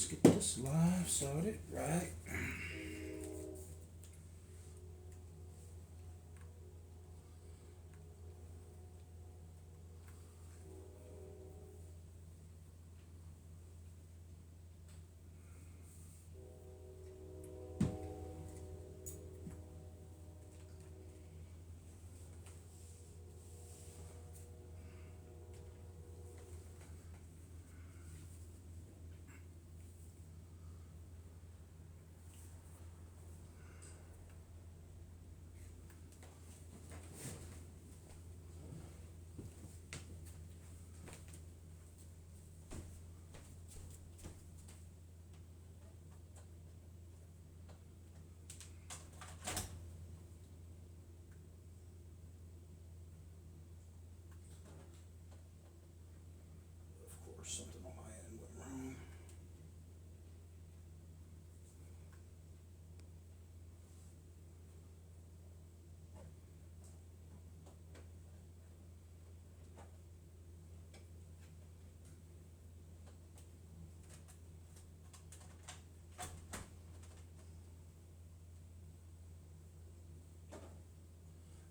get this live started right. Of course, something on my end went wrong.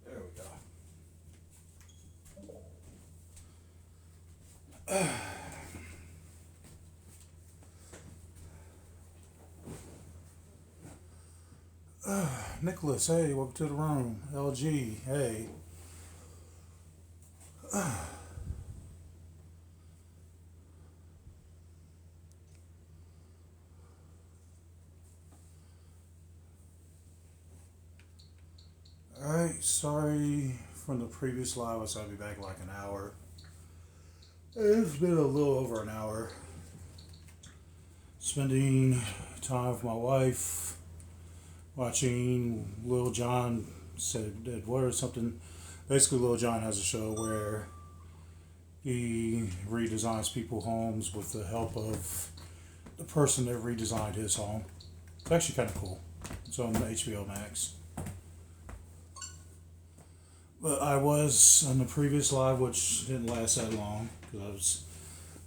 There we go. Nicholas, hey, welcome to the room. LG, hey. Alright, sorry from the previous live. I said I'd be back in like an hour. It's been a little over an hour. Spending time with my wife, watching Lil Jon said dead word or something. Basically, Lil Jon has a show where he redesigns people's homes with the help of the person that redesigned his home. It's actually kind of cool. It's on HBO Max. But I was on the previous live, which didn't last that long because I was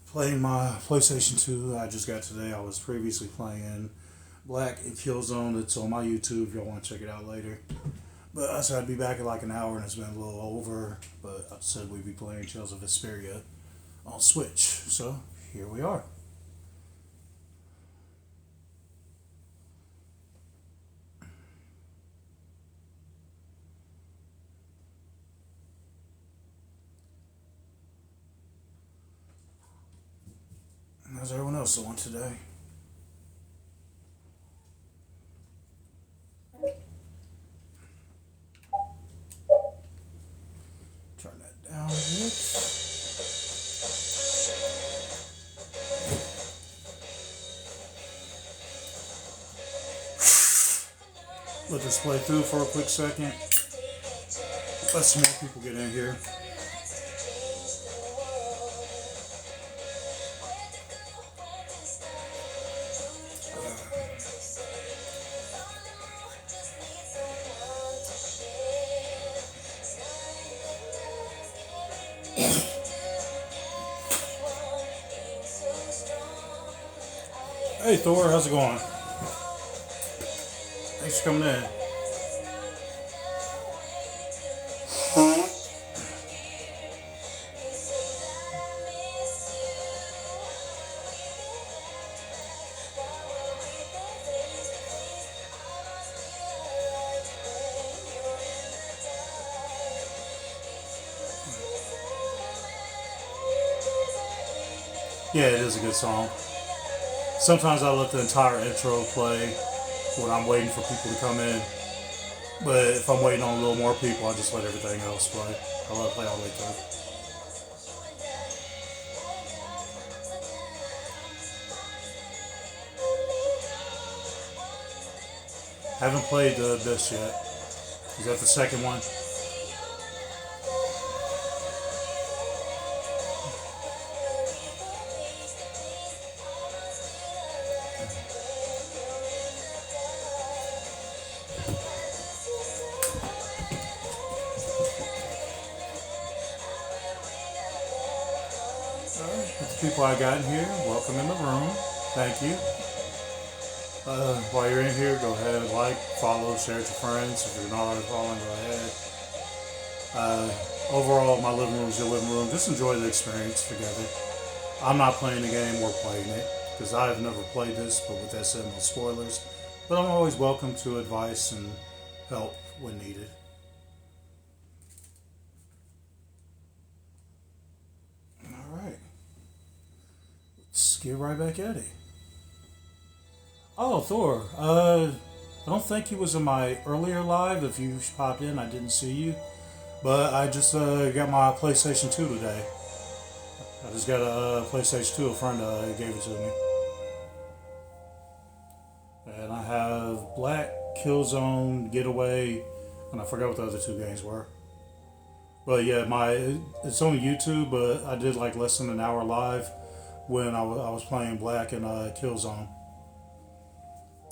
playing my PlayStation 2 I just got today. I was previously playing Black and Killzone. It's on my YouTube if y'all want to check it out later. But I said I'd be back in like an hour and it's been a little over. But I said we'd be playing Tales of Vesperia on Switch. So here we are. How's everyone else doing today? Turn that down a bit. Let this play through for a quick second. Let some more people get in here. Hey Thor, how's it going? Thanks for coming in. Yeah, it is a good song. Sometimes I let the entire intro play when I'm waiting for people to come in. But if I'm waiting on a little more people, I just let everything else play. I let it play all the way through. Haven't played this yet. Is that the second one? Alright, with the people I got in here, welcome in the room. Thank you. While you're in here, go ahead, like, follow, share it to friends. If you're not already following, go ahead. Uh, Overall, my living room is your living room. Just enjoy the experience together. I'm not playing the game, we're playing it. Because I've never played this, but with that said, no spoilers. But I'm always welcome to advice and help when needed. Alright, let's get right back at it. Oh, Thor. I don't think he was in my earlier live. If you popped in, I didn't see you. But I just got my PlayStation 2 today. I just got a PlayStation 2. A friend gave it to me. And I have Black, Killzone, Getaway, and I forgot what the other two games were. But yeah, it's on YouTube, but I did like less than an hour live when I was playing Black and Killzone.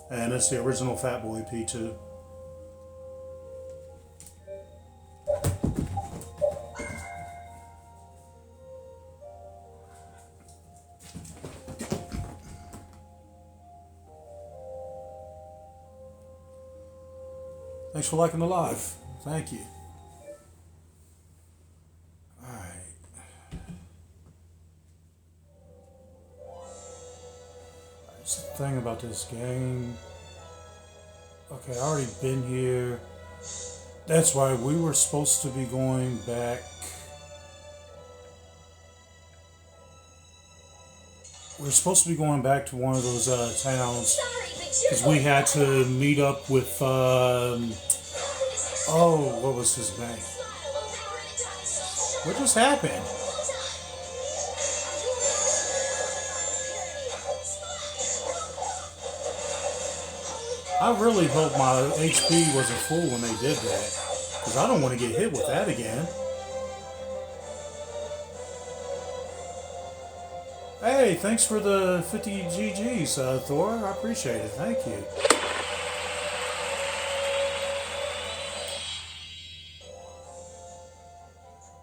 And it's the original Fat Boy P2. Thanks for liking the live. Thank you. Alright. That's the thing about this game. Okay, I already been here. That's why we were supposed to be going back. We're supposed to be going back to one of those towns because we had to meet up with. Oh, what was his name? What just happened? I really hope my HP wasn't full when they did that, because I don't want to get hit with that again. Hey, thanks for the 50 GGs, Thor. I appreciate it. Thank you.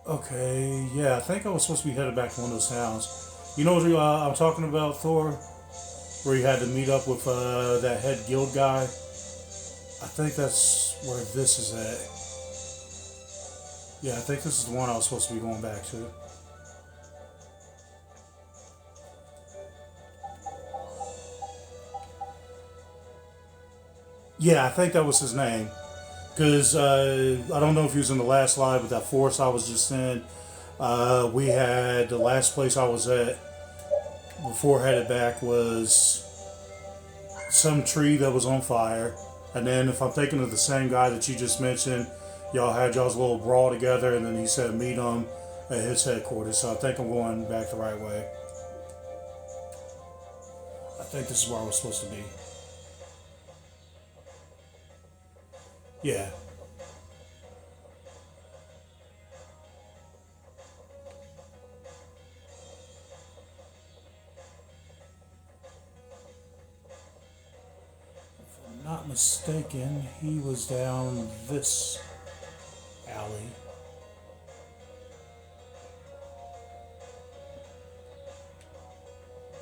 Okay, yeah, I think I was supposed to be headed back to one of those towns. You know what I'm talking about, Thor? Where you had to meet up with that head guild guy. I think that's where this is at. Yeah, I think this is the one I was supposed to be going back to. Yeah, I think that was his name. Because I don't know if he was in the last live, but that forest I was just in, we had the last place I was at before headed back was some tree that was on fire. And then if I'm thinking of the same guy that you just mentioned, y'all had y'all's little brawl together, and then he said meet him at his headquarters. So I think I'm going back the right way. I think this is where I was supposed to be. Yeah. If I'm not mistaken, he was down this alley.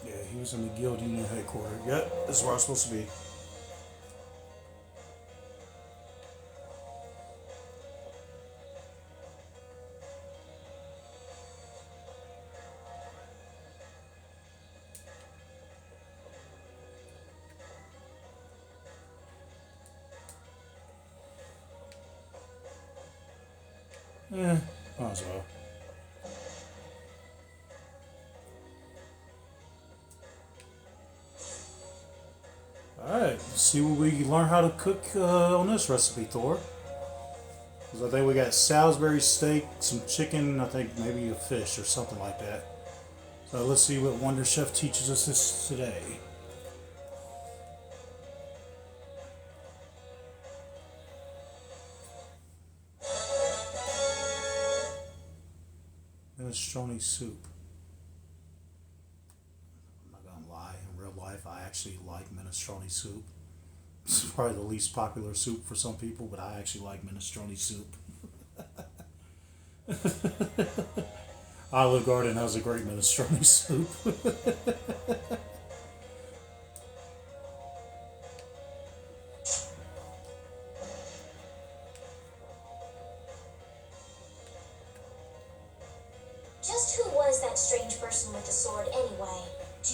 Yeah, he was in the guild union headquarters. Yep, this is where I was supposed to be. Eh, might as well. Alright, let's see what we learn how to cook on this recipe, Thor. Because I think we got Salisbury steak, some chicken, I think maybe a fish or something like that. So let's see what Wonder Chef teaches us this today. Minestrone soup. I'm not gonna lie, in real life I actually like minestrone soup. It's probably the least popular soup for some people, but I actually like minestrone soup. Olive Garden has a great minestrone soup.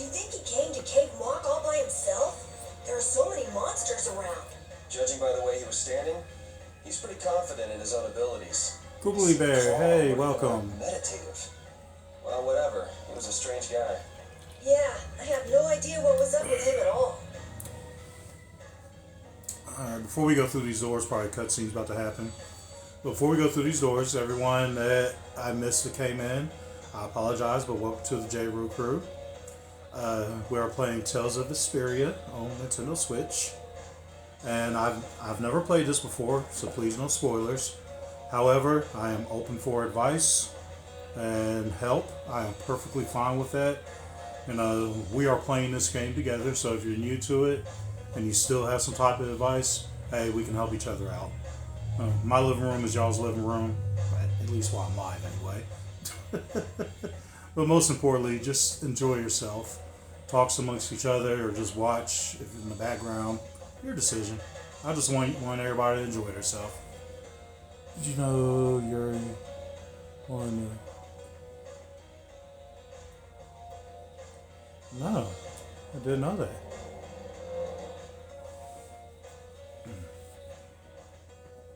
Do you think he came to Cave Mock all by himself? There are so many monsters around. Judging by the way he was standing, he's pretty confident in his own abilities. Googly Bear, hey, welcome. Meditative. Well, whatever. He was a strange guy. Yeah, I have no idea what was up with him at all. Before we go through these doors, probably a cutscene's about to happen. Before we go through these doors, everyone that I missed that came in, I apologize, but welcome to the J-Roo crew. We are playing Tales of Vesperia on Nintendo Switch. And I've never played this before, so please no spoilers. However, I am open for advice and help. I am perfectly fine with that. And we are playing this game together, so if you're new to it and you still have some type of advice, hey, we can help each other out. My living room is y'all's living room, at least while I'm live anyway. But most importantly, just enjoy yourself. Talk amongst each other or just watch if in the background. Your decision. I just want everybody to enjoy themselves. Did you know you're on? No, I didn't know that.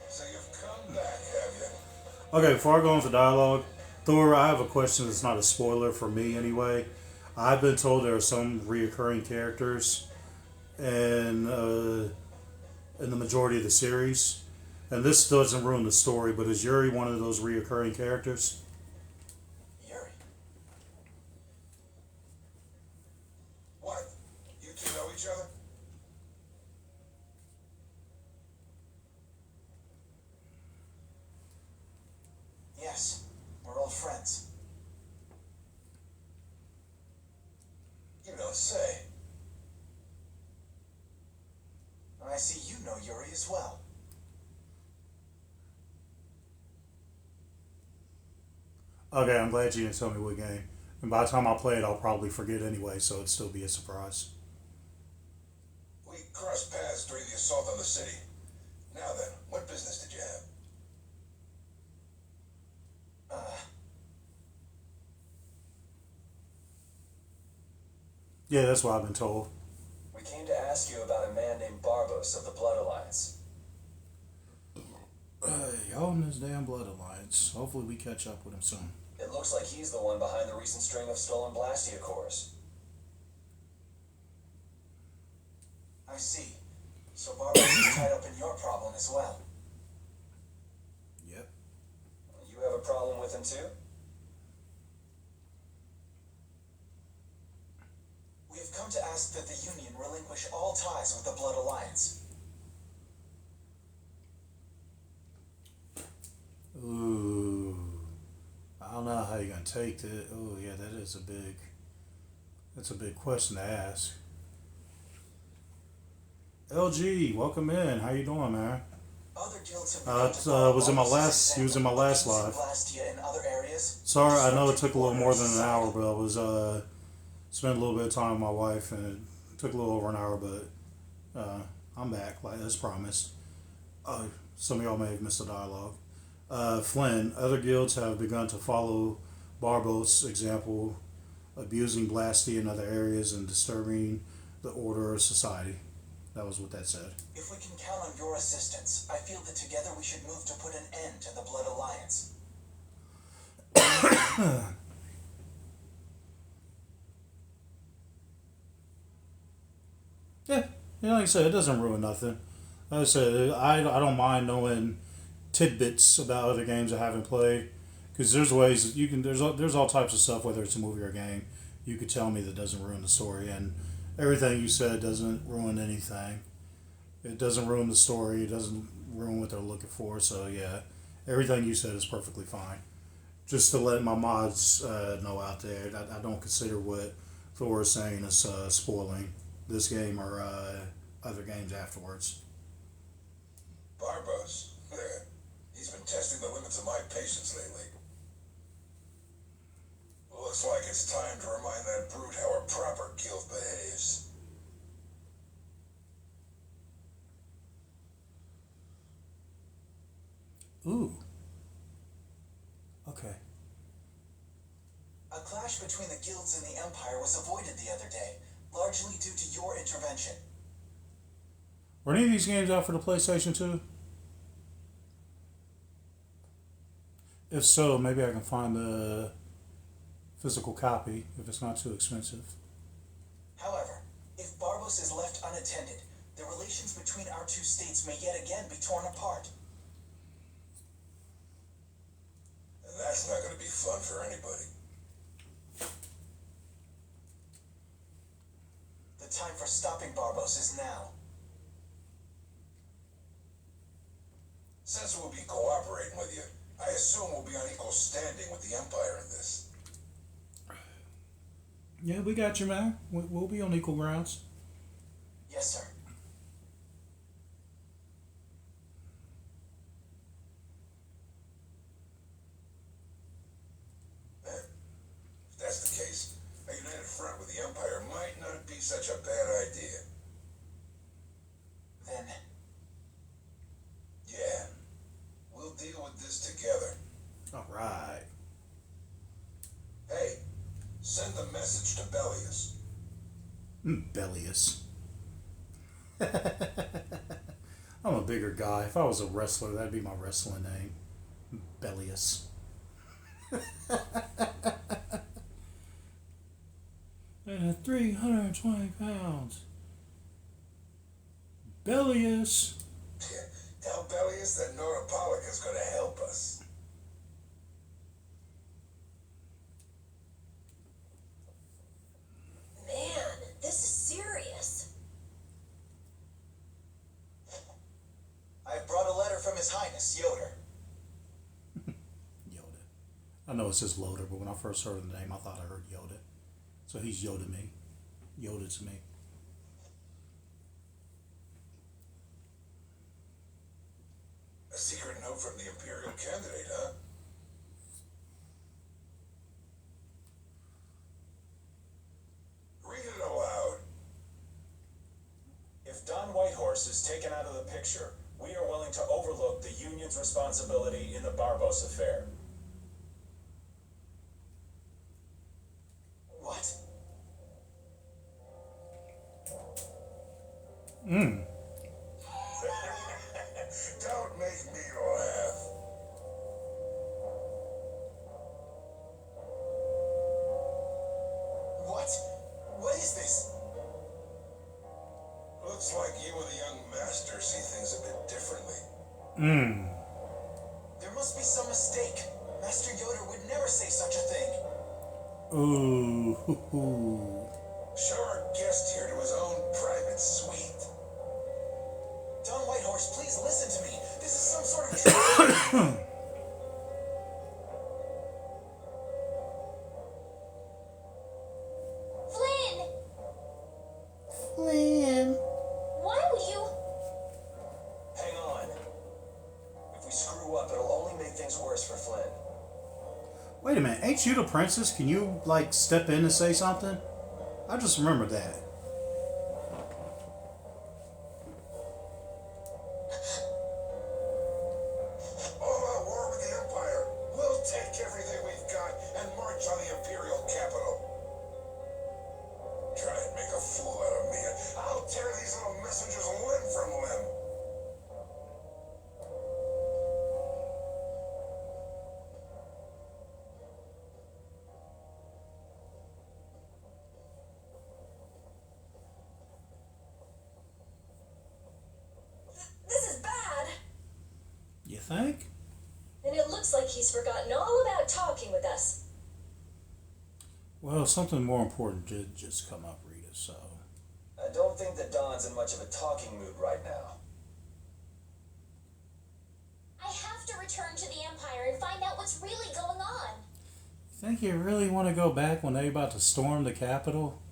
So you've come back, have you? Okay, before I go into dialogue, Thor, I have a question that's not a spoiler for me anyway. I've been told there are some reoccurring characters in the majority of the series. And this doesn't ruin the story, but is Yuri one of those reoccurring characters? Yuri? What? You two know each other? Yes, we're old friends. You don't say. I see you know Yuri as well. Okay, I'm glad you didn't tell me what game. And by the time I play it, I'll probably forget anyway, so it'd still be a surprise. We crossed paths during the assault on the city. Now then, what business did you have? Yeah, that's what I've been told. We came to ask you about a man named Barbos of the Blood Alliance. Y'all in this damn Blood Alliance. Hopefully we catch up with him soon. It looks like he's the one behind the recent string of stolen Blastia cores. I see. So Barbara is tied up in your problem as well. Yep. You have a problem with him too? We have come to ask that the Union relinquish all ties with the Blood Alliance. Ooh. I don't know how you're gonna take that. Oh yeah, that's a big question to ask. LG, welcome in. How you doing, man? Other guilds have was in my last. He was in my last live. Blastia in other areas. Sorry, I know it took a little more than an hour, but I was spent a little bit of time with my wife, and it took a little over an hour, but I'm back, like as promised. Some of y'all may have missed the dialogue. Flynn, other guilds have begun to follow Barbos' example, abusing Blasty in other areas and disturbing the order of society. That was what that said. If we can count on your assistance, I feel that together we should move to put an end to the Blood Alliance. Yeah, like I said, it doesn't ruin nothing. Like I said, I don't mind knowing tidbits about other games I haven't played, because there's ways you can. There's all types of stuff, whether it's a movie or a game, you could tell me that doesn't ruin the story, and everything you said doesn't ruin anything. It doesn't ruin the story. It doesn't ruin what they're looking for. So yeah, everything you said is perfectly fine. Just to let my mods know out there, I don't consider what Thor is saying as spoiling this game or other games afterwards. Barbos. He's been testing the limits of my patience lately. Looks like it's time to remind that brute how a proper guild behaves. Ooh. Okay. A clash between the guilds and the Empire was avoided the other day, largely due to your intervention. Were any of these games out for the PlayStation 2? If so, maybe I can find the physical copy if it's not too expensive. However, if Barbos is left unattended, the relations between our two states may yet again be torn apart. And that's not going to be fun for anybody. The time for stopping Barbos is now. Since we'll be cooperating with you, I assume we'll be on equal standing with the Empire in this. Yeah, we got you, man. We'll be on equal grounds. Yes, sir. If that's the case, a united front with the Empire might not be such a bad idea. Then, Yeah, we'll deal with this together. All right. Hey, send the message to Bellius. Bellius. I'm a bigger guy. If I was a wrestler, that'd be my wrestling name. Bellius. 320 pounds. Bellius. Tell Bellius that Nordopolic is going to help us. Man, this is serious. I have brought a letter from His Highness, Yoder. Yoda. I know it says Loader, but when I first heard the name, I thought I heard Yoda. So he's Yoda me. Yoda to me. A secret note from the Imperial candidate, huh? Read it aloud. If Don Whitehorse is taken out of the picture, we are willing to overlook the Union's responsibility in the Barbos affair. What? Don't make me laugh. What? What is this? Looks like you and the young master see things a bit differently. There must be some mistake. Master Yoder would never say such a thing. Ooh. Hoo, hoo. Show our guest here to his own private suite. Don Whitehorse, please listen to me. This is some sort of trick. Flynn! Flynn. Why would you... Hang on. If we screw up, it'll only make things worse for Flynn. Wait a minute. Ain't you the princess? Can you, like, step in and say something? I just remembered that. All out war with the Empire. We'll take everything we've got and march on the Imperial capital. Try and make a fool out of me, and I'll tear these little messengers limb from limb. This is bad. You think? And it looks like he's forgotten all about talking with us. Well, something more important did just come up, Rita, so... I don't think that Don's in much of a talking mood right now. I have to return to the Empire and find out what's really going on. Think you really want to go back when they're about to storm the capital?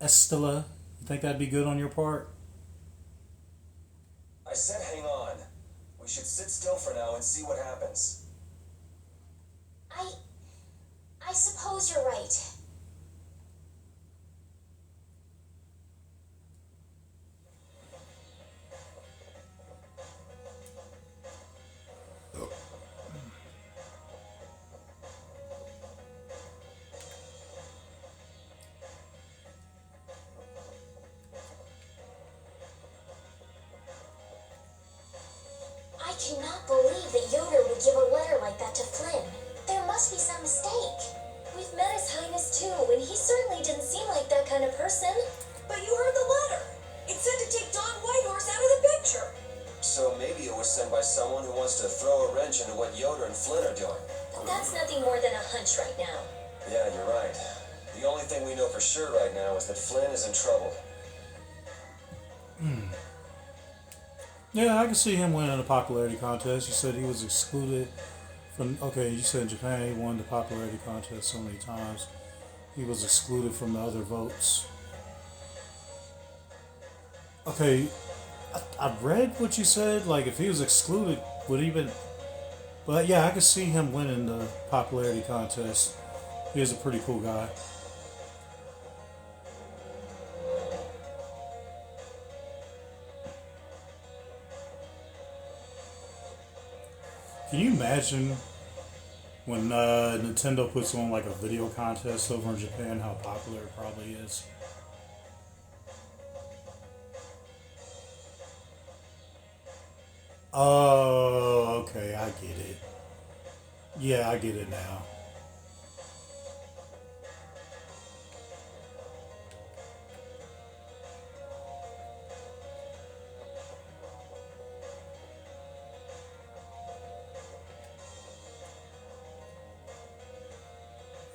Estella, you think that'd be good on your part? I said hang on. We should sit still for now and see what happens. I suppose you're right. cannot believe that Yoder would give a letter like that to Flynn. There must be some mistake. We've met His Highness too, and he certainly didn't seem like that kind of person. But you heard the letter. It said to take Don Whitehorse out of the picture. So maybe it was sent by someone who wants to throw a wrench into what Yoder and Flynn are doing. That's nothing more than a hunch right now. Yeah, you're right. The only thing we know for sure right now is that Flynn is in trouble. Yeah, I can see him winning a popularity contest. You said he was excluded from. Okay, you said in Japan he won the popularity contest so many times. He was excluded from the other votes. Okay, I read what you said. Like, if he was excluded, would he been? But yeah, I could see him winning the popularity contest. He is a pretty cool guy. Can you imagine when Nintendo puts on like a video contest over in Japan, how popular it probably is? Oh, okay, I get it. Yeah, I get it now.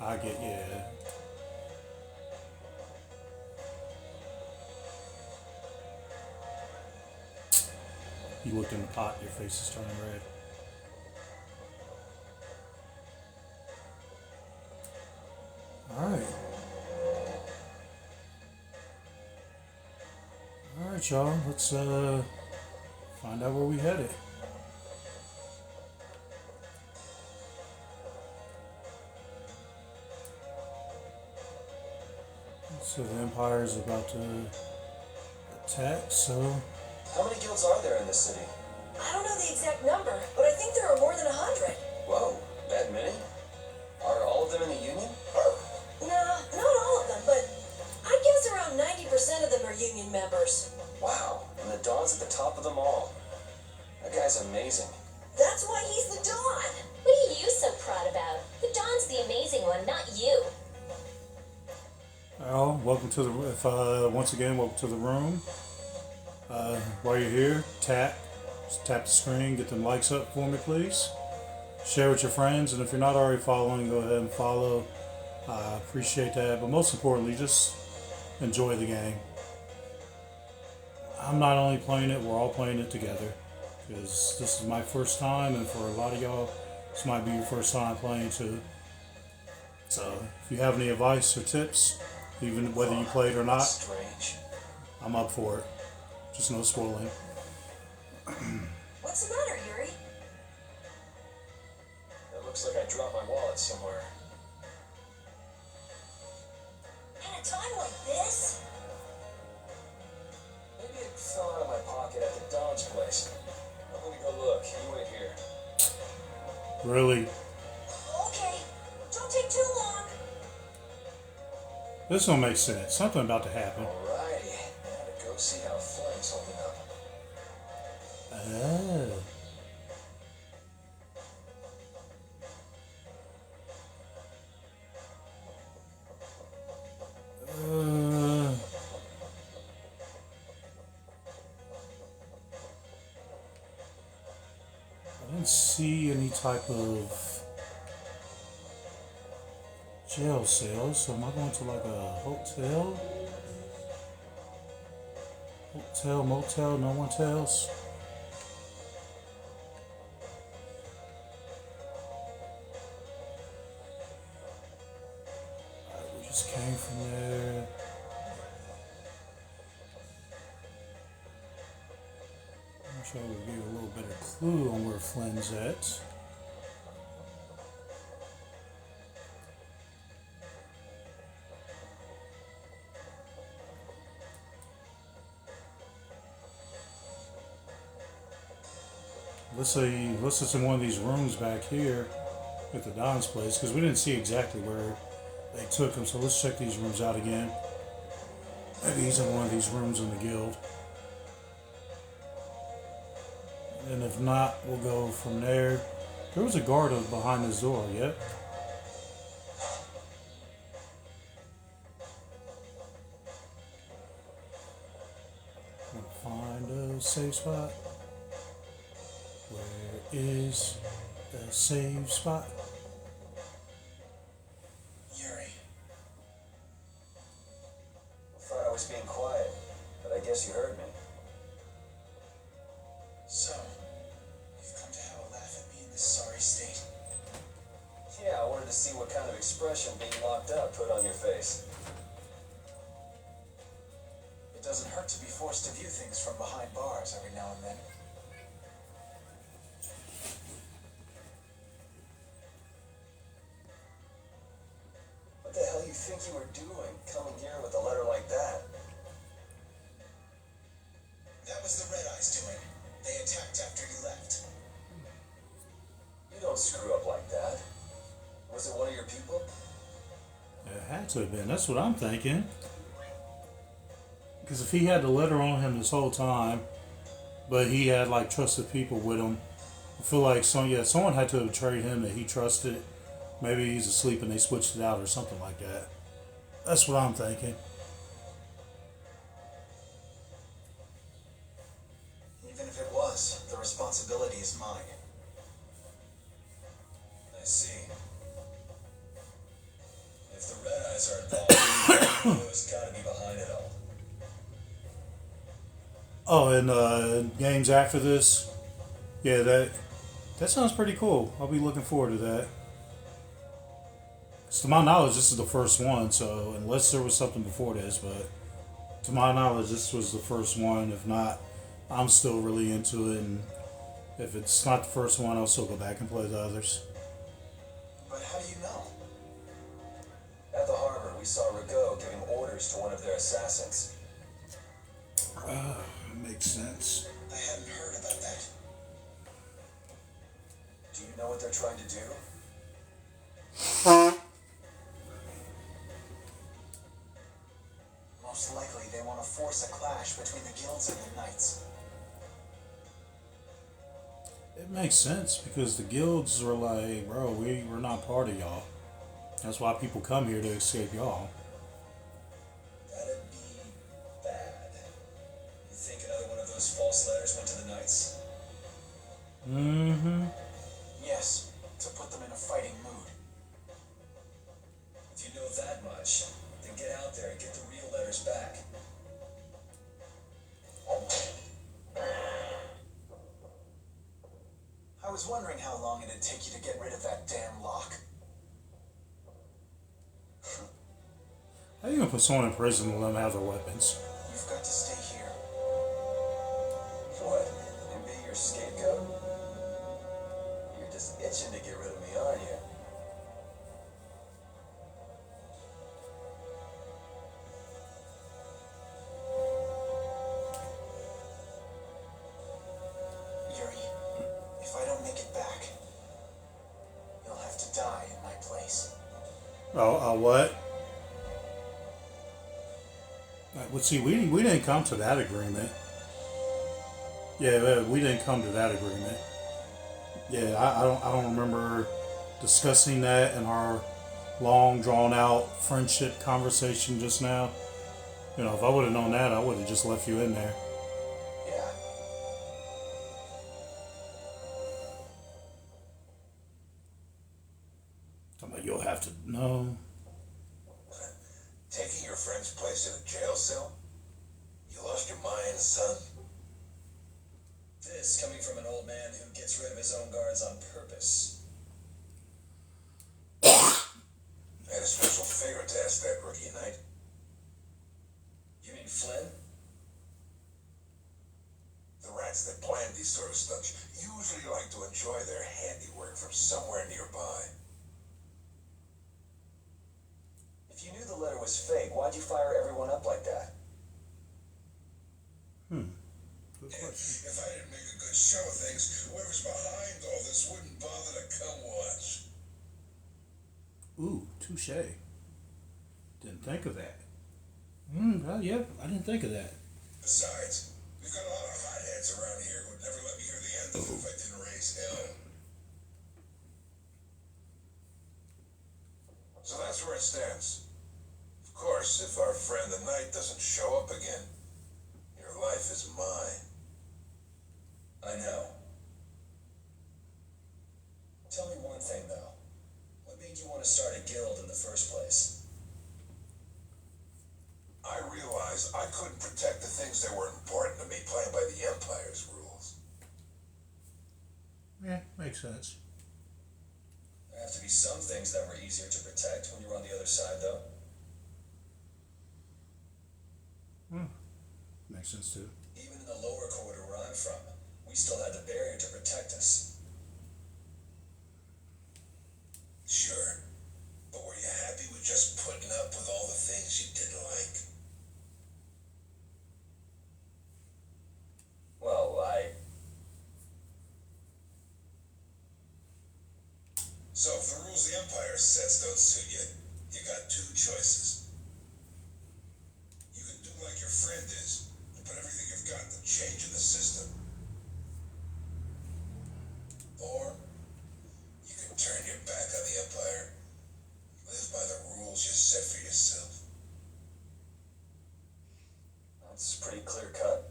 I get, yeah. You looked in the pot, your face is turning red. Alright. Alright, y'all. Let's find out where we headed. So the Empire is about to attack, so... How many guilds are there in this city? I don't know the exact number, but I think there are more than 100. Whoa, that many? Are all of them in the Union? No, not all of them, but I'd guess around 90% of them are Union members. Wow, and the Dawn's at the top of them all. That guy's amazing. That's why he's the Dawn. What are you so proud about? The Dawn's the amazing one, not you. Well, welcome to the, once again, welcome to the room. While you're here, tap the screen, get them likes up for me, please. Share with your friends, and if you're not already following, go ahead and follow. I appreciate that, but most importantly, just enjoy the game. I'm not only playing it, we're all playing it together, because this is my first time, and for a lot of y'all, this might be your first time playing too. So, if you have any advice or tips, even whether you played or not, Strange. I'm up for it. Just no spoiling. What's the matter, Yuri? It looks like I dropped my wallet somewhere. At a time like this? Maybe it fell out of my pocket at the Dawn's place. I'm gonna go look. You wait here. Really? Okay, don't take too long. This don't make sense. Something about to happen. Alrighty. Now to go see how Flynn's holding up. Oh. I didn't see any type of jail cells, so am I going to like a hotel? Hotel, motel, no one tells. Alright, we just came from there. I'm sure we'll give a little better clue on where Flynn's at. Let's say it's in one of these rooms back here at the Don's place, because we didn't see exactly where they took him. So let's check these rooms out again. Maybe he's in one of these rooms in the guild. And if not, we'll go from there. There was a guard behind this door, yep. Find a safe spot. Where is the safe spot? Yuri. I thought I was being quiet, but I guess you heard me. So, you've come to have a laugh at me in this sorry state? Yeah, I wanted to see what kind of expression being locked up put on your face. It doesn't hurt to be forced to view things from behind bars every now and then. What the hell you think you were doing, coming here with a letter like that? That was the Red Eyes doing. They attacked after you left. You don't screw up like that. Was it one of your people? It had to have been. That's what I'm thinking. Because if he had the letter on him this whole time, but he had like trusted people with him, I feel like someone had to have betrayed him that he trusted. Maybe he's asleep and they switched it out or something like that. That's what I'm thinking. Even if it was, the responsibility is mine. I see. If the Red Eyes are involved, Leo's gotta be behind it all. Oh, and games after this, yeah, that sounds pretty cool. I'll be looking forward to that. 'Cause to my knowledge, this is the first one. So unless there was something before this, but to my knowledge, this was the first one. If not, I'm still really into it. And if it's not the first one, I'll still go back and play the others. But how do you know? At the harbor, we saw Rigaud giving orders to one of their assassins. Makes sense. I hadn't heard about that. Do you know what they're trying to do? Most likely they want to force a clash between the guilds and the knights. It makes sense because the guilds are like, bro, we're not part of y'all. That's why people come here to escape y'all. That'd be bad. You think another one of those false letters went to the Knights? Mm-hmm. Yes, to put them in a fighting mood. If you know that much, then get out there and get the real letters back. I was wondering how long it'd take you to get rid of that damn lock. How you gonna put someone in prison and let them have their weapons? You've got to stay here. What? And be your scapegoat? You're just itching to get rid of me, aren't you? Yuri, if I don't make it back, you'll have to die in my place. What? Well, see, we didn't come to that agreement. Yeah, we didn't come to that agreement. Yeah, I don't remember discussing that in our long, drawn out friendship conversation just now. You know, if I would have known that, I would have just left you in there. Yeah. You'll have to know. Taking your friend's place in a jail cell? You lost your mind, son? This coming from an old man who gets rid of his own guards on purpose. I had a special favor to ask that rookie knight. You mean Flynn? The rats that plan these sort of stunts usually like to enjoy their handiwork from somewhere nearby. If you knew the letter was fake, why'd you fire everyone up like that? Good question. If I didn't make a good show of things, whoever's behind all this wouldn't bother to come watch. Ooh, touche. Didn't think of that. Well, yeah, I didn't think of that. Besides, We've got a lot of hotheads around here who'd never let me hear the end of it if I didn't raise hell. So that's where it stands. Of course, if our friend the Knight doesn't show up again, your life is mine. I know. Tell me one thing, though. What made you want to start a guild in the first place? I realized I couldn't protect the things that were important to me playing by the Empire's rules. Yeah, makes sense. There have to be some things that were easier to protect when you're on the other side, though. Makes sense too. Even in the lower quarter where I'm from, we still had the barrier to protect us. Sure, but were you happy with just putting up with all the things you didn't like? Well, So if the rules the Empire sets don't suit you, you got two choices. You can do like your friend is, and put everything you've got to change in the system. Or you can turn your back on the Empire, live by the rules you set for yourself. that's pretty clear cut.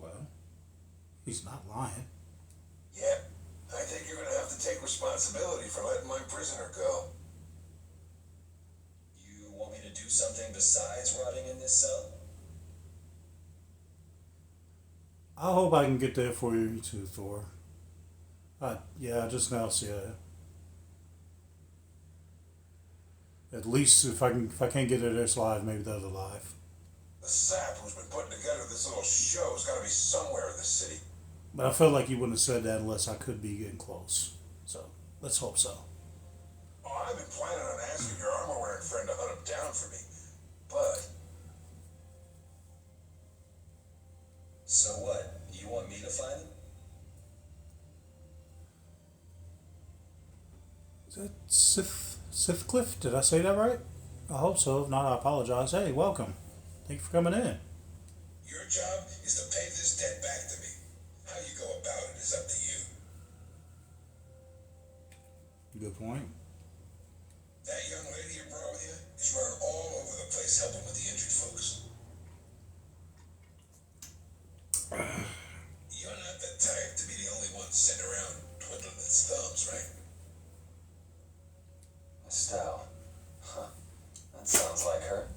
Well, he's not lying. Yeah, I think you're gonna have to take responsibility for letting my prisoner go. You want me to do something besides rotting in this cell? I hope I can get there for you too, Thor. Yeah, just now, yeah. At least if I can't get it this live, maybe the other live. The sap who's been putting together this little show has got to be somewhere in the city. But I felt like you wouldn't have said that unless I could be getting close. So let's hope so. Oh, I've been planning on asking your armor-wearing friend to hunt him down for me, but So what? You want me to find him? Is that Sithcliffe? Did I say that right? I hope so. If not, I apologize. Hey, welcome. Thank you for coming in. your job is to pay this debt back to me. How you go about it is up to you. Good point. That young lady you brought with you is running all over the place helping with the injured folks. You're not the type to be the only one sitting around twiddling its thumbs, right? Estelle. Huh. That sounds like her.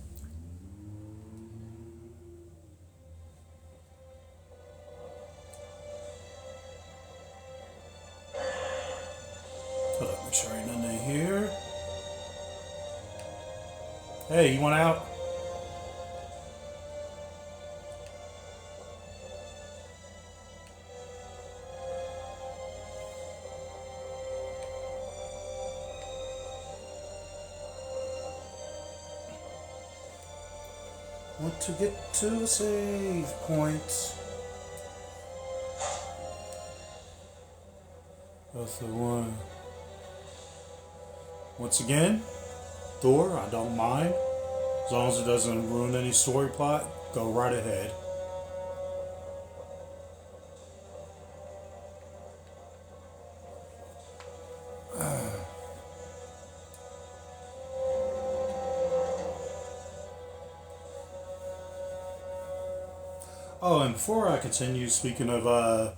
Hold up, make sure ain't nothing in here. Hey, you want out? Want to get to a save point. That's the one. Once again, Thor, I don't mind. As long as it doesn't ruin any story plot, go right ahead. Oh, and before I continue, speaking of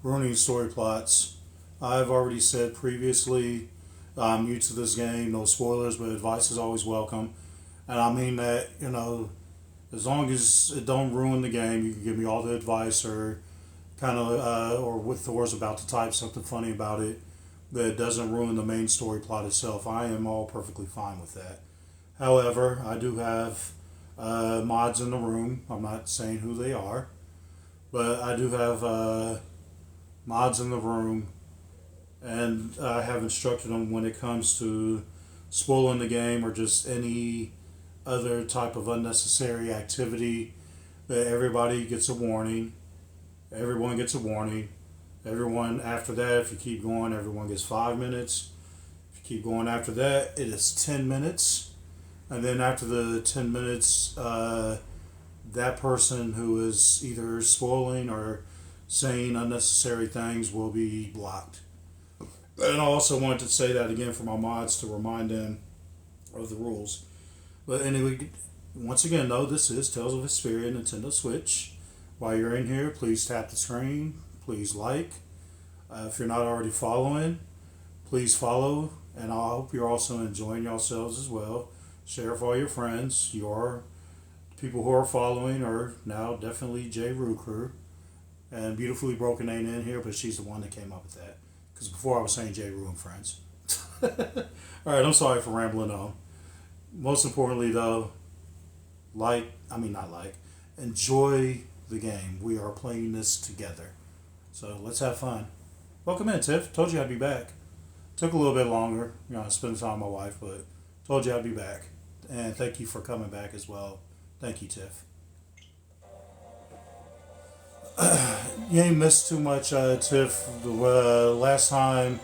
ruining story plots, I've already said previously I'm new to this game, no spoilers, but advice is always welcome. And I mean that, as long as it don't ruin the game, you can give me all the advice or or with Thor's about to type something funny about it that doesn't ruin the main story plot itself. I am all perfectly fine with that. However, I do have mods in the room. I'm not saying who they are, but I do have mods in the room, and I have instructed them when it comes to spoiling the game or just any other type of unnecessary activity that everybody gets a warning. Everyone gets a warning. Everyone after that, if you keep going, everyone gets 5 minutes. If you keep going after that, it is 10 minutes. And then after the 10 minutes, that person who is either spoiling or saying unnecessary things will be blocked. And I also wanted to say that again for my mods to remind them of the rules. But anyway, once again, though, this is Tales of Vesperia Nintendo Switch. While you're in here, please tap the screen. Please like. If you're not already following, please follow. And I hope you're also enjoying yourselves as well. Share with all your friends. Your people who are following are now definitely J. Rue Crew. And Beautifully Broken ain't in here, but she's the one that came up with that. Because before I was saying J. Rue and Friends. Alright, I'm sorry for rambling on. Most importantly, though, enjoy the game. We are playing this together. So let's have fun. Welcome in, Tiff. Told you I'd be back. Took a little bit longer, spending time with my wife, but told you I'd be back. And thank you for coming back as well. Thank you, Tiff. You ain't missed too much, Tiff. The last time...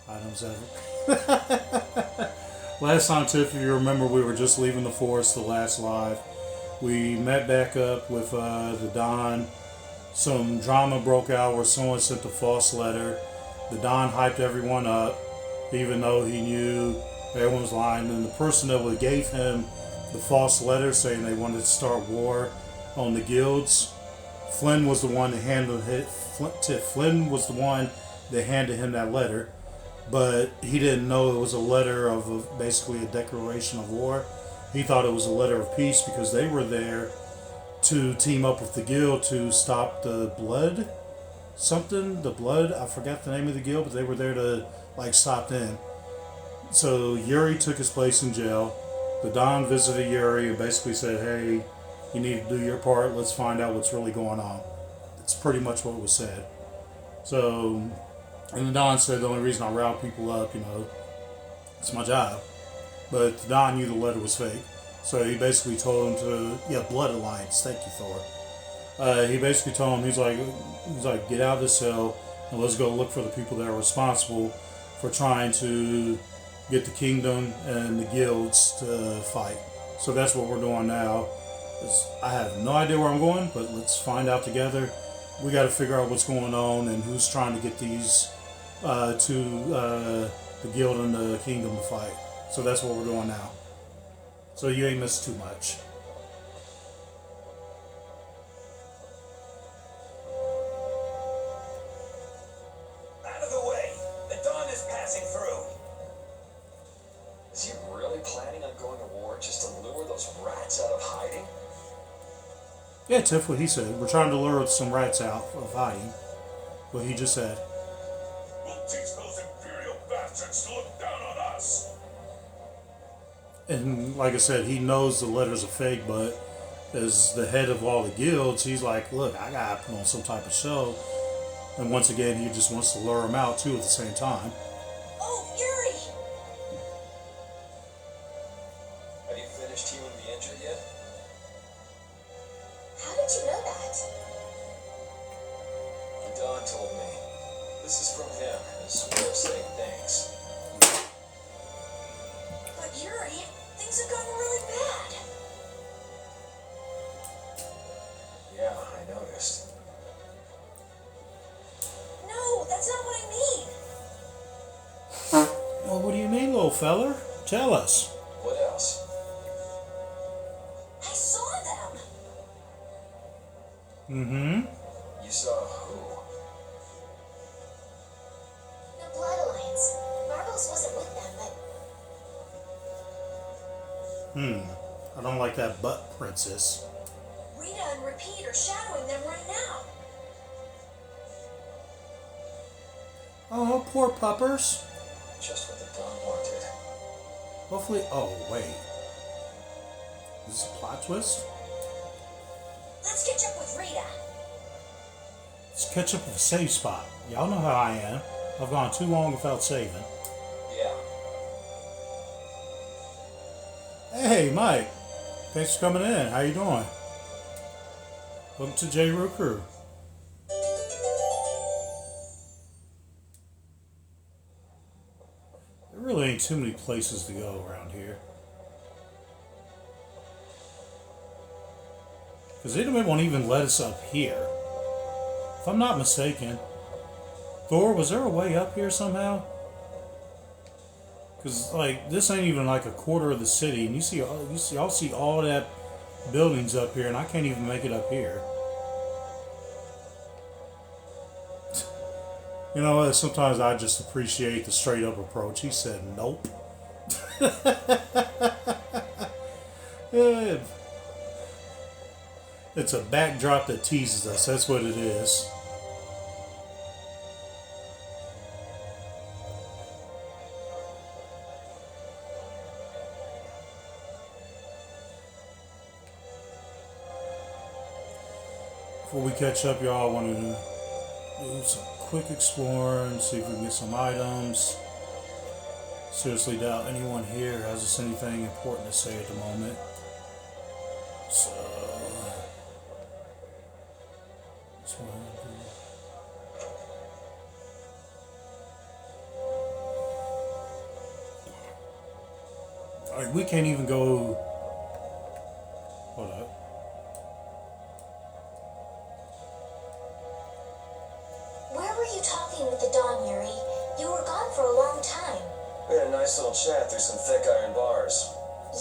Items ever. Last time, Tiff, if you remember, we were just leaving the forest, the last live. We met back up with the Don. Some drama broke out where someone sent a false letter. The Don hyped everyone up, even though he knew everyone was lying. And the person that gave him the false letter saying they wanted to start war on the guilds, Flynn was the one that handled it. Flynn was the one that handed him that letter. But he didn't know it was a letter of basically a declaration of war. He thought it was a letter of peace because they were there to team up with the guild to stop the blood. I forgot the name of the guild, but they were there to stop them. So Yuri took his place in jail. The Don visited Yuri and basically said, hey, you need to do your part. Let's find out what's really going on. It's pretty much what was said. So... And the Don said the only reason I riled people up, it's my job. But the Don knew the letter was fake. So he basically told him Blood Alliance, thank you, Thor. He basically told him, he's like, get out of the cell and let's go look for the people that are responsible for trying to get the kingdom and the guilds to fight. So that's what we're doing now. I have no idea where I'm going, but let's find out together. We got to figure out what's going on and who's trying to get these the guild and the kingdom to fight. So that's what we're doing now. So you ain't missed too much. Out of the way! The Dawn is passing through! Is he really planning on going to war just to lure those rats out of hiding? Yeah, Tiff, what he said. We're trying to lure some rats out of hiding. What he just said. We'll teach those Imperial bastards to look down on us! And like I said, he knows the letters are fake, but as the head of all the guilds, he's like, look, I gotta put on some type of show. And once again, he just wants to lure them out too at the same time. Oh, Yuri! Have you finished healing the injury yet? How did you know that? The Don told me. This is from him, his way of saying thanks. But Yuri, things have gotten really bad. Yeah, I noticed. No, that's not what I mean. Well, what do you mean, little feller? Tell us. What else? I saw them. Mm-hmm. You saw who? The Blood Alliance. Marbles wasn't with them, but I don't like that butt, princess. Rita and Repeat are shadowing them right now. Oh, poor puppers. Just what the Don wanted. Hopefully... Oh, wait. Is this a plot twist? Let's catch up with Rita. Let's catch up with a save spot. Y'all know how I am. I've gone too long without saving. Yeah. Hey, Mike. Thanks for coming in. How you doing? Welcome to J. Rue Crew. There really ain't too many places to go around here. Because they won't even let us up here. If I'm not mistaken. Thor, was there a way up here somehow? Because, like, this ain't even like a quarter of the city. And y'all see all that buildings up here, and I can't even make it up here. You know what? Sometimes I just appreciate the straight up approach. He said, nope. It's a backdrop that teases us. That's what it is. Before we catch up, y'all, I want to do some quick exploring, see if we can get some items. Seriously doubt anyone here has us anything important to say at the moment. So, that's what I'm gonna do. Like, we can't even go. Hold up. Where were you talking with the Dawn, Yuri? You were gone for a long time. We had a nice little chat through some thick iron bars.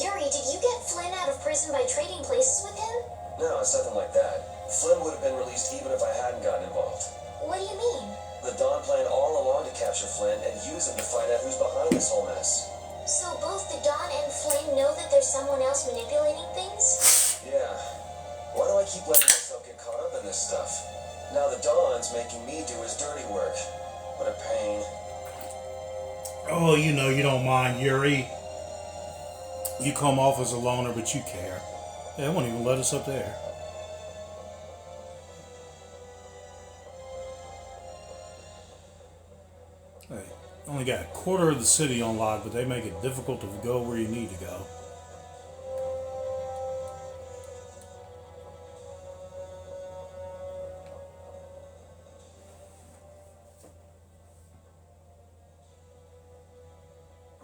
Yuri, did you get Flynn out of prison by trading places with him? No, it's nothing like that. Flynn would have been released even if I hadn't gotten involved. What do you mean? The Dawn planned all along to capture Flynn and use him to find out who's behind this whole mess. So both the Dawn and Flynn know that there's someone else manipulating things? Yeah. Why do I keep letting myself get caught up in this stuff? Now the Dawn's making me do his dirty work. What a pain. Oh, you know you don't mind, Yuri. You come off as a loner, but you care. They won't even let us up there. Hey, only got a quarter of the city on lock, but they make it difficult to go where you need to go.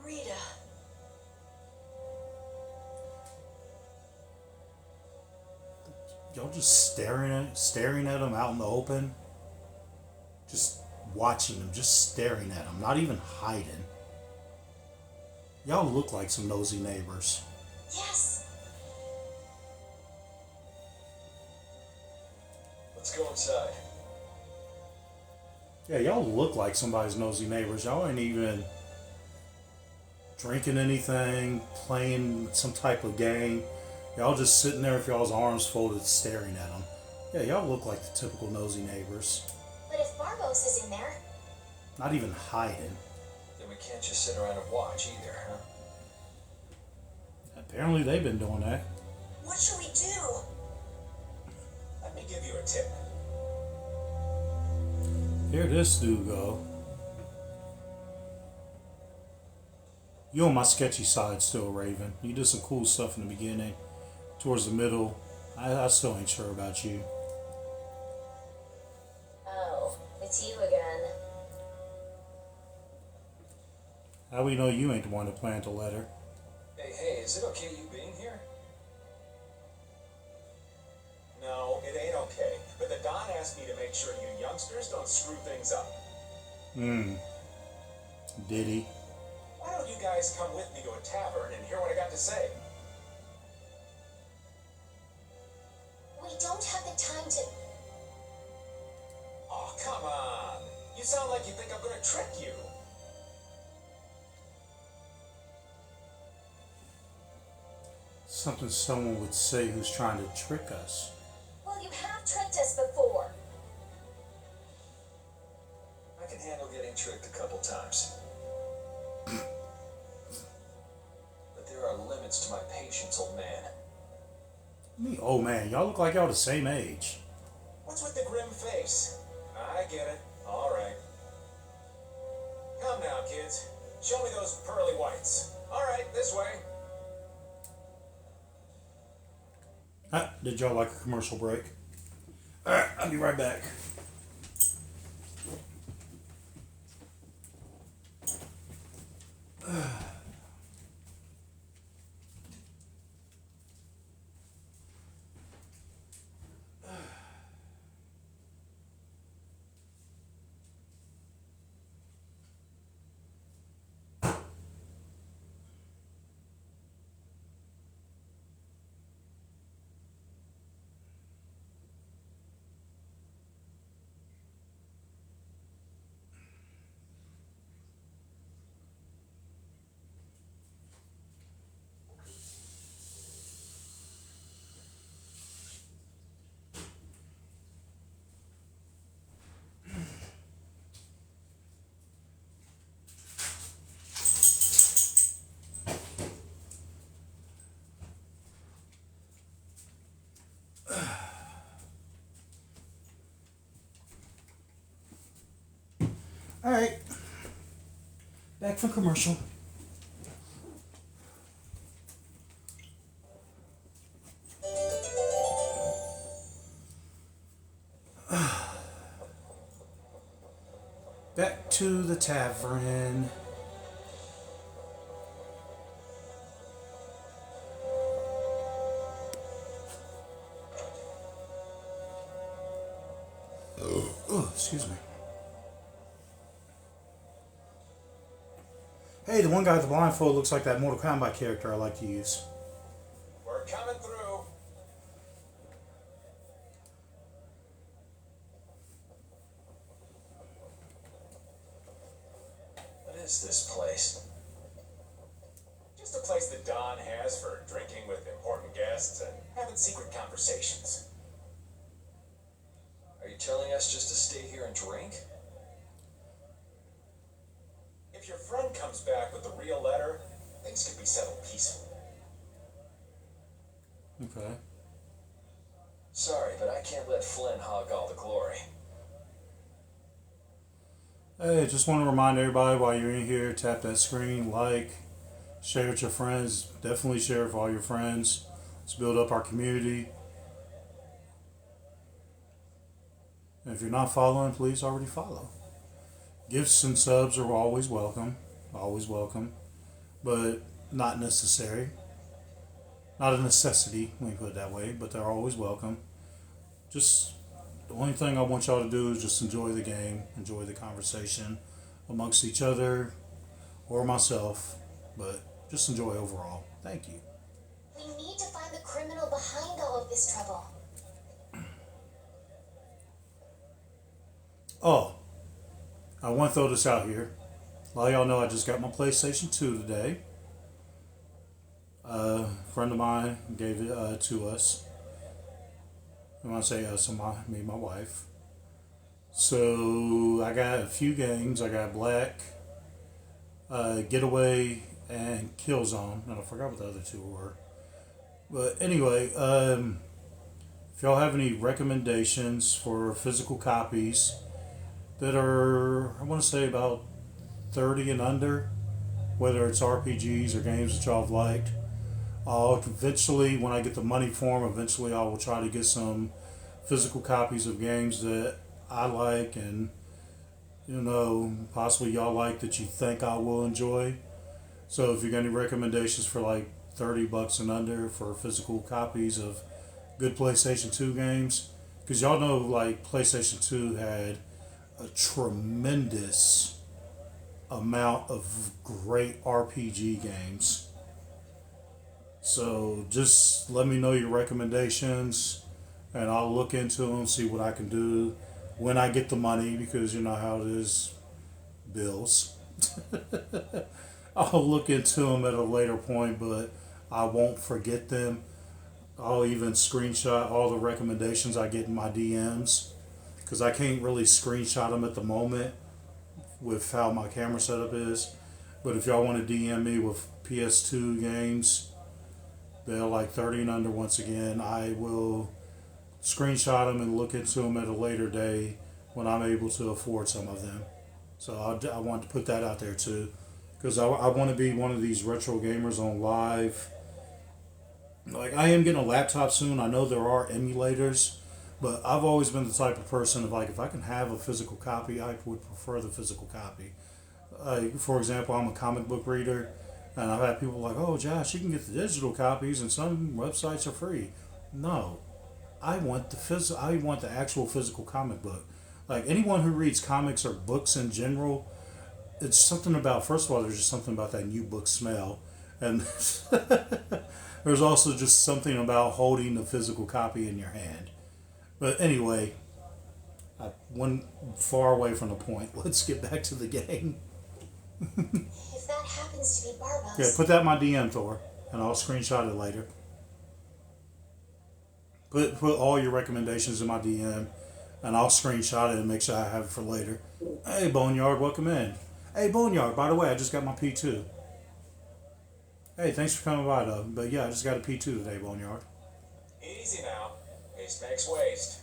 Rita. Y'all just staring at them out in the open. Just watching them, just staring at them, not even hiding. Y'all look like some nosy neighbors. Yes. Let's go inside. Yeah, y'all look like somebody's nosy neighbors. Y'all ain't even drinking anything, playing some type of game. Y'all just sitting there with y'all's arms folded staring at them. Yeah, y'all look like the typical nosy neighbors. But if Barbos is in there... Not even hiding. Then we can't just sit around and watch either, huh? Apparently they've been doing that. What should we do? Let me give you a tip. Here this dude go. You on my sketchy side still, Raven. You did some cool stuff in the beginning. Towards the middle, I still ain't sure about you. Oh, it's you again. How we know you ain't the one that planned the letter? Hey, is it okay you being here? No, it ain't okay. But the Don asked me to make sure you youngsters don't screw things up. Did he? Why don't you guys come with me to a tavern and hear what I got to say? We don't have the time to... Oh, come on. You sound like you think I'm gonna trick you. Something someone would say who's trying to trick us. Well, you have tricked us before. I can handle getting tricked a couple times. But there are limits to my patience, old man. Me, oh man, y'all look like y'all the same age. What's with the grim face? I get it. All right. Come now, kids. Show me those pearly whites. All right, this way. Did y'all like a commercial break? Alright, I'll be right back. Alright. Back from commercial. Back to the tavern. Oh, excuse me. Hey, the one guy with the blindfold looks like that Mortal Kombat character I like to use. We're coming through. What is this place? Just a place that Don has for drinking with important guests and having secret conversations. Are you telling us just to stay here and drink? If your friend comes back with the real letter, things could be settled peacefully. Okay. Sorry, but I can't let Flynn hog all the glory. Hey, just want to remind everybody while you're in here, tap that screen, like, share with your friends. Definitely share with all your friends. Let's build up our community. And if you're not following, please already follow. Gifts and subs are always welcome. Always welcome. But not necessary. Not a necessity, let me put it that way, but they're always welcome. Just the only thing I want y'all to do is just enjoy the game, enjoy the conversation amongst each other or myself, but just enjoy overall. Thank you. We need to find the criminal behind all of this trouble. Oh, I want to throw this out here. A lot of y'all know I just got my PlayStation 2 today. A friend of mine gave it to us. I want to say us, me and my wife. So I got a few games. I got Black, Getaway, and Killzone. And I forgot what the other two were. But anyway, if y'all have any recommendations for physical copies that are, I want to say about 30 and under, whether it's RPGs or games that y'all have liked, I'll eventually, when I get the money for them, eventually I will try to get some physical copies of games that I like and, you know, possibly y'all like that you think I will enjoy. So if you got any recommendations for like $30 and under for physical copies of good PlayStation 2 games, because y'all know like PlayStation 2 had a tremendous amount of great RPG games. So just let me know your recommendations and I'll look into them, see what I can do when I get the money, because you know how it is, bills. I'll look into them at a later point, but I won't forget them. I'll even screenshot all the recommendations I get in my DMs, because I can't really screenshot them at the moment with how my camera setup is. But if y'all want to DM me with PS2 games, they're like 30 and under. Once again, I will screenshot them and look into them at a later day when I'm able to afford some of them. So I want to put that out there too, because I want to be one of these retro gamers on live. Like, I am getting a laptop soon. I know there are emulators, but I've always been the type of person of like, if I can have a physical copy, I would prefer the physical copy. For example, I'm a comic book reader, and I've had people like, oh, Josh, you can get the digital copies and some websites are free. No, I want the actual physical comic book. Like, anyone who reads comics or books in general, it's something about, first of all, there's just something about that new book smell. And there's also just something about holding the physical copy in your hand. But anyway, I went far away from the point. Let's get back to the game. If that happens to be Barbo's... Yeah, put that in my DM, Thor, and I'll screenshot it later. Put all your recommendations in my DM, and I'll screenshot it and make sure I have it for later. Hey, Boneyard, welcome in. Hey, Boneyard, by the way, I just got my P2. Hey, thanks for coming by, though. But yeah, I just got a P2 today, Boneyard. Easy now. Waste makes waste.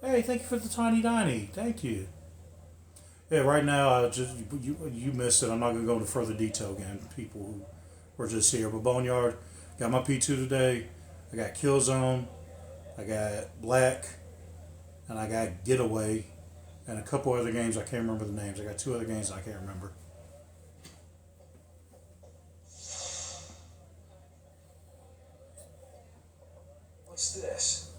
Hey, thank you for the tiny diny. Thank you. Yeah, right now, you missed it. I'm not going to go into further detail again. People who were just here. But Boneyard, got my P2 today. I got Killzone. I got Black. And I got Getaway. And a couple other games. I can't remember the names. I got 2 other games I can't remember. What's this?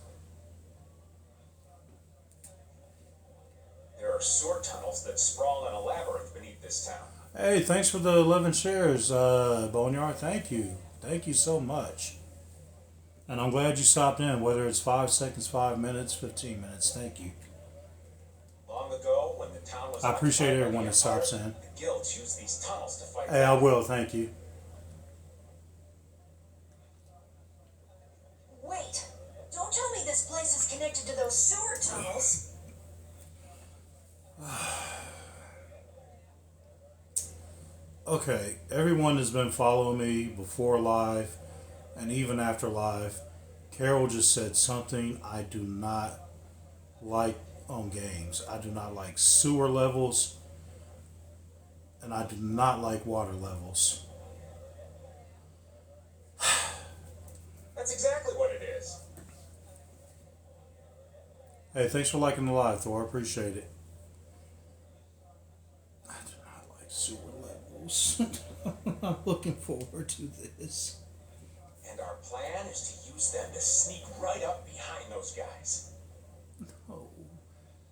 There are sewer tunnels that sprawl in a labyrinth beneath this town. Hey, thanks for the 11 shares, Boneyard. Thank you. Thank you so much. And I'm glad you stopped in, whether it's 5 seconds, 5 minutes, 15 minutes. Thank you. Long ago, when the town was I appreciate occupied by everyone the that stops Empire, in. the guilds used these tunnels to fight Hey, I back. will. Thank you. Wait, don't tell me this place is connected to those sewer tunnels. Okay, everyone has been following me before live and even after live. Carol just said something I do not like on games. I do not like sewer levels, and I do not like water levels. That's exactly what it is. Hey, thanks for liking the live, Thor. I appreciate it. I do not like sewer levels. I'm looking forward to this. And our plan is to use them to sneak right up behind those guys. Oh,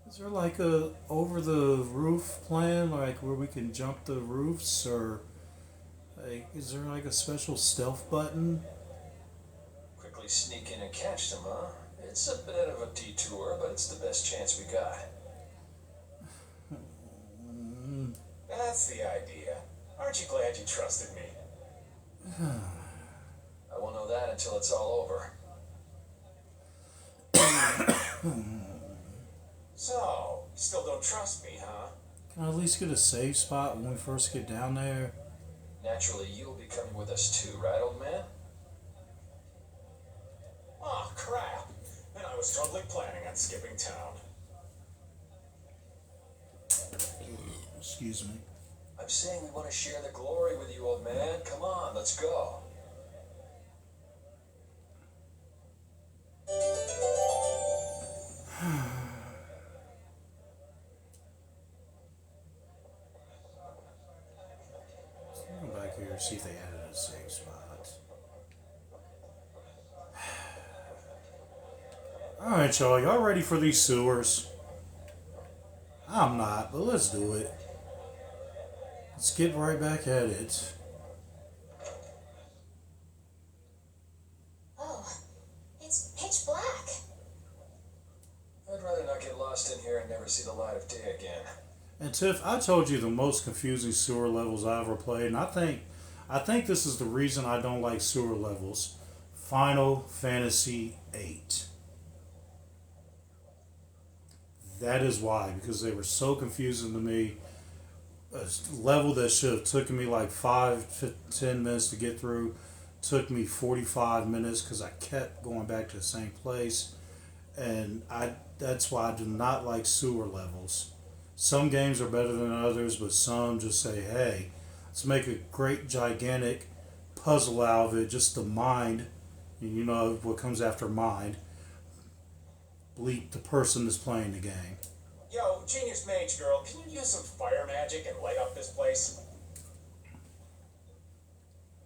is there like a over the roof plan, like where we can jump the roofs, or like is there like a special stealth button? Quickly sneak in and catch them, huh? It's a bit of a detour, but it's the best chance we got. That's the idea. Aren't you glad you trusted me? I won't know that until it's all over. So, you still don't trust me, huh? Can I at least get a safe spot when we first get down there? Naturally, you'll be coming with us too, right, old man? Oh, crap. And I was totally planning on skipping town. Excuse me. I'm saying we want to share the glory with you, old man. Come on, let's go. Let's go back here, see if they added a safe spot. Alright, y'all ready for these sewers? I'm not, but let's do it. Let's get right back at it. Oh, it's pitch black. I'd rather not get lost in here and never see the light of day again. And Tiff, I told you the most confusing sewer levels I ever played, and I think this is the reason I don't like sewer levels. Final Fantasy VIII. That is why, because they were so confusing to me. A level that should have taken me like 10 minutes to get through took me 45 minutes because I kept going back to the same place. And that's why I do not like sewer levels. Some games are better than others, but some just say, hey, let's make a great gigantic puzzle out of it, just the mind. You know what comes after mind. Bleep the person that's playing the game. Yo, Genius Mage Girl, can you use some fire magic and light up this place?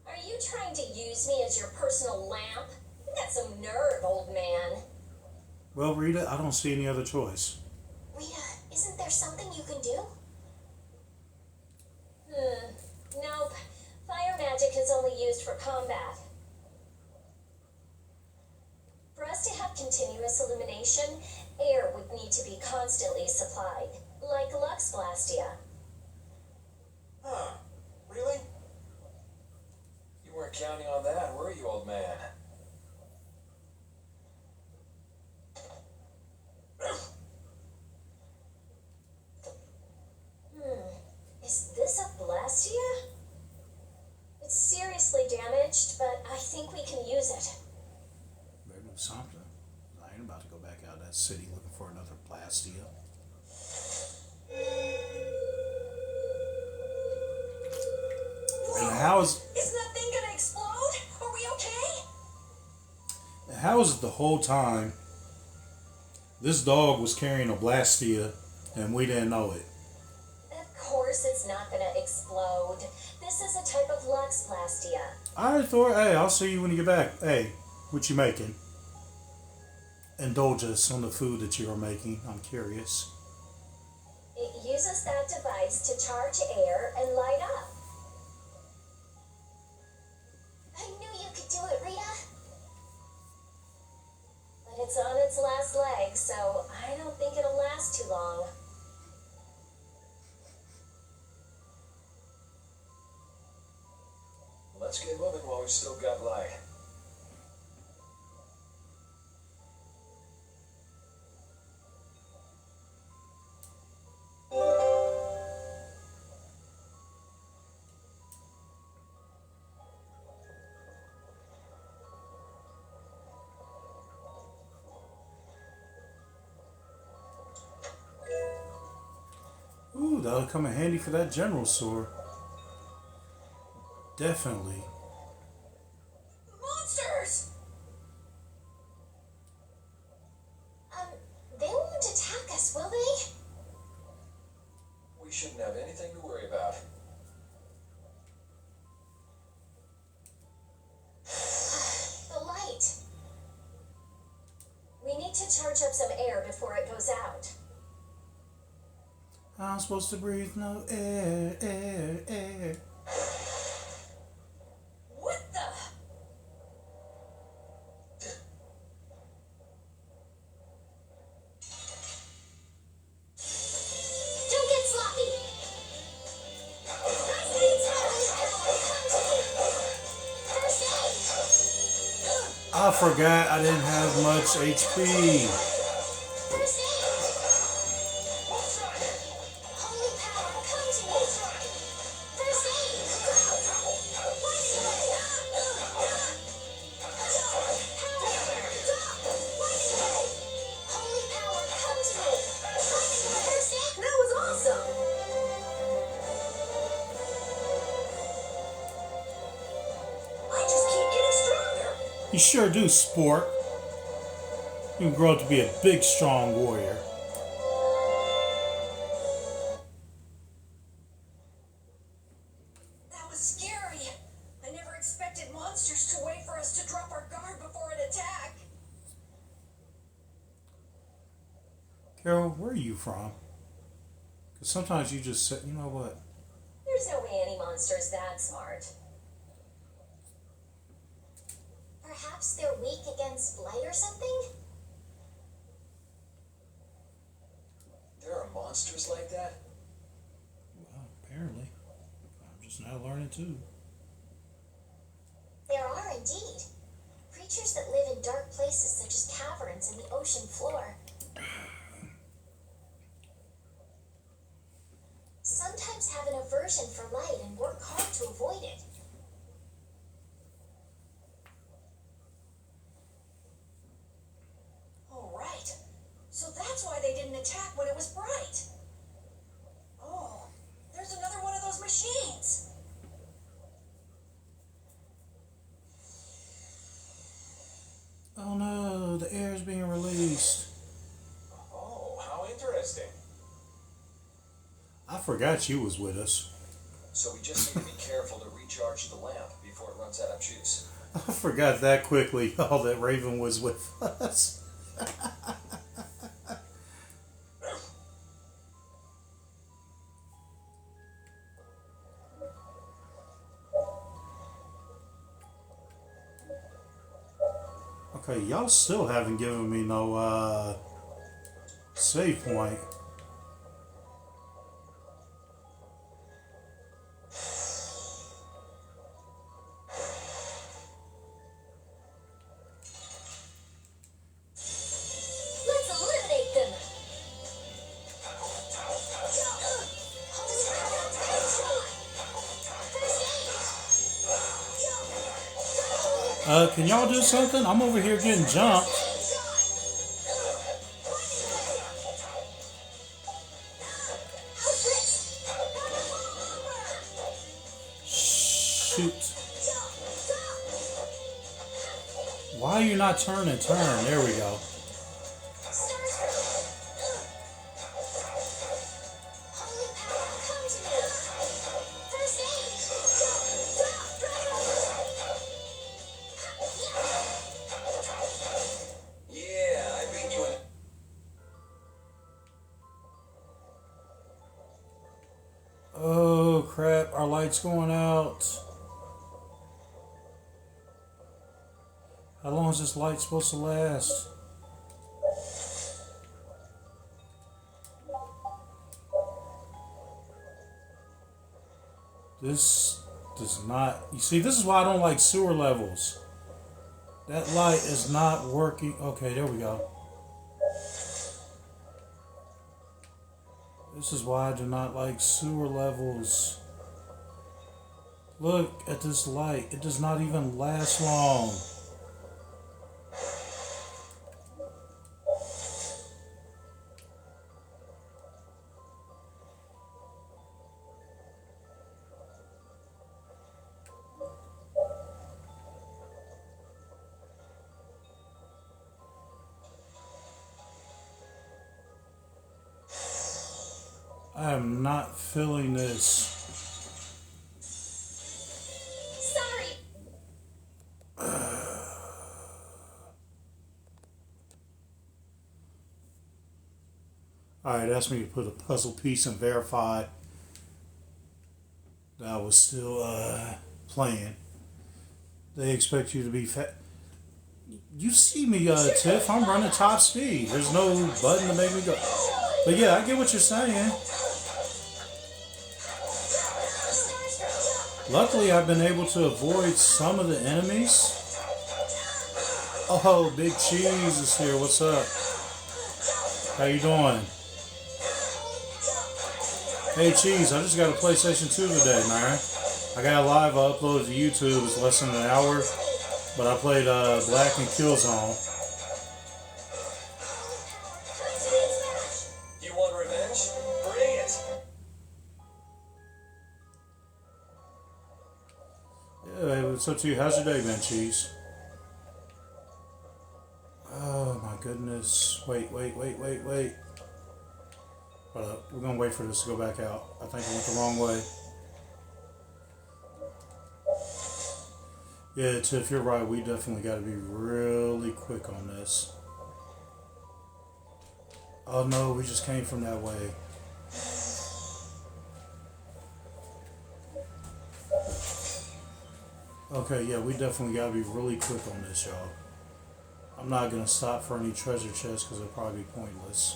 Are you trying to use me as your personal lamp? You got some nerve, old man. Well, Rita, I don't see any other choice. Rita, isn't there something you can do? Nope. Fire magic is only used for combat. For us to have continuous illumination, air would need to be constantly supplied, like Lux Blastia. Huh. Really? You weren't counting on that, were you, old man? Is this a Blastia? It's seriously damaged, but I think we can use it. Better do something. I ain't about to go back out of that city looking for another Blastia. And how is that thing gonna explode? Are we okay? how is it the whole time this dog was carrying a Blastia and we didn't know it? Of course it's not gonna explode. This is a type of Lux Blastia. Alright, Thor. Hey, I'll see you when you get back. Hey, what you making? Indulge us on the food that you are making. I'm curious. It uses that device to charge air and light up. I knew you could do it, Rita. But it's on its last leg, so I don't think it'll last too long. Let's get moving while we've still got light. Ooh, that'll come in handy for that general sword. Definitely. Monsters! They won't attack us, will they? We shouldn't have anything to worry about. The light. We need to charge up some air before it goes out. I'm supposed to breathe no air, air, air. What the? Don't get sloppy. I forgot I didn't have much HP. First aid. Holy power, come to me. First aid. Holy power, come to me. First aid. That was awesome! I just keep getting stronger! You sure do, sport. You can grow up to be a big, strong warrior. That was scary. I never expected monsters to wait for us to drop our guard before an attack. Carol, where are you from? Because sometimes you just say, you know what? There's no way any monster's that smart. Perhaps they're weak against blight or something? There are monsters like that? Well, apparently. I'm just now learning too. There are indeed. Creatures that live in dark places such as caverns and the ocean floor. Sometimes have an aversion for light and work hard to avoid it. Oh, right. So that's why they didn't attack when it was bright. Oh, there's another one of those machines. Oh no, the air is being released. Oh, how interesting. I forgot you was with us. So we just need to be careful to recharge the lamp before it runs out of juice. I forgot that quickly, all that Raven was with us. Okay, y'all still haven't given me no save point. Let's eliminate them! Can y'all do something? I'm over here getting jumped. shoot. Why are you not turning? Turn. There we go. Yeah, I beat you in. Oh crap, our light's going out. How long is this light supposed to last? This does not... You see, this is why I don't like sewer levels. That light is not working. Okay, there we go. This is why I do not like sewer levels. Look at this light. It does not even last long. I am not feeling this. Sorry. Alright, asked me to put a puzzle piece and verify that I was still playing. They expect you to be fat. You see me, Tiff. I'm running top speed. There's no button to make me go. But yeah, I get what you're saying. Luckily, I've been able to avoid some of the enemies. Oh, Big Cheese is here. What's up? How you doing? Hey, Cheese, I just got a PlayStation 2 today, man. I got a live upload to YouTube. It's less than an hour. But I played Black and Killzone. You want revenge? Bring it. Yeah, it's up to you. How's your day been, Cheese? Oh my goodness. Wait. Hold up. We're gonna wait for this to go back out. I think I went the wrong way. Yeah, Tiff, you're right. We definitely got to be really quick on this. Oh no, we just came from that way. Okay, yeah, we definitely got to be really quick on this, y'all. I'm not going to stop for any treasure chests because they'll probably be pointless.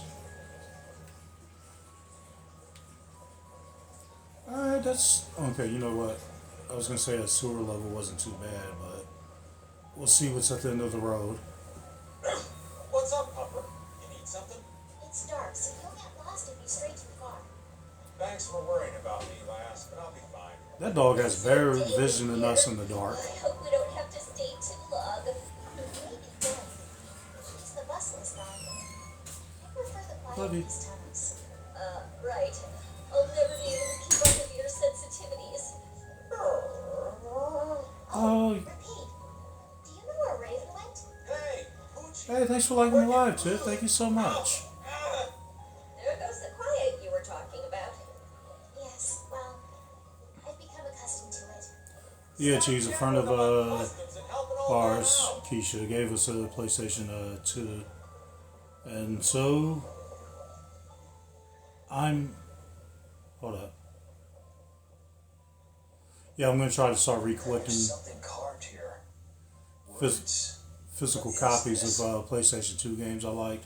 Alright, that's... Okay, you know what? I was going to say that sewer level wasn't too bad, but... We'll see what's at the end of the road. What's up, Pupper? You need something? It's dark, so you'll get lost if you stray too far. Thanks for worrying about me, lass, but I'll be fine. That dog has better vision than us in the dark. I hope we don't have to stay too long. Maybe then. It's the bustless dog. I prefer the Love you. quiet tunnels. Right. I'll never be able to keep up with your sensitivities. Oh, Repeat. Do you know where Raven went? Hey, Poochie! hey, thanks for liking the live, Tiff. Thank you so much. There goes the quiet you were talking about. Yes, well, I've become accustomed to it. Yeah, Cheese, a friend of Husbands and helping old man ours, out. Keisha, gave us a PlayStation 2. And so... Hold up. Yeah, I'm going to try to start recollecting There's something carved here. physical copies of PlayStation 2 games I liked.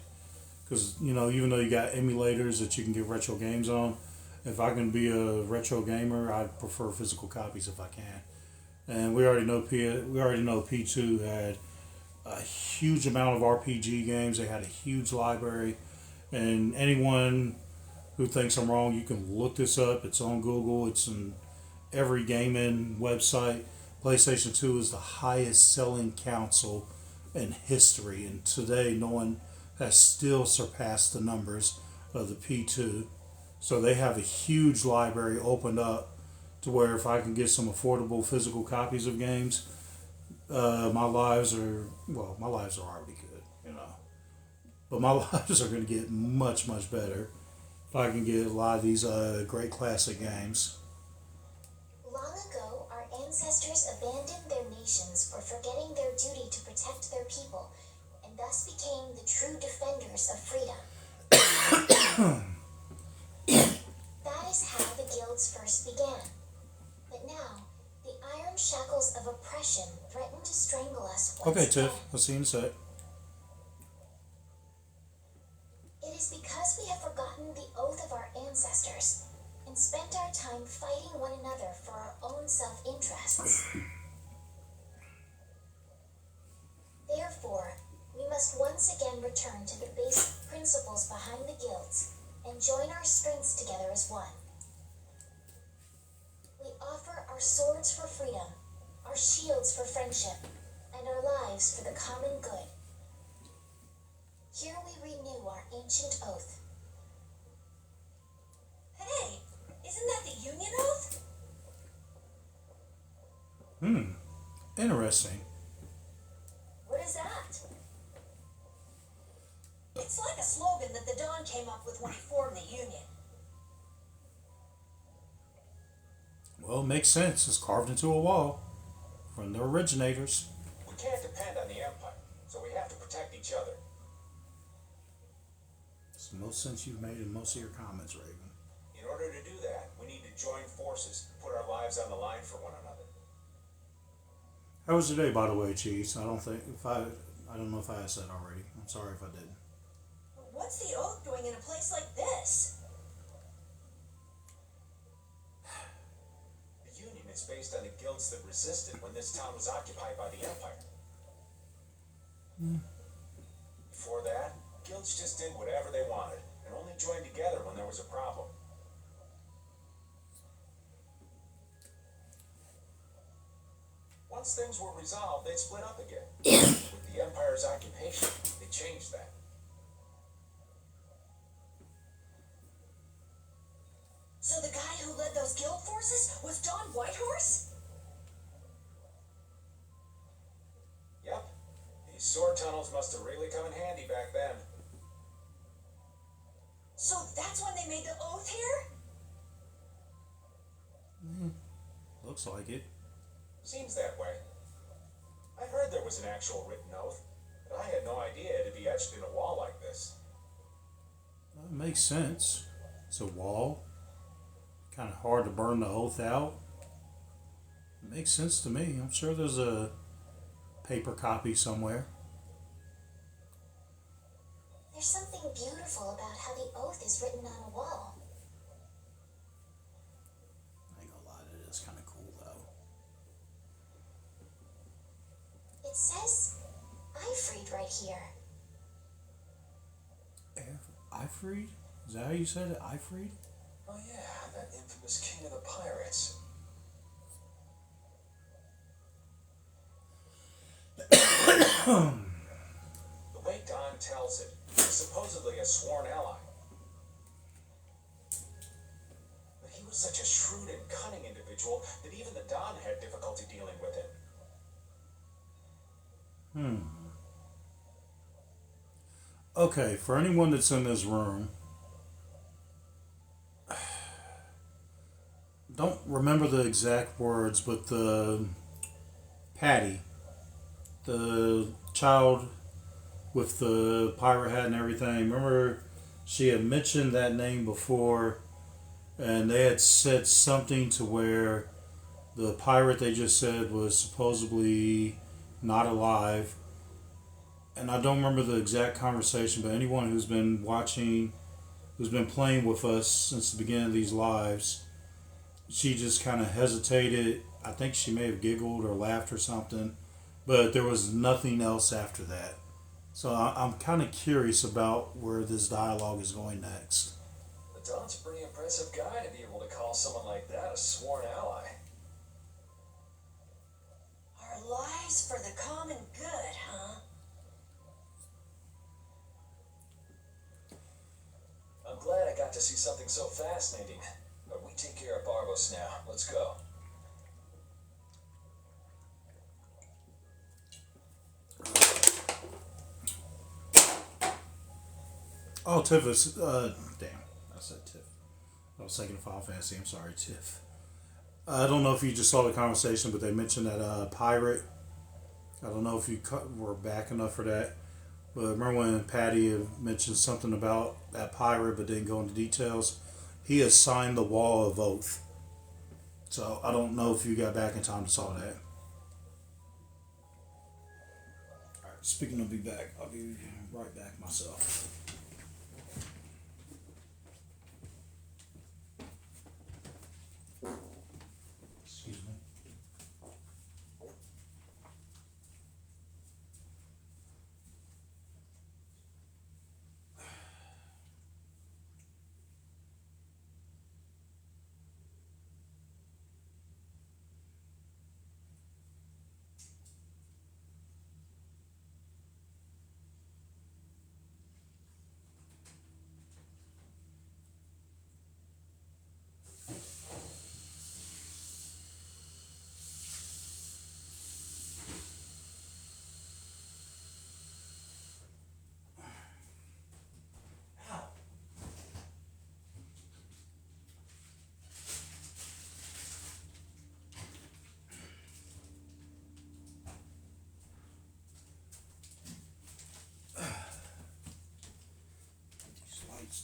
Because, you know, even though you got emulators that you can get retro games on, if I can be a retro gamer, I prefer physical copies if I can. And we already know P2 had a huge amount of RPG games. They had a huge library. And anyone who thinks I'm wrong, you can look this up. It's on Google. It's in every gaming website. PlayStation 2 is the highest selling console in history. And today, no one has still surpassed the numbers of the P2. So they have a huge library opened up to where if I can get some affordable physical copies of games, my lives are already good, you know. But my lives are going to get much, much better if I can get a lot of these great classic games. Long ago, our ancestors abandoned their nations for forgetting their duty to protect their people, and thus became the true defenders of freedom. That is how the guilds first began. But now, the iron shackles of oppression threaten to strangle us once Okay, again. Tiff, I'll see you in a sec. It is because we have forgotten the oath of our ancestors and spent our time fighting one another for our own self-interests. Therefore, we must once again return to the basic principles behind the guilds and join our strengths together as one. We offer our swords for freedom, our shields for friendship, and our lives for the common good. Here we renew our ancient oath. Hey, isn't that the Union Oath? Interesting. What is that? It's like a slogan that the Don came up with when he formed the Union. Well, it makes sense. It's carved into a wall from the originators. We can't depend on the Empire, so we have to protect each other. It's the most sense you've made in most of your comments, Raven. In order to do that, we need to join forces, put our lives on the line for one another. How was your day, by the way, Cheese? I don't know if I asked that already. I'm sorry if I didn't. What's the Oath doing in a place like this? The Union is based on the guilds that resisted when this town was occupied by the Empire. Before that, guilds just did whatever they wanted and only joined together when there was a problem. Once things were resolved, they split up again. With the Empire's occupation, they changed that. So the guy who led those guild forces was Don Whitehorse? Yep. These sword tunnels must have really come in handy back then. So that's when they made the Oath here? Looks like it. Seems that way. I heard there was an actual written oath, but I had no idea it'd be etched in a wall like this. That makes sense. It's a wall. Kind of hard to burn the oath out. It makes sense to me. I'm sure there's a paper copy somewhere. There's something beautiful about how the oath is written on a wall. I ain't gonna lie, that is kind of cool though. It says Ifreed right here. Ifreed? Is that how you said it? Ifreed? Oh yeah, that infamous king of the pirates. The way Don tells it, he's supposedly a sworn ally. But he was such a shrewd and cunning individual that even the Don had difficulty dealing with him. Okay, for anyone that's in this room, don't remember the exact words, but the Patty, the child with the pirate hat and everything, remember she had mentioned that name before, and they had said something to where the pirate they just said was supposedly not alive. And I don't remember the exact conversation, but anyone who's been watching, who's been playing with us since the beginning of these lives, she just kind of hesitated. I think she may have giggled or laughed or something, but there was nothing else after that. So I'm kind of curious about where this dialogue is going next. The Don's a pretty impressive guy to be able to call someone like that a sworn ally. Our lives for the common good, huh? I'm glad I got to see something so fascinating. But we take care of Barbos now. Let's go. Oh, Tiff is, damn, I said Tiff. I was thinking of Final Fantasy. I'm sorry, Tiff. I don't know if you just saw the conversation, but they mentioned that pirate. I don't know if you were back enough for that. But remember when Patty had mentioned something about that pirate but didn't go into details? He has signed the Wall of Oath. So I don't know if you got back in time to saw that. Alright, speaking of be back, I'll be right back myself. Excuse me.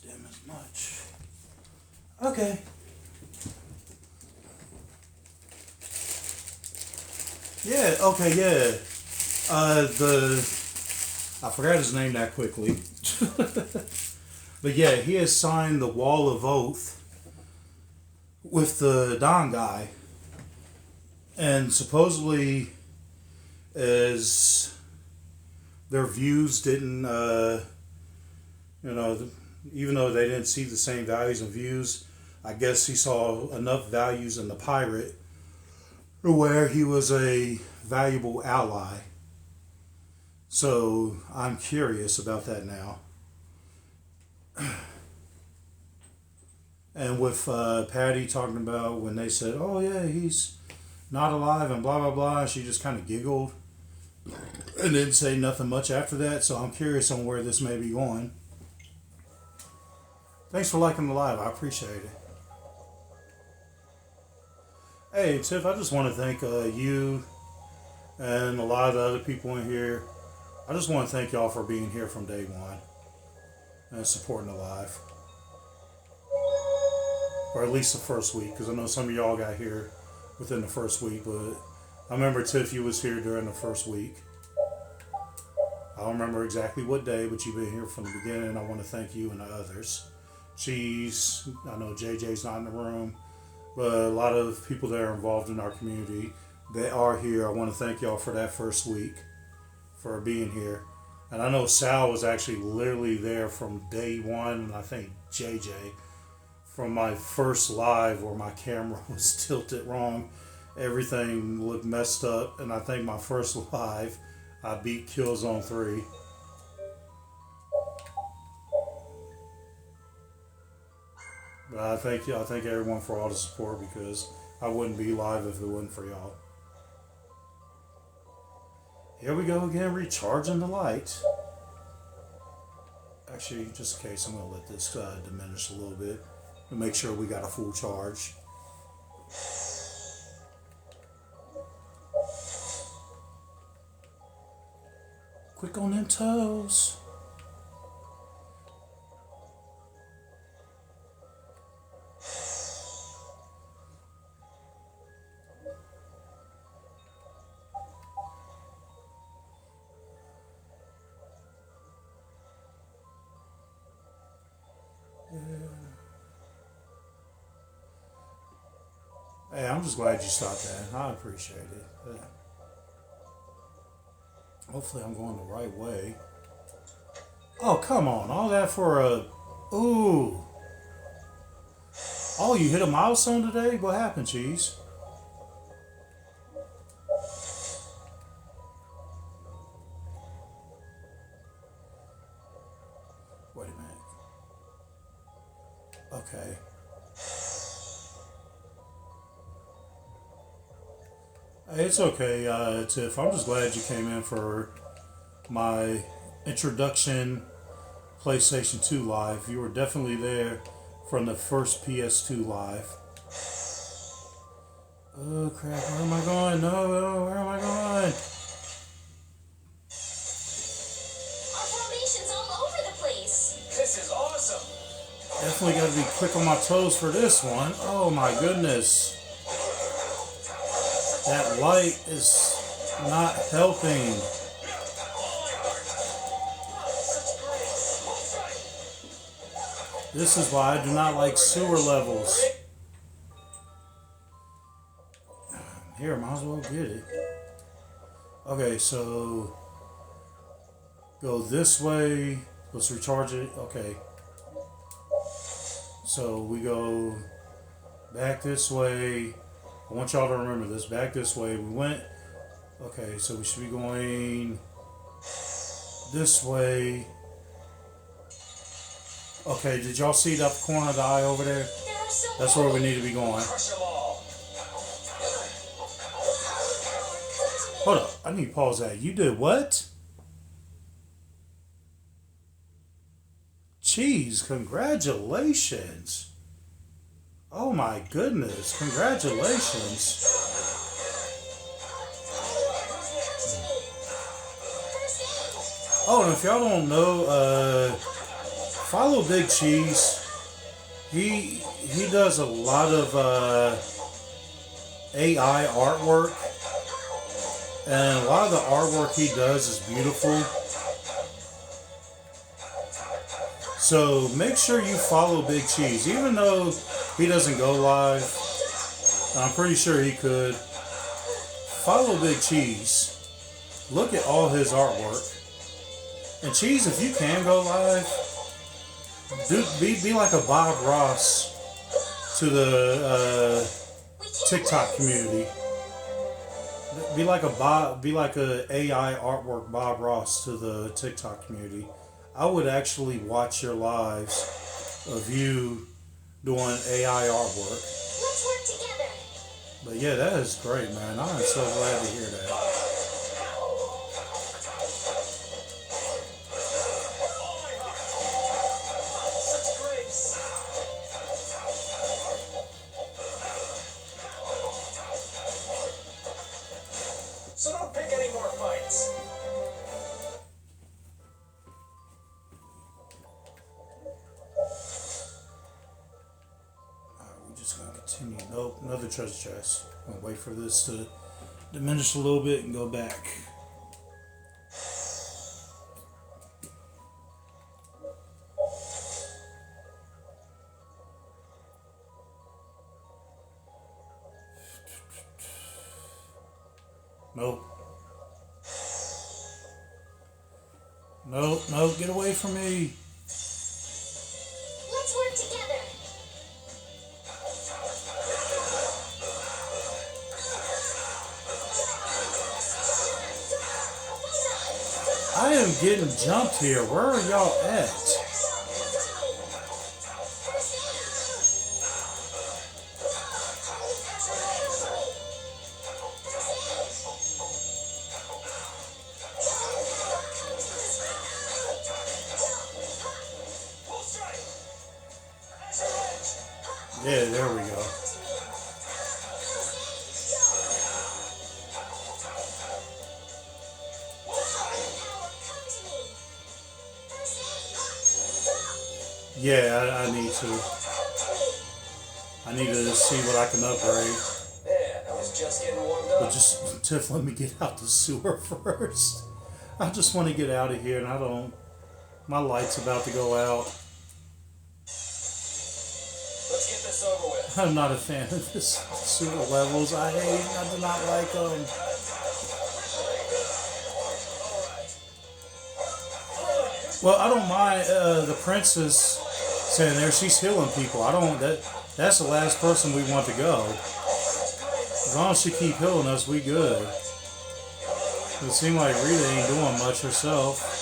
Dim as much. Okay. Yeah, okay, yeah. I forgot his name that quickly. But yeah, he has signed the Wall of Oath with the Don guy. And supposedly, as their views didn't, even though they didn't see the same values and views, I guess he saw enough values in the pirate where he was a valuable ally. So I'm curious about that now. And with Patty talking about when they said, oh yeah, he's not alive and blah, blah, blah, she just kind of giggled and didn't say nothing much after that. So I'm curious on where this may be going. Thanks for liking the live. I appreciate it. Hey, Tiff, I just want to thank you and a lot of the other people in here. I just want to thank y'all for being here from day one and supporting the live. Or at least the first week, because I know some of y'all got here within the first week, but I remember Tiff, you was here during the first week. I don't remember exactly what day, but you've been here from the beginning. I want to thank you and the others. I know JJ's not in the room, but a lot of people that are involved in our community, they are here. I want to thank y'all for that first week, for being here. And I know Sal was actually literally there from day one, and I think JJ, from my first live where my camera was tilted wrong. Everything looked messed up, and I think my first live, I beat Killzone 3. But I thank everyone for all the support, because I wouldn't be live if it wasn't for y'all. Here we go again, recharging the light. Actually, just in case, I'm going to let this diminish a little bit to make sure we got a full charge. Quick on them toes. Hey, I'm just glad you stopped that. I appreciate it. Yeah. Hopefully I'm going the right way. Oh, come on. All that for a... Ooh. Oh, you hit a milestone today? What happened, Cheese? Wait a minute. Okay. Hey, it's okay, Tiff. I'm just glad you came in for my introduction PlayStation 2 Live. You were definitely there from the first PS2 Live. Oh crap, where am I going? No, where am I going? Our formation's all over the place. This is awesome. Definitely got to be quick on my toes for this one. Oh my goodness. That light is not helping. This is why I do not like sewer levels. Here, might as well get it. Okay, so go this way. Let's recharge it. Okay. So we go back this way. I want y'all to remember this. Back this way. We went. Okay, so we should be going this way. Okay, did y'all see that corner of the eye over there? That's where we need to be going. Hold up, I need to pause that. You did what? Jeez, congratulations. Oh my goodness, congratulations. Oh, and if y'all don't know, follow Big Cheese. He does a lot of AI artwork. And a lot of the artwork he does is beautiful. So make sure you follow Big Cheese. Even though he doesn't go live, I'm pretty sure he could. Follow Big Cheese. Look at all his artwork. And Cheese, if you can go live, be like a Bob Ross to the TikTok community. Be like a AI artwork Bob Ross to the TikTok community. I would actually watch your lives of you doing AI artwork. Let's work together. But yeah, that is great, man. I am so glad to hear that. So don't pick any more fights. Alright, we're just gonna continue. Nope, another treasure chest. I'm gonna wait for this to diminish a little bit and go back. Nope. Nope, get away from me. Let's work together. I am getting jumped here. Where are y'all at? Yeah, there we go. Yeah, I need to. I need to see what I can upgrade. Yeah, I was just getting warmed up. But just Tiff, let me get out the sewer first. I just want to get out of here, and I don't. My light's about to go out. Let's get this over with. I'm not a fan of this sewer levels. I do not like them. Well, I don't mind the princess saying there. She's healing people. I don't. That's the last person we want to go. As long as she keep healing us, we good. It seems like Rita ain't doing much herself.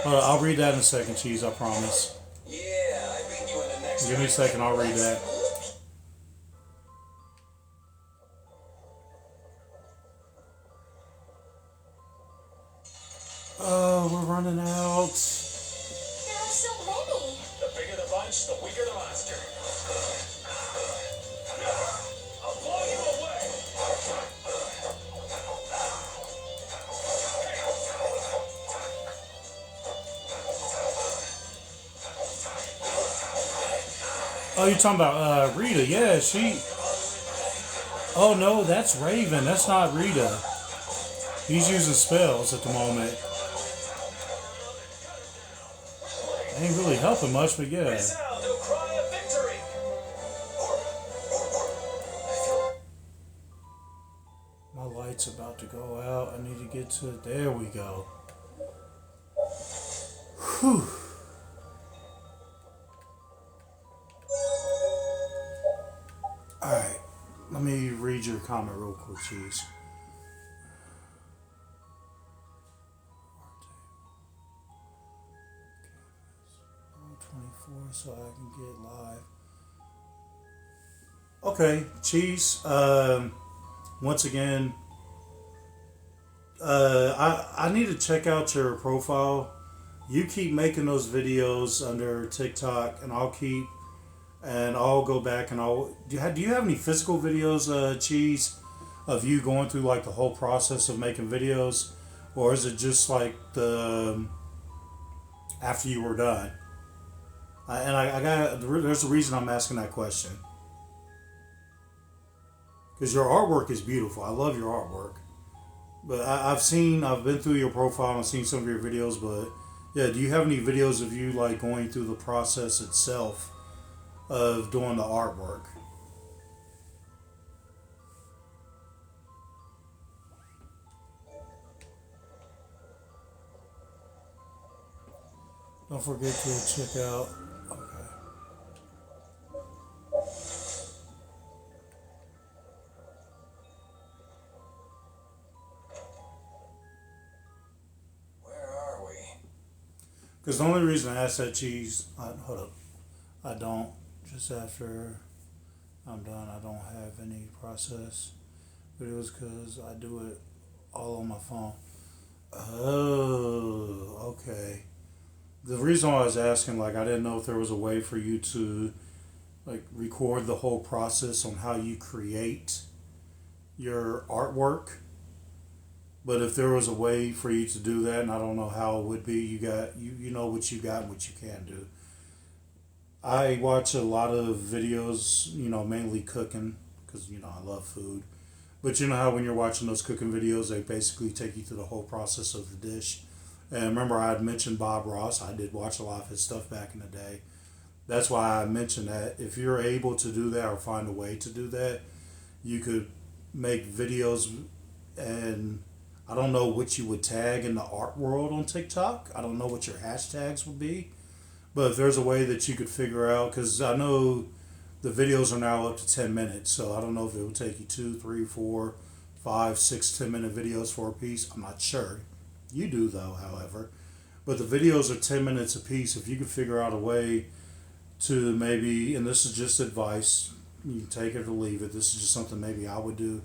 I'll read that in a second, Cheese. I promise. Yeah, I beat you in the next. Give me a second. I'll read that. Oh, we're running out. There are so many. The bigger the bunch, the weaker the monster. I'll blow you away. Oh, you're talking about Rita? Yeah, she. Oh no, that's Raven. That's not Rita. He's using spells at the moment. Ain't really helping much, but yeah. Resound a cry of victory. My light's about to go out. I need to get to it. There we go. Whew. Alright. Let me read your comment real quick, cheese. 24 so I can get live. Okay, cheese. Once again, I need to check out your profile. You keep making those videos under TikTok, and I'll go back and do you have any physical videos, cheese, of you going through like the whole process of making videos, or is it just like the after you were done? There's a reason I'm asking that question. Because your artwork is beautiful. I love your artwork. But I've been through your profile and I've seen some of your videos, but yeah, do you have any videos of you like going through the process itself of doing the artwork? Don't forget to check out. Okay. Where are we? Because the only reason I asked that, cheese, hold up, I don't, just after I'm done, I don't have any process videos because I do it all on my phone. Oh, okay. The reason why I was asking, like, I didn't know if there was a way for you to, like, record the whole process on how you create your artwork. But if there was a way for you to do that, and I don't know how it would be, you know what you got and what you can do. I watch a lot of videos, mainly cooking, because, I love food. But you know how when you're watching those cooking videos, they basically take you through the whole process of the dish. And remember, I had mentioned Bob Ross. I did watch a lot of his stuff back in the day. That's why I mentioned that if you're able to do that or find a way to do that, you could make videos, and I don't know what you would tag in the art world on TikTok. I don't know what your hashtags would be. But if there's a way that you could figure out, because I know the videos are now up to 10 minutes, so I don't know if it would take you 2, 3, 4, 5, 6, 10-minute videos for a piece. I'm not sure. You do, though, however. But the videos are 10 minutes a piece. If you could figure out a way to maybe, and this is just advice, you can take it or leave it. This is just something maybe I would do,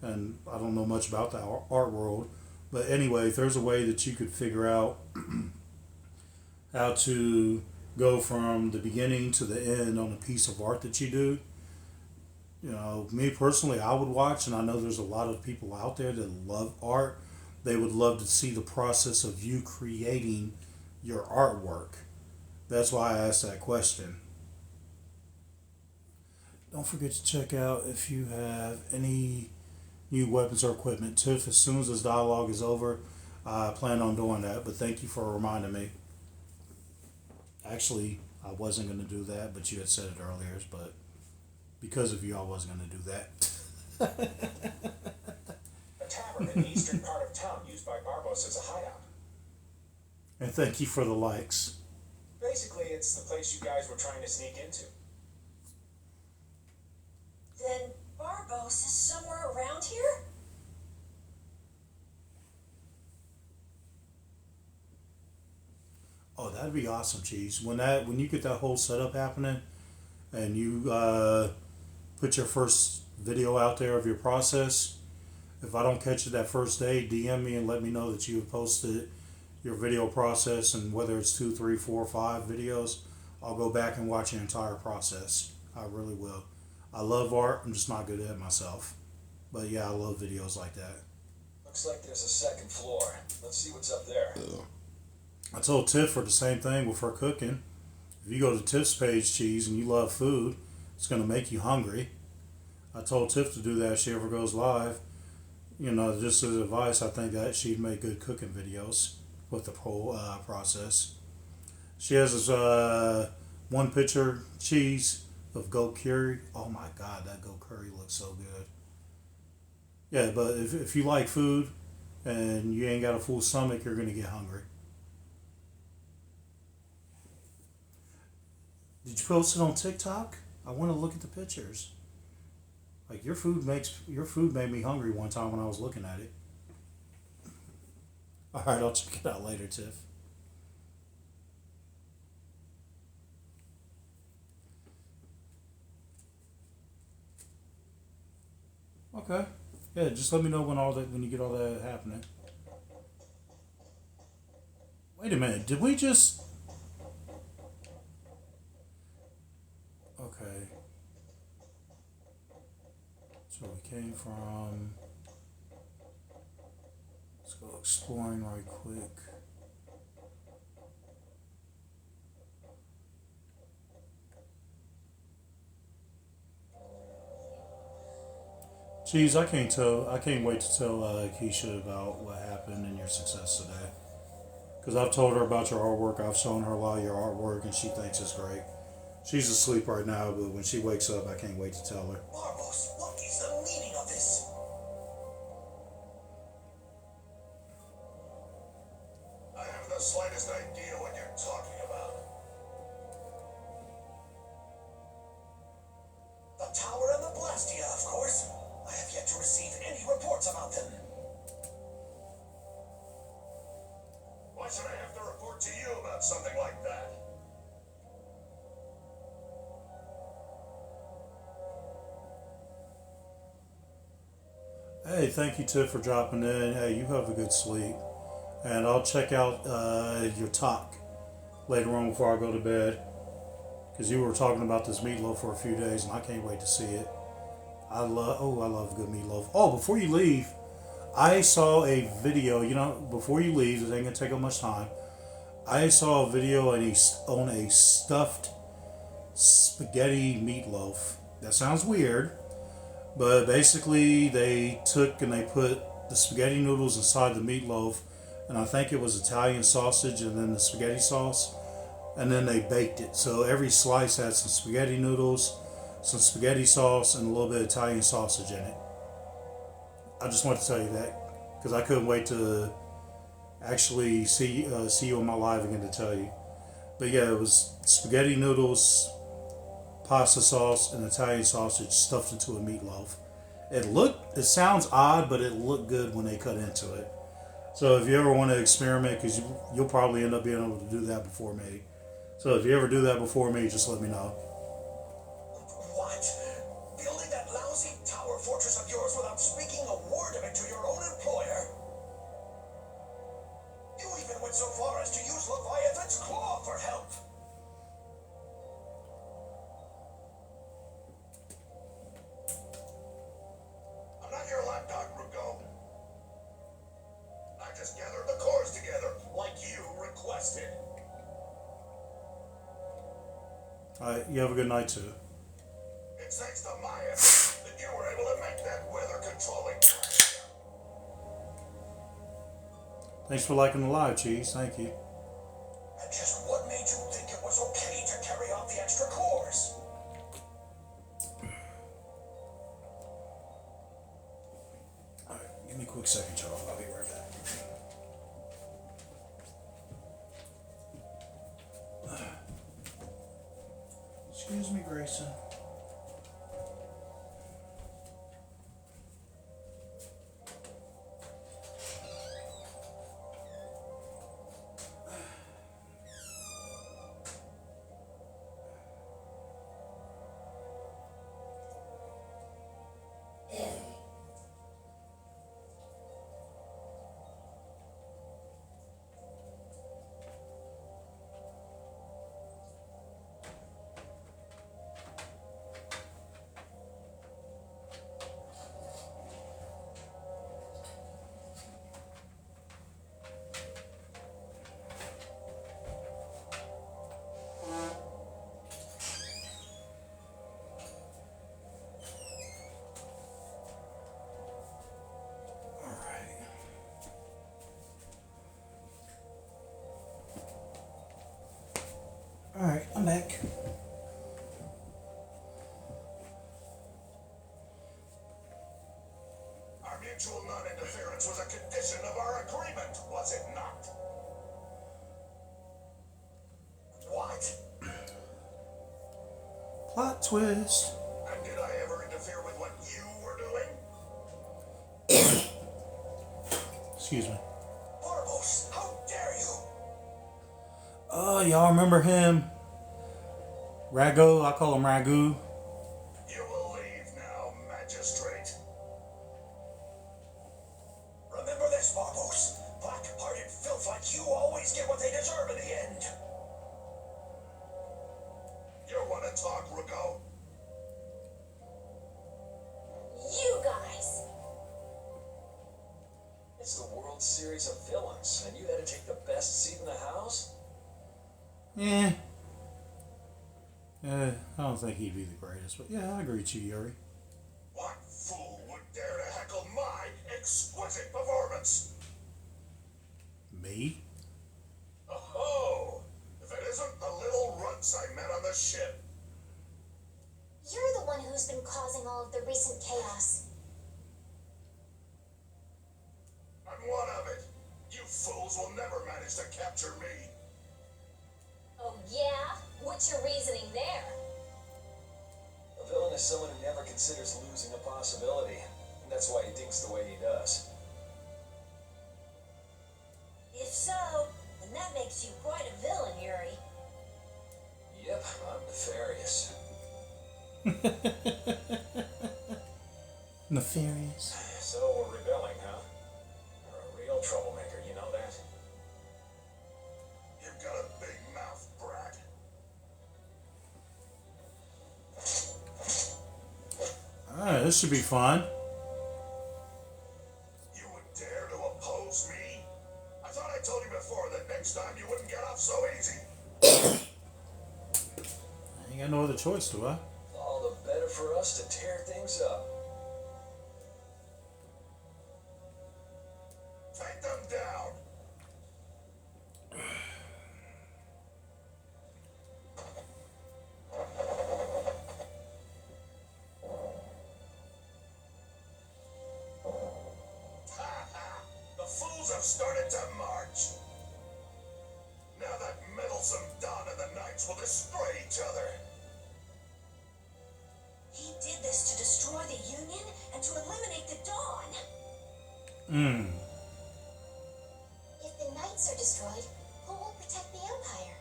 and I don't know much about the art world. But anyway, if there's a way that you could figure out how to go from the beginning to the end on a piece of art that you do, me personally, I would watch, and I know there's a lot of people out there that love art. They would love to see the process of you creating your artwork. That's why I asked that question. Don't forget to check out if you have any new weapons or equipment. Tiff, as soon as this dialogue is over, I plan on doing that, but thank you for reminding me. Actually, I wasn't going to do that, but you had said it earlier, but because of you, I wasn't going to do that. A tavern in the eastern part of town used by Barbos as a hideout. And thank you for the likes. Basically, it's the place you guys were trying to sneak into. Then Barbos is somewhere around here? Oh, that'd be awesome, Cheese. When you get that whole setup happening, and you put your first video out there of your process, if I don't catch it that first day, DM me and let me know that you have posted, your video process, and whether it's 2, 3, 4, 5 videos, I'll go back and watch the entire process. I really will. I love art. I'm just not good at it myself. But yeah, I love videos like that. Looks like there's a second floor. Let's see what's up there. I told Tiff for the same thing with her cooking. If you go to Tiff's page, Cheese, and you love food, it's going to make you hungry. I told Tiff to do that if she ever goes live. You know, just as advice, I think that she'd make good cooking videos with the whole process. She has this one picture, Cheese, of goat curry. Oh my God, that goat curry looks so good. Yeah, but if you like food and you ain't got a full stomach, you're going to get hungry. Did you post it on TikTok? I want to look at the pictures. Like your food made me hungry one time when I was looking at it. All right, I'll check it out later, Tiff. Okay. Yeah, just let me know when you get all that happening. Wait a minute, did we just... Okay. So we came from... Let's go exploring right quick. Geez, I can't wait to tell Keisha about what happened and your success today. Because I've told her about your artwork. I've shown her a lot of your artwork and she thinks it's great. She's asleep right now, but when she wakes up, I can't wait to tell her. Barbos, what is the meaning of this? I haven't the slightest idea what you're talking about. The Tower and the Blastia, of course. I have yet to receive any reports about them. Why should I have to report to you about something like that? Hey, thank you, Tiff, for dropping in. Hey, you have a good sleep. And I'll check out your talk later on before I go to bed. Because you were talking about this meatloaf for a few days, and I can't wait to see it. I love good meatloaf. Oh, before you leave, I saw a video. You know, before you leave, it ain't gonna take up much time. I saw a video on a stuffed spaghetti meatloaf. That sounds weird, but basically they took and they put the spaghetti noodles inside the meatloaf, and I think it was Italian sausage and then the spaghetti sauce, and then they baked it. So every slice had some spaghetti noodles, some spaghetti sauce, and a little bit of Italian sausage in it. I just wanted to tell you that because I couldn't wait to actually see you on my live again to tell you. But yeah, it was spaghetti noodles, pasta sauce, and Italian sausage stuffed into a meatloaf. It sounds odd, but it looked good when they cut into it. So if you ever want to experiment, because you'll probably end up being able to do that before me. So if you ever do that before me, just let me know. What? Building that lousy tower fortress of yours without speaking a word of it to your own employer? You even went so far as to use Leviathan's claw for help. I'm not your lapdog, Rugo. I just gathered the cores together, like you requested. Alright, you have a good night too. It's thanks to my effort that you were able to make that weather-controlling trash. Thanks for liking the live, Cheese. Thank you. And just what made you think it was okay to carry out the extra cores? Alright, give me a quick second, Charles. I'll be right back. Excuse me, Grayson. Alright, I'm back. Our mutual non-interference was a condition of our agreement, was it not? What? Plot twist. And did I ever interfere with what you were doing? Excuse me. Barbos, how dare you? Oh, y'all remember him? Ragu, I call him Ragu. You will leave now, magistrate. Remember this, Barbos. Black-hearted filth like you always get what they deserve in the end. You want to talk, Rago? You guys. It's the World Series of Villains, and you had to take the best seat in the house? Yeah. I don't think he'd be the greatest, but yeah, I agree with you, Yuri. What fool would dare to heckle my exquisite performance? Me? Oh, if it isn't the little runts I met on the ship. You're the one who's been causing all of the recent chaos. I'm one of it. You fools will never manage to capture me. Oh, yeah? What's your reasoning there? A villain is someone who never considers losing a possibility, and that's why he thinks the way he does. If so, then that makes you quite a villain, Yuri. Yep, I'm nefarious. Nefarious. So we're rebelling, huh? You're a real troublemaker, you know that? You've got a big mouth, brat. Alright, this should be fun. You would dare to oppose me? I thought I told you before that next time you wouldn't get off so easy. I ain't got no other choice, do I? All the better for us to tear things up. Take them down. The fools have started to march. Now that meddlesome Don and the Knights will destroy each other. He did this to destroy the Union and to eliminate the Dawn. If the knights are destroyed, who will protect the Empire?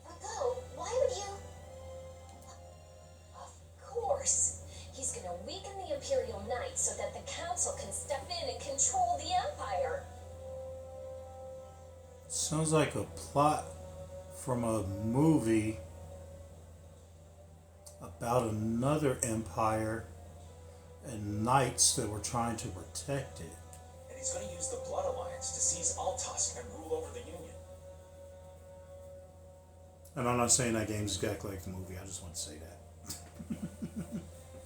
Rago, why would you... Of course. He's gonna weaken the Imperial Knights so that the Council can step in and control the Empire. Sounds like a plot from a movie about another empire and knights that were trying to protect it. And he's going to use the Blood Alliance to seize Altos and rule over the Union. And I'm not saying that game's exactly like the movie, I just want to say that.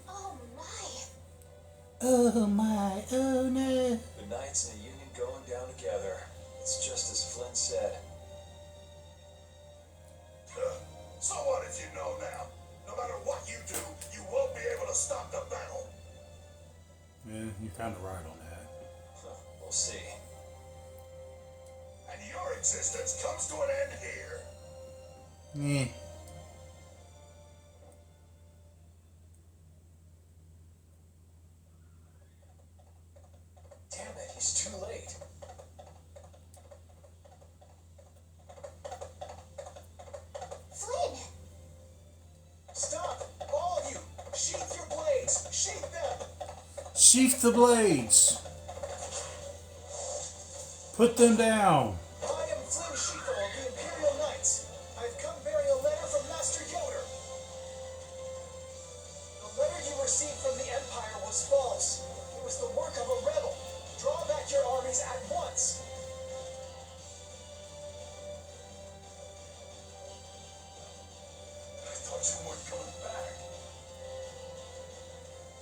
Oh my. Oh my, oh no. The Knights and the Union going down together. It's just as Flynn said. So what if you know now? No matter what you do, you won't be able to stop the battle. Yeah, you're kind of right on that. We'll see. And your existence comes to an end here. Yeah. Damn it, he's too late. Flynn! Stop! All of you! Sheath your blades! Sheath them! Sheath the blades. Put them down. I am Flynn Sheathel of the Imperial Knights. I've come bearing a letter from Master Yoder. The letter you received from the Empire was false. It was the work of a rebel. Draw back your armies at once. I thought you weren't coming back.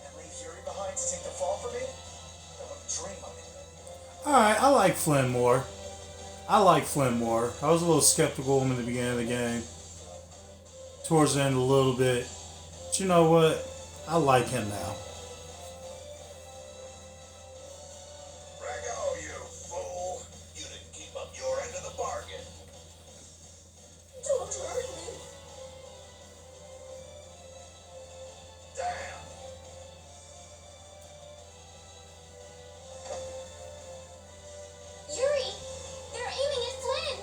And leave Yuri behind to take the fall for me? I wouldn't dream of it. Alright, I like Flynn more. I like Flynn more. I was a little skeptical of him in the beginning of the game. Towards the end, a little bit. But you know what? I like him now. Brago, you fool. You didn't keep up your end of the bargain. Don't hurt me. Damn. Yuri, they're aiming at Flynn.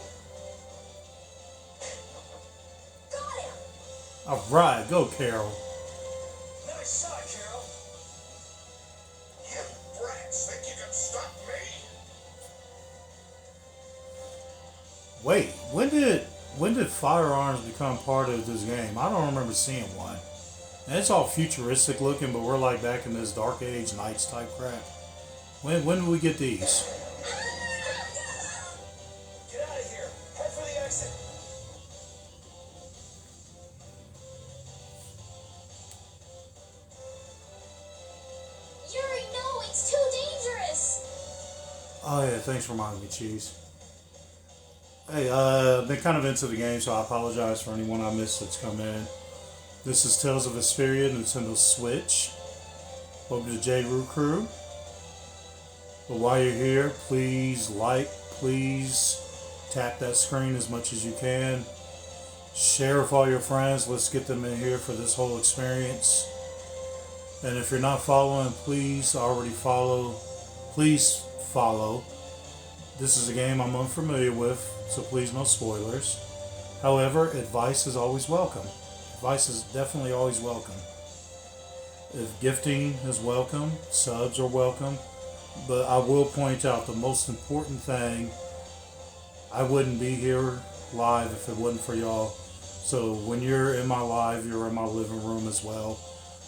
Got him. Alright, go Carol. Nice shot, Carol. You brats think you can stop me? Wait, when did firearms become part of this game? I don't remember seeing one. And it's all futuristic looking, but we're like back in this Dark Age Knights type crap. When did we get these? Get out of here. Head for the exit. Yuri, no, it's too dangerous. Oh yeah, thanks for reminding me, Cheese. Hey, I've been kind of into the game, so I apologize for anyone I missed that's come in. This is Tales of Vesperia, Nintendo Switch. Welcome to J. Root Crew. But while you're here, please please tap that screen as much as you can. Share with all your friends. Let's get them in here for this whole experience. And if you're not following, please already follow. Please follow. This is a game I'm unfamiliar with, so please no spoilers. However, advice is always welcome. Advice is definitely always welcome. If gifting is welcome, subs are welcome. But I will point out the most important thing, I wouldn't be here live if it wasn't for y'all. So when you're in my live, you're in my living room as well.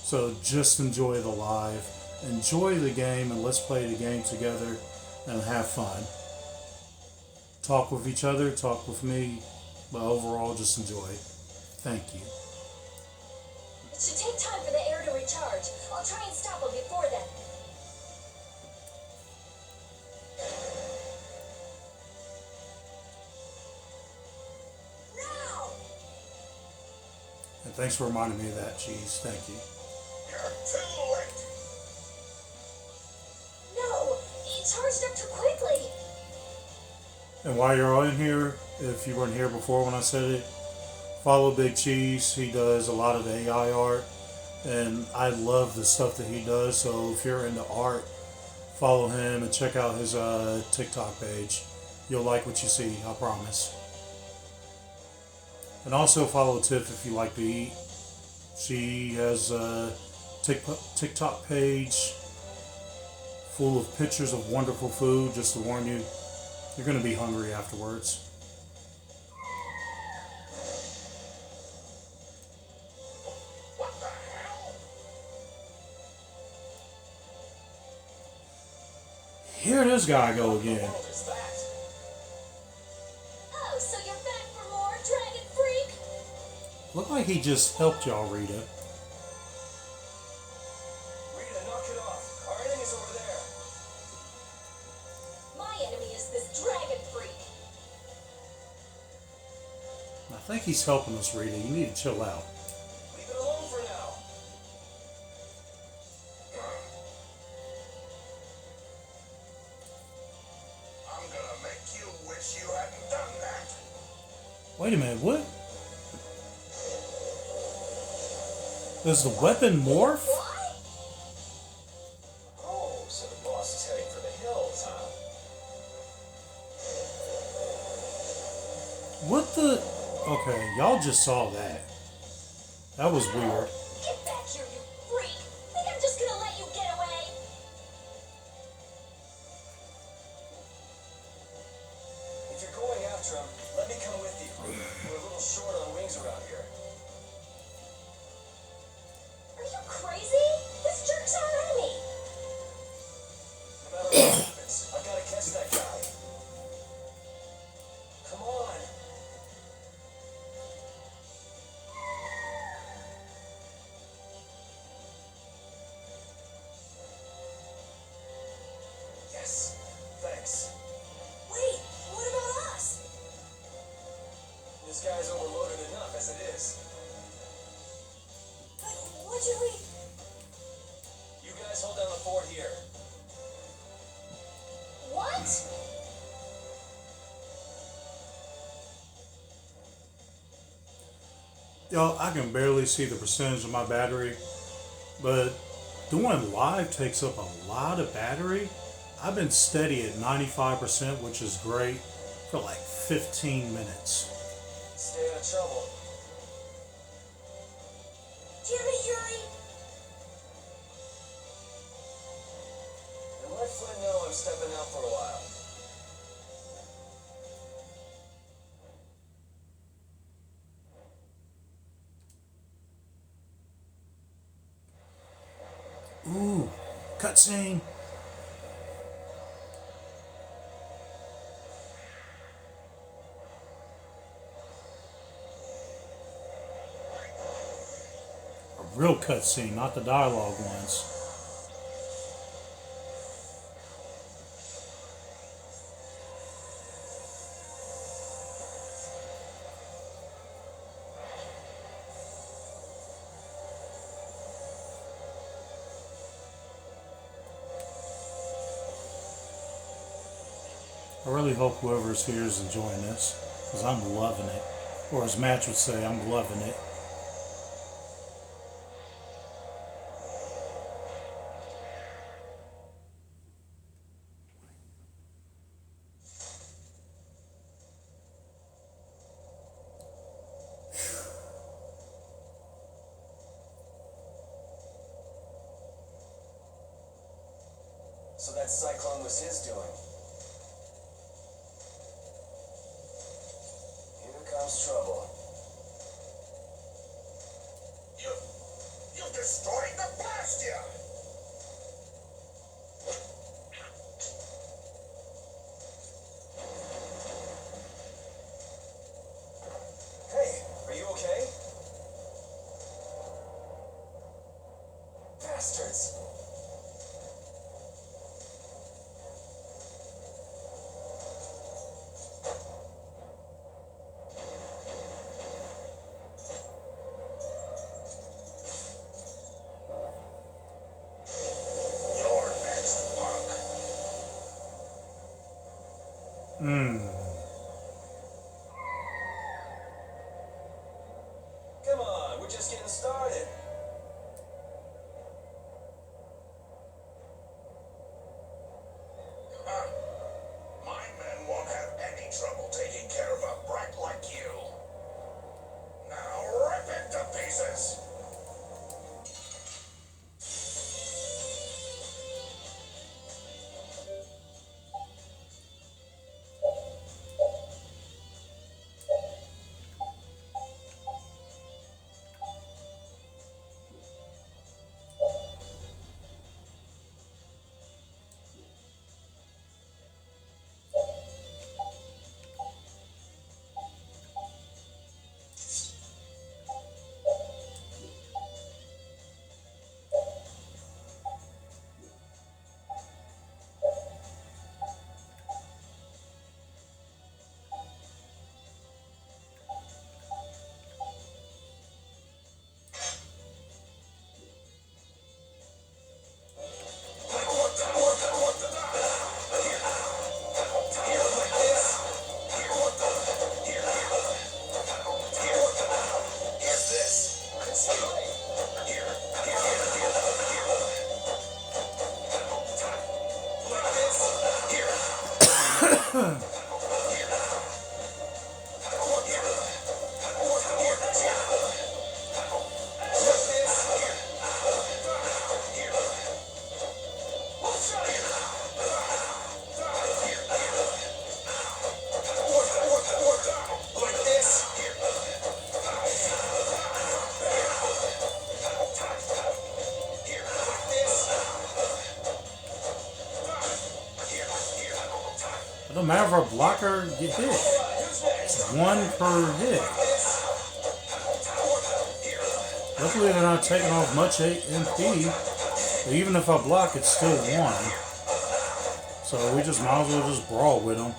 So just enjoy the live, enjoy the game, and let's play the game together and have fun. Talk with each other, talk with me, but overall just enjoy. Thank you. It should take time for the air to recharge. I'll try and stop him before then. Now! And thanks for reminding me of that, Cheese. Thank you. You're too late. No! He charged up too quickly. And while you're all in here, if you weren't here before when I said it, follow Big Cheese. He does a lot of AI art, and I love the stuff that he does. So if you're into art, follow him and check out his TikTok page. You'll like what you see, I promise. And also follow Tiff if you like to eat. She has a TikTok page full of pictures of wonderful food. Just to warn you, you're going to be hungry afterwards. What the hell? Here this guy go again. What is that? Oh, so you're back for more, Dragon Freak? Looked like he just helped y'all, Rita. Rita, knock it off. Our enemy's over there. My enemy is this Dragon Freak. I think he's helping us, Rita. You need to chill out. Leave it alone for now. I'm gonna make you wish you hadn't done that. Wait a minute, what? Does the weapon morph? Why? Oh, so the boss is heading for the hills, huh? What the? Okay, y'all just saw that. That was weird. Get back here, you freak! Think I'm just gonna let you get away? If you're going after him, let me come with you. We're a little short on wings around here. Are you crazy? This jerk's our enemy! No matter what happens, I gotta catch that guy. Come on. Yes. Thanks. Wait, what about This guy's overloaded enough as it is. But what should we... You guys hold down the fort here. What? Y'all, I can barely see the percentage of my battery, but doing live takes up a lot of battery. I've been steady at 95%, which is great, for like 15 minutes. Stay out of trouble. Damn it, Yuri! And let Flynn know I'm stepping out for a while. Ooh, cutscene. A real cutscene, not the dialogue ones. I really hope whoever's here is enjoying this, because I'm loving it. Or as Match would say, I'm loving it. So that cyclone was his doing. Here comes trouble. You destroyed the Bastia! Hey, are you okay? Bastards! You're next, punk. Come on, we're just getting started. Huh. My men won't have any trouble taking care of a brat like you. Now rip it to pieces! It don't matter if a blocker get hit. It's one per hit. Luckily they're not taking off much MP. But even if I block, it's still one. So we just might as well just brawl with them.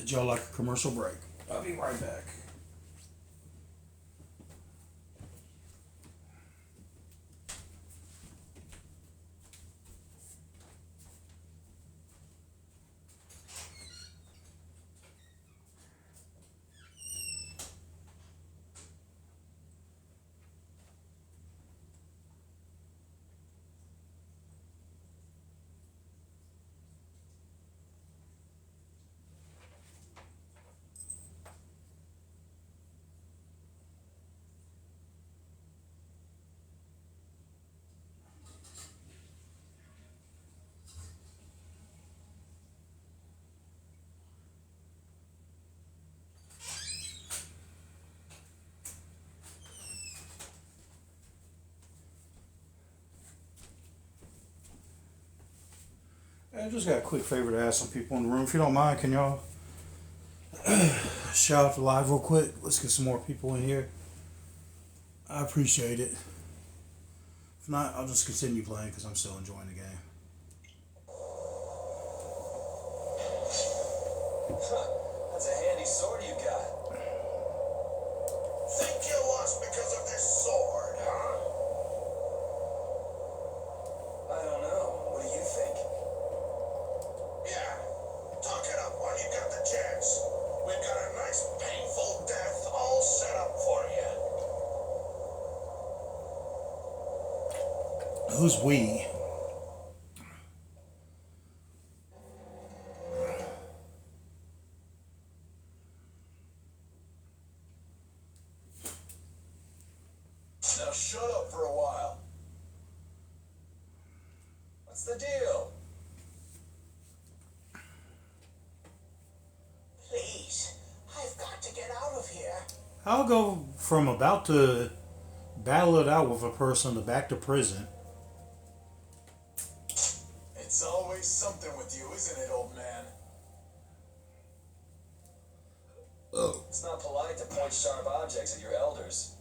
Would y'all like a commercial break? I'll be right back. I just got a quick favor to ask some people in the room. If you don't mind, can y'all shout out the live real quick? Let's get some more people in here. I appreciate it. If not, I'll just continue playing because I'm still enjoying the game. That's a handy sword you got. Think you lost because of this sword, huh? I don't know. What do you think? Yeah. Talk it up while you got the chance. We've got a nice painful death all set up for you. Who's we? Now shut up for a while. What's the deal? Please, I've got to get out of here. I'll go from about to battle it out with a person to back to prison. It's always something with you, isn't it, old man? It's not polite to point sharp objects at your elders.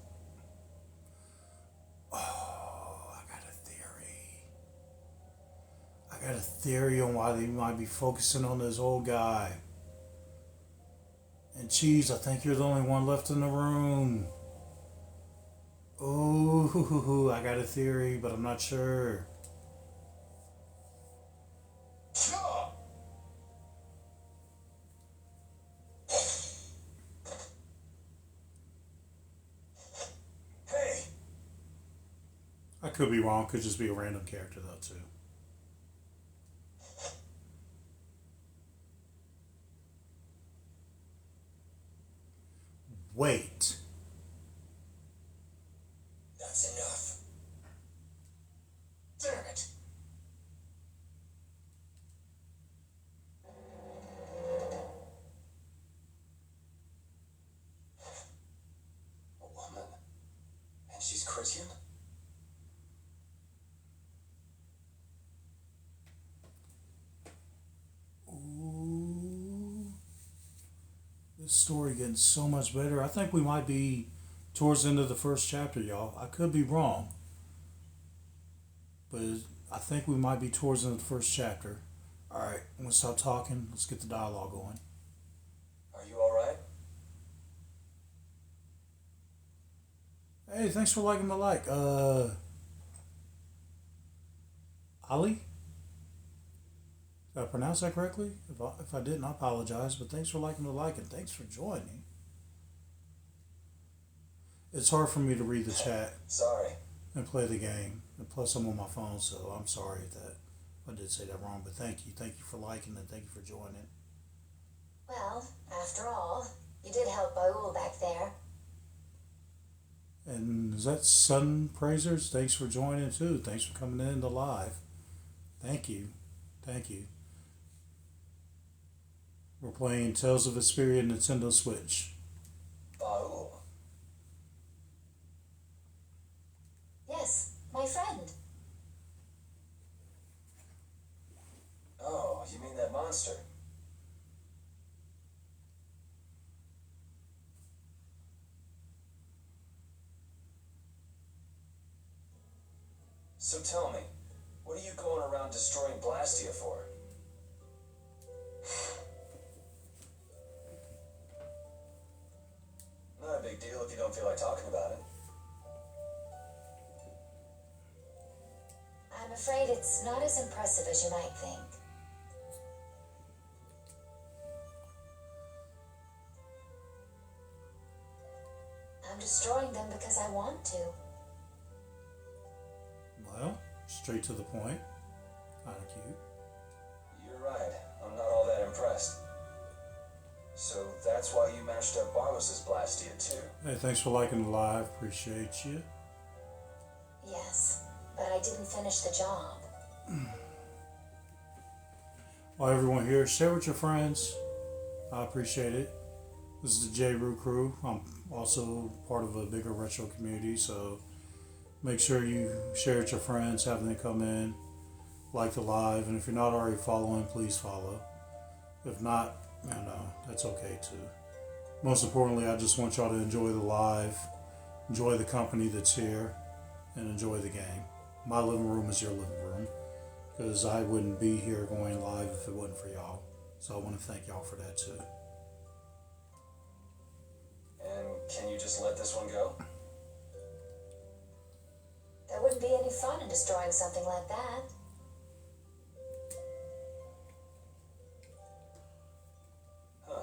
Oh, I got a theory. I got a theory on why they might be focusing on this old guy. And Cheese, I think you're the only one left in the room. Ooh, I got a theory, but I'm not sure. Hey, I could be wrong, could just be a random character though too. Wait. That's enough. Damn it. A woman. And she's Christian? Ooh. This story getting so much better. I think we might be towards the end of the first chapter, y'all. I could be wrong. But I think we might be towards the end of the first chapter. Alright, I'm going to stop talking. Let's get the dialogue going. Are you alright? Hey, thanks for liking the like. Ali? Did I pronounce that correctly? If I didn't, I apologize. But thanks for liking the like and thanks for joining. It's hard for me to read the chat Sorry. and play the game. And plus, I'm on my phone, so I'm sorry that I did say that wrong. But thank you. Thank you for liking and thank you for joining. Well, after all, you did help Baul back there. And is that Sun Praisers? Thanks for joining too. Thanks for coming in the live. Thank you. Thank you. We're playing Tales of Vesperia Nintendo Switch. Baul. Yes, my friend. Oh, you mean that monster? So tell me, what are you going around destroying Blastia for? by talking about it. I'm afraid it's not as impressive as you might think. I'm destroying them because I want to. Well, straight to the point. Kinda cute. You're right. I'm not all that impressed. So that's why you matched up Barlos's Blastia too. Hey, thanks for liking the live. Appreciate you. Yes, but I didn't finish the job. Well, everyone here, share with your friends. I appreciate it. This is the J. Roo Crew. I'm also part of a bigger retro community, so make sure you share with your friends, have them come in, like the live, and if you're not already following, please follow. If not, that's okay too. Most importantly, I just want y'all to enjoy the live, enjoy the company that's here, and enjoy the game. My living room is your living room, because I wouldn't be here going live if it wasn't for y'all. So I want to thank y'all for that too. And can you just let this one go? There wouldn't be any fun in destroying something like that. Huh.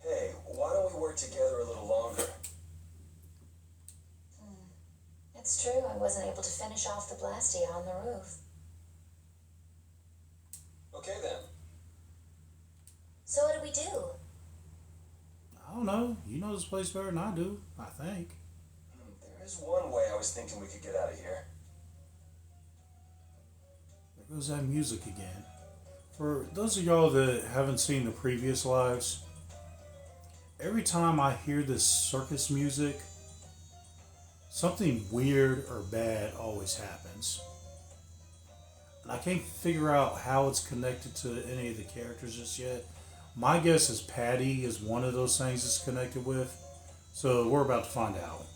Hey, why don't we work together a little longer? It's true, I wasn't able to finish off the Blastia on the roof. Okay then. So what do we do? I don't know. You know this place better than I do, I think. There is one way I was thinking we could get out of here. There goes that music again. For those of y'all that haven't seen the previous lives, every time I hear this circus music, something weird or bad always happens. And I can't figure out how it's connected to any of the characters just yet. My guess is Patty is one of those things it's connected with. So we're about to find out.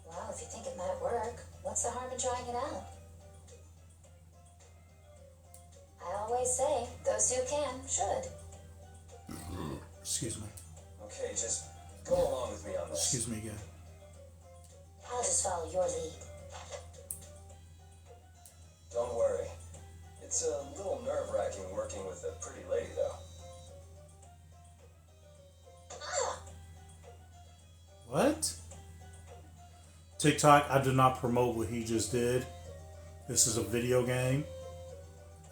Well, if you think it might work, what's the harm in trying it out? I always say, those who can, should. Excuse me. Okay, just go along with me on this. Excuse me again. I'll just follow your lead. Don't worry. It's a little nerve-wracking working with a pretty lady, though. Ah! What? TikTok, I did not promote what he just did. This is a video game.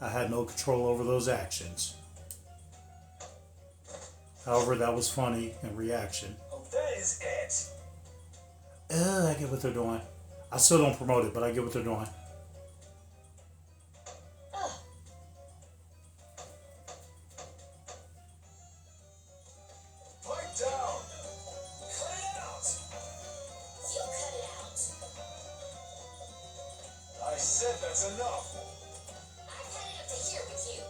I had no control over those actions. However, that was funny in reaction. Oh, that is it. I get what they're doing. I still don't promote it, but I get what they're doing. Ah! Pipe down! Cut it out! You cut it out. I said that's enough! I've had it up to here with you.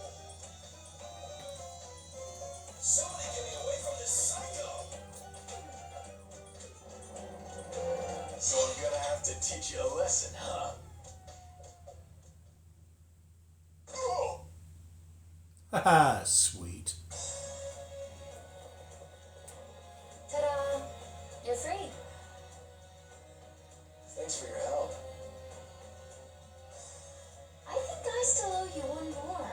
Somebody get me away from this psycho! So I'm gonna have to teach you a lesson, huh? Oh! Haha, sweet. Ta-da! You're free. Thanks for your help. I think I still owe you one more.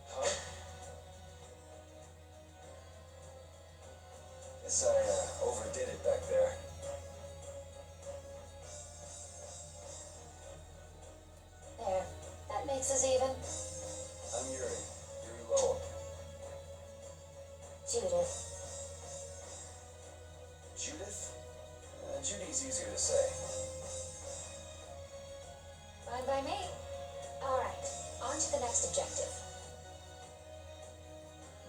Huh? Guess I overdid it back there. There. That makes us even. I'm Yuri Lowell. Judith. Judith? Judy's easier to say. Fine by me. Alright, on to the next objective.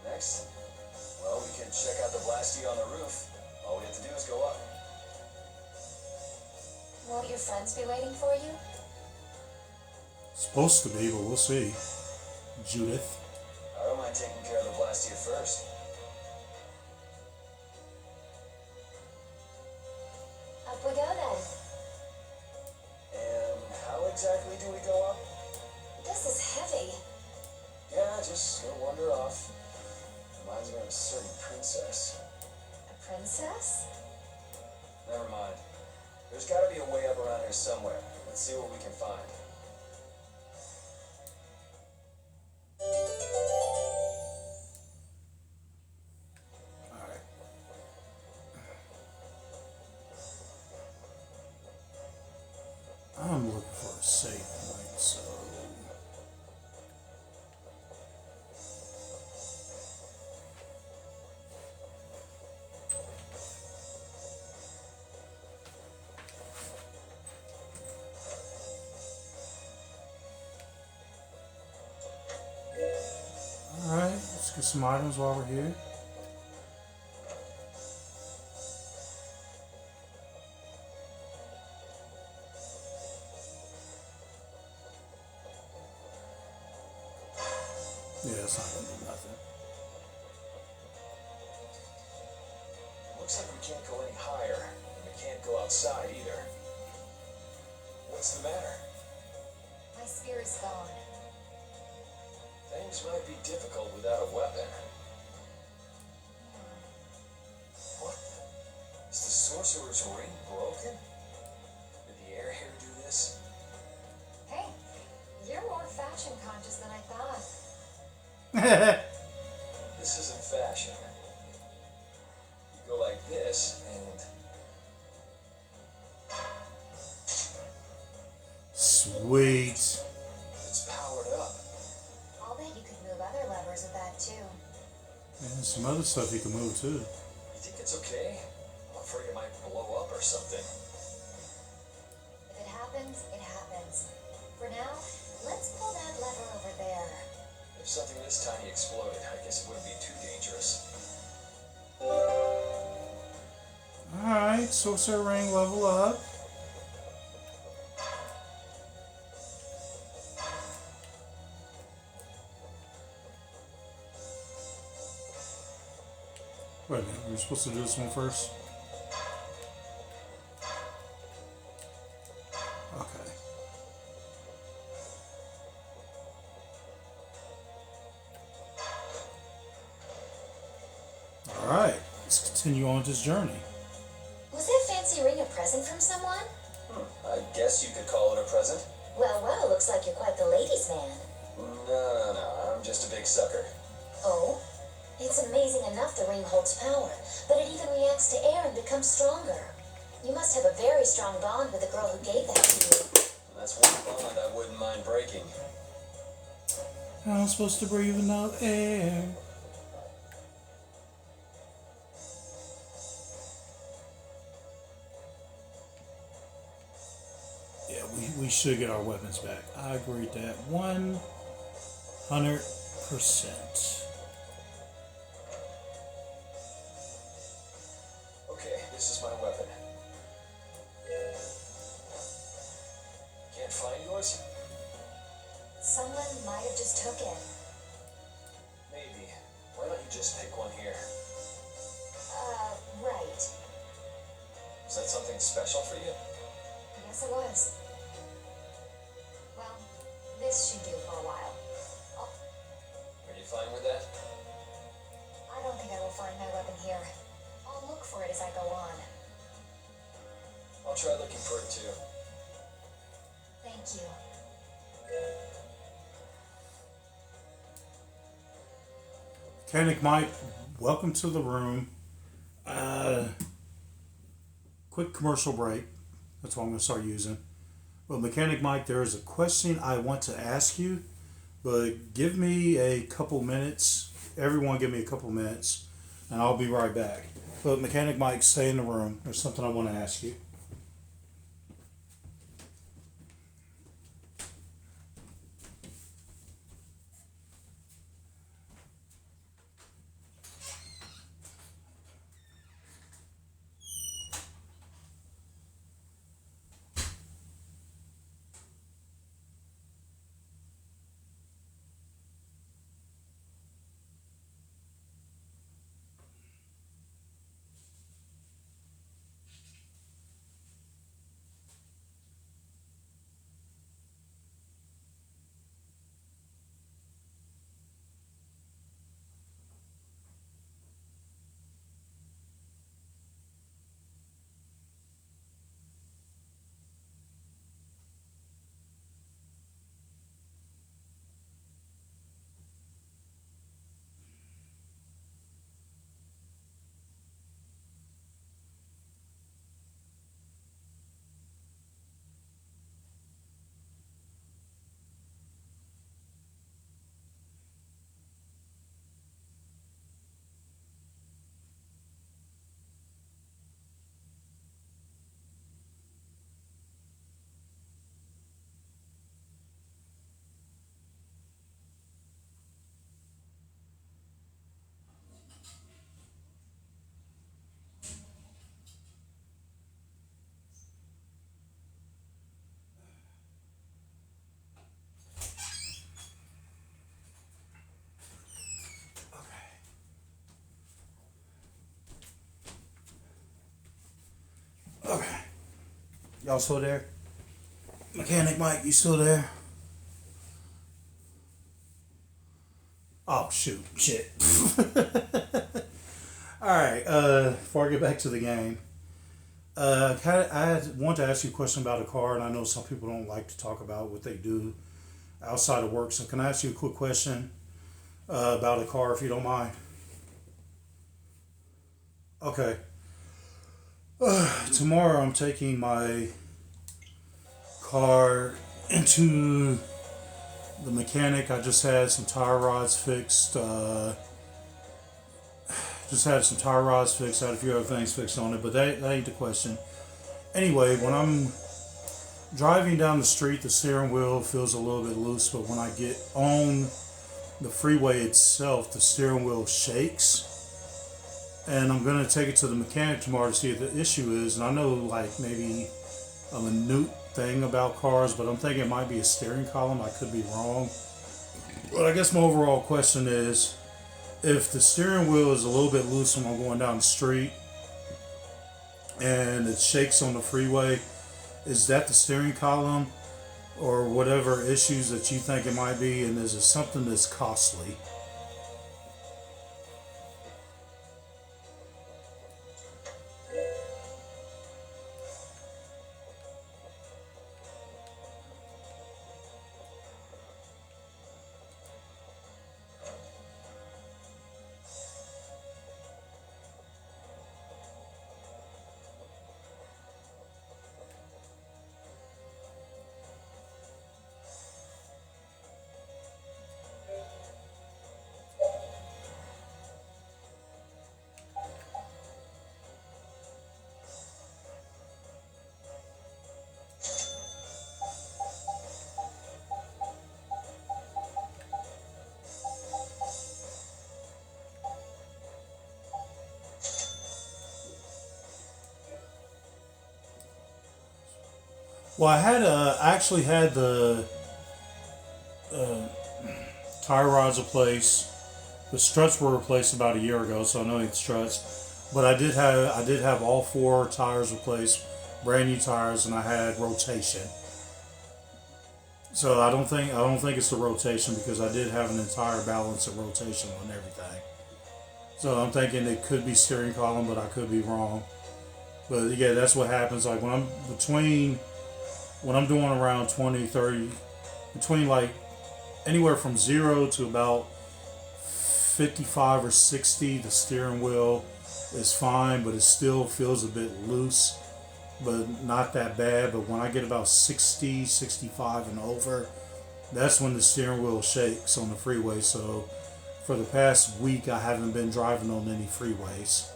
Next? Well, we could check out the Blastia on the roof. All we have to do is go up. Won't your friends be waiting for you? Supposed to be, but we'll see. Judith. I don't mind taking care of the Blastia first. exactly do we go up? This is heavy. Yeah, just go wander off. Reminds me of a certain princess. A princess? Never mind. There's gotta be a way up around here somewhere. Let's see what we can find. Alright. I'm looking for a save point, so. Alright, let's get some items while we're here. Yeah, it's not gonna do nothing. Looks like we can't go any higher, and we can't go outside either. What's the matter? My spear is gone. Things might be difficult without a weapon. What? Is the sorcerer's ring broken? Did the air here do this? Hey, you're more fashion conscious than I thought. This isn't fashion. You go like this, and Sweet. it's powered up. I'll bet you could move other levers with that too. And some other stuff you can move too. You think it's okay? I'm afraid it might blow up or something. If it happens, it happens. For now, let's pull that lever over there. If something this tiny exploded, I guess it wouldn't be too dangerous. Alright, sorcerer ring level up. Wait a minute, we're supposed to do this one first? Okay. Alright, let's continue on this journey. Was that fancy ring a present from someone? I guess you could call it a present. Well, looks like you're quite the ladies' man. No, I'm just a big sucker. Oh? It's amazing enough the ring holds power, but it even reacts to air and becomes stronger. You must have a very strong bond with the girl who gave that to you. That's one bond I wouldn't mind breaking. I'm supposed to breathe without air. Yeah, we should get our weapons back. I agree with that 100%. Okay, this is my weapon. Can't find yours? Someone might have just took it. Maybe. Why don't you just pick one here? Right. Is that something special for you? Yes, it was. Well, this should do for a while. Are you fine with that? I don't think I will find my weapon here. I'll look for it as I go on. I'll try looking for it too. Thank you. Mechanic Mike, welcome to the room. Quick commercial break. That's what I'm going to start using. Well, Mechanic Mike, there is a question I want to ask you, but give me a couple minutes. Everyone give me a couple minutes, and I'll be right back. But Mechanic Mike, stay in the room. There's something I want to ask you. Okay. Y'all still there? Mechanic Mike, you still there? Oh, shoot. Shit. Alright, before I get back to the game, I want to ask you a question about a car, and I know some people don't like to talk about what they do outside of work, so can I ask you a quick question about a car, if you don't mind? Okay. Tomorrow I'm taking my car into the mechanic. I just had some tire rods fixed. I had a few other things fixed on it, but that ain't the question. Anyway, when I'm driving down the street, the steering wheel feels a little bit loose, but when I get on the freeway itself, the steering wheel shakes. And I'm going to take it to the mechanic tomorrow to see what the issue is. And I know, like, maybe a minute thing about cars, but I'm thinking it might be a steering column. I could be wrong. But I guess my overall question is, if the steering wheel is a little bit loose when I'm going down the street and it shakes on the freeway, is that the steering column or whatever issues that you think it might be? And is it something that's costly? Well, I actually had the tire rods replaced. The struts were replaced about a year ago, so I know it's struts. But I did have all four tires replaced, brand new tires, and I had rotation. So I don't think it's the rotation, because I did have an entire balance of rotation on everything. So I'm thinking it could be steering column, but I could be wrong. But yeah, that's what happens. Like when I'm doing around 20, 30, between like anywhere from 0 to about 55 or 60, the steering wheel is fine, but it still feels a bit loose, but not that bad. But when I get about 60, 65 and over, that's when the steering wheel shakes on the freeway. So for the past week, I haven't been driving on any freeways.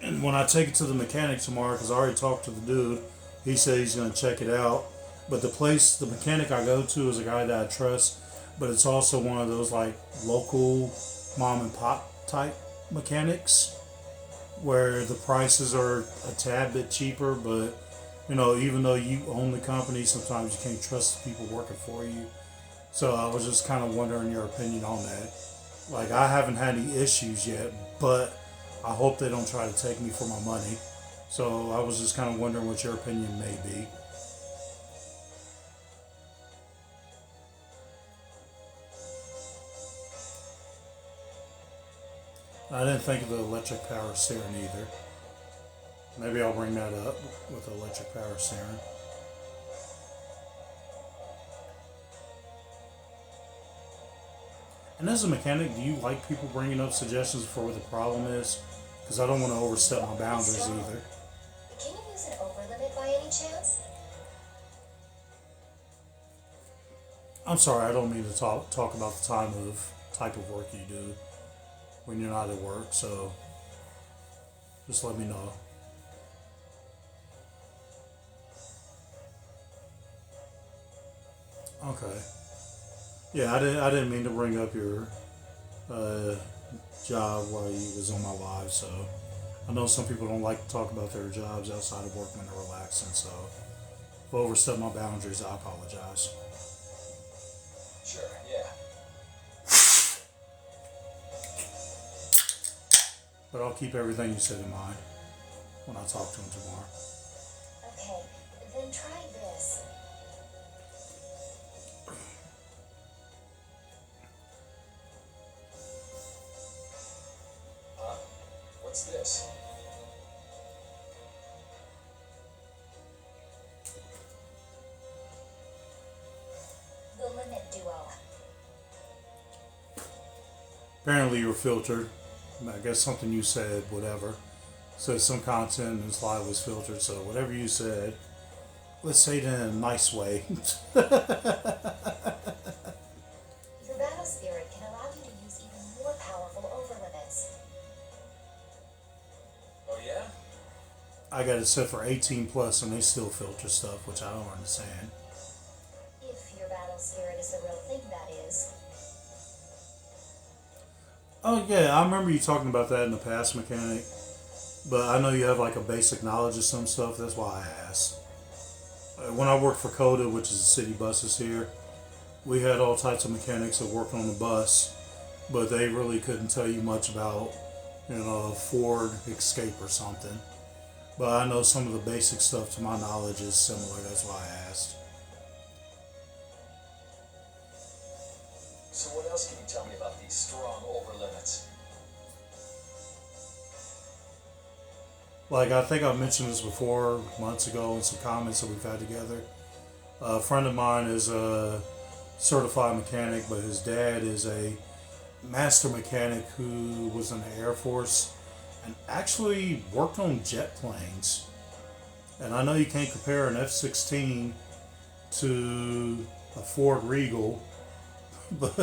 And when I take it to the mechanic tomorrow, because I already talked to the dude, he said he's going to check it out. But the mechanic I go to is a guy that I trust, but it's also one of those like local mom and pop type mechanics where the prices are a tad bit cheaper, but you know, even though you own the company, sometimes you can't trust the people working for you. So I was just kind of wondering your opinion on that. Like, I haven't had any issues yet, but I hope they don't try to take me for my money. So I was just kind of wondering what your opinion may be. I didn't think of the electric power steering either. Maybe I'll bring that up with the electric power steering. And as a mechanic, do you like people bringing up suggestions for what the problem is? Because I don't want to overstep my boundaries either. Can you use an over limit by any chance? I'm sorry, I don't mean to talk about the type of work you do when you're not at work, so just let me know. Okay. Yeah, I didn't mean to bring up your job while you was on my live, so I know some people don't like to talk about their jobs outside of work when they're relaxing, so if I overstep my boundaries, I apologize. Sure, yeah. But I'll keep everything you said in mind when I talk to him tomorrow. Okay, then try this. Huh? What's this? The Limit Duo. Apparently you're filtered. I guess something you said, whatever. Said some content in this live was filtered, so whatever you said, let's say it in a nice way. Your battle spirit can allow you to use even more powerful overlimits. Oh yeah? I got it set for 18 plus and they still filter stuff, which I don't understand. If your battle spirit is the real thing, that is. Oh yeah, I remember you talking about that in the past, mechanic. But I know you have like a basic knowledge of some stuff. That's why I asked. When I worked for Coda, which is the city buses here, we had all types of mechanics that worked on the bus, but they really couldn't tell you much about, a Ford Escape or something. But I know some of the basic stuff to my knowledge is similar. That's why I asked. So what else can you tell me about these strong overlimits? Like, I think I mentioned this before months ago in some comments that we've had together. A friend of mine is a certified mechanic, but his dad is a master mechanic who was in the Air Force and actually worked on jet planes. And I know you can't compare an F-16 to a Ford Regal, but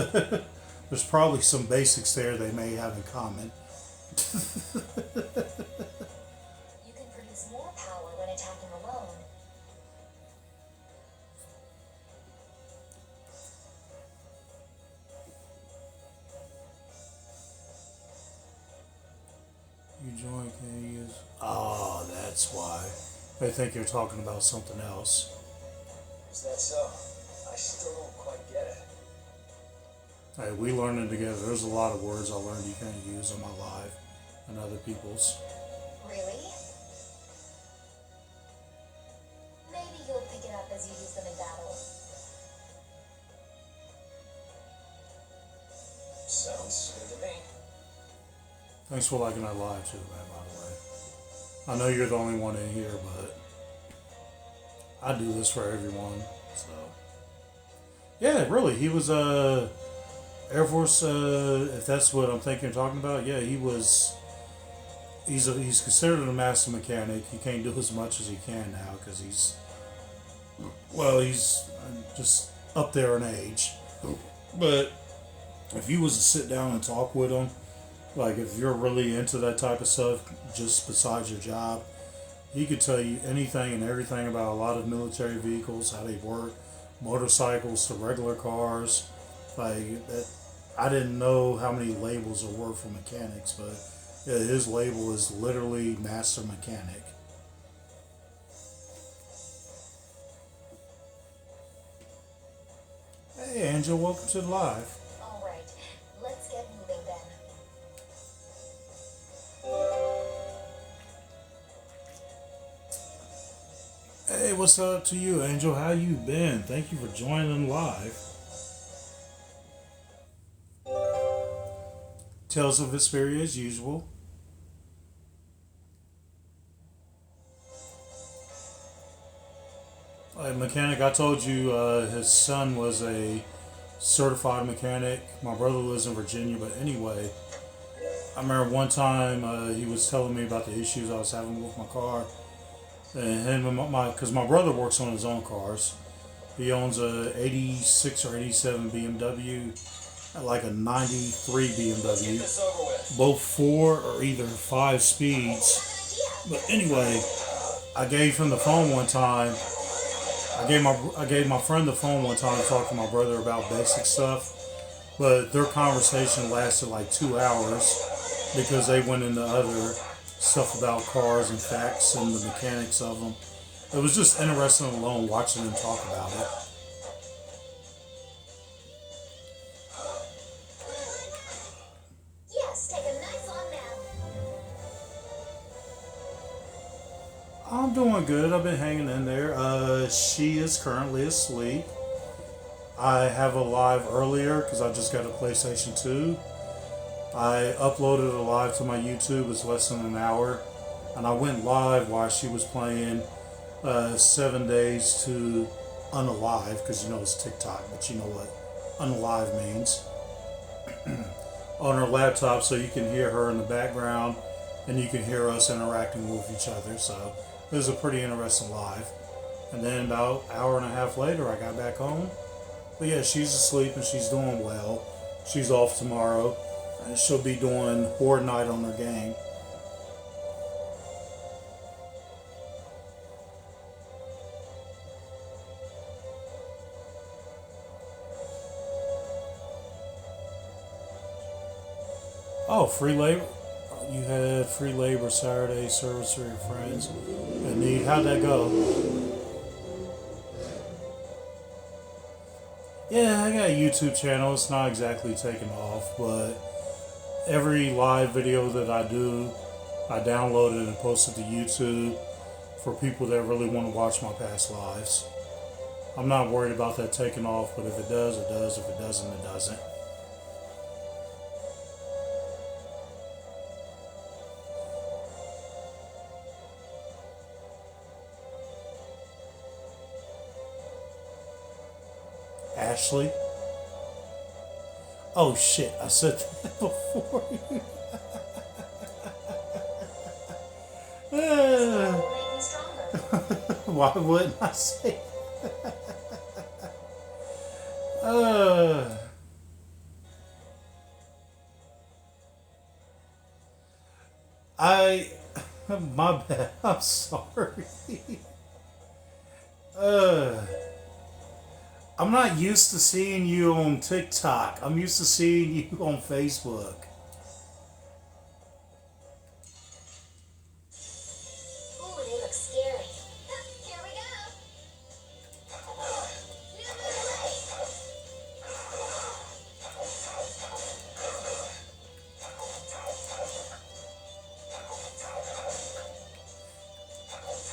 there's probably some basics there they may have in common. You can produce more power when attacking alone. You join, can you use? Oh, that's why. They think you're talking about something else. Is that so? I still don't quite get it. Hey, we learned it together. There's a lot of words I learned you can't use in my life and other people's. Really? Maybe you'll pick it up as you use them in battle. Sounds good to me. Thanks for liking that live too, man, by the way. I know you're the only one in here, but I do this for everyone, so. Yeah, really, he was Air Force, if that's what I'm thinking you're talking about. Yeah, he's considered a master mechanic. He can't do as much as he can now because he's just up there in age. But if you was to sit down and talk with him, like if you're really into that type of stuff, just besides your job, he could tell you anything and everything about a lot of military vehicles, how they work, motorcycles to regular cars. Like that, I didn't know how many labels there were for mechanics, but yeah, his label is literally master mechanic. Hey, Angel, welcome to the live. All right, let's get moving then. Hey, what's up to you, Angel? How you been? Thank you for joining live. Tales of Vesperia as usual. Mechanic, I told you his son was a certified mechanic. My brother lives in Virginia, but anyway, I remember one time he was telling me about the issues I was having with my car. And him and because my brother works on his own cars. He owns a 86 or 87 BMW, like a 93 BMW. Both 4 or either 5 speeds. But anyway, I gave him the phone one time. I gave my friend the phone one time to talk to my brother about basic stuff. But their conversation lasted like 2 hours because they went into other stuff about cars and facts and the mechanics of them. It was just interesting alone watching them talk about it. Yes, take a nice long nap. I'm doing good. I've been hanging in there. She is currently asleep. I have a live earlier because I just got a PlayStation 2. I uploaded a live to my YouTube. It's less than an hour. And I went live while she was playing 7 days to unalive, because you know it's TikTok, but you know what unalive means, on her laptop, so you can hear her in the background and you can hear us interacting with each other. So it was a pretty interesting live. And then about an hour and a half later, I got back home. But yeah, she's asleep and she's doing well. She's off tomorrow and she'll be doing Horde Night on her game. Oh, free labor. You had free labor Saturday service for your friends in need. How'd that go? Yeah, I got a YouTube channel. It's not exactly taking off, but every live video that I do, I download it and post it to YouTube for people that really want to watch my past lives. I'm not worried about that taking off, but if it does, it does. If it doesn't, it doesn't. Ashley. Oh shit, I said that before you. It will make me stronger. Why wouldn't I say I my bad. I'm sorry. I'm not used to seeing you on TikTok. I'm used to seeing you on Facebook. Ooh, they look scary. Here we go.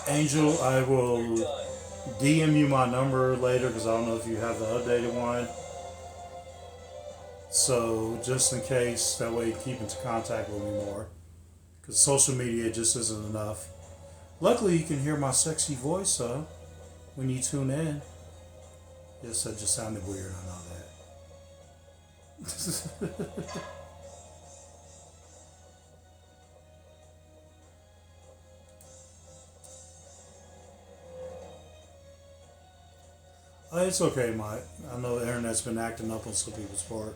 Angel, I will DM you my number later because I don't know if you have the updated one. So just in case, that way you keep into contact with me more. Because social media just isn't enough. Luckily, you can hear my sexy voice when you tune in. Yes, that just sounded weird, I know that. It's okay, Mike. I know the internet's been acting up on some people's part.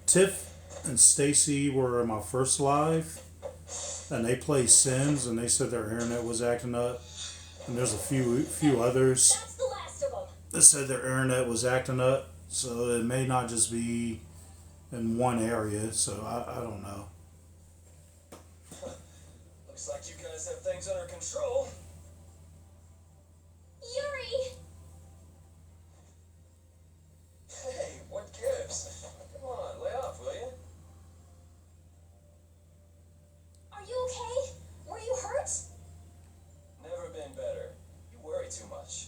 Tiff and Stacy were in my first live, and they play Sims, and they said their internet was acting up. And there's a few others That's the last of them. that said their internet was acting up, so it may not just be in one area. So I don't know. Looks like you guys have things under control. Yuri! Hey, what gives? Come on, lay off, will you? Are you okay? Were you hurt? Never been better. You worry too much.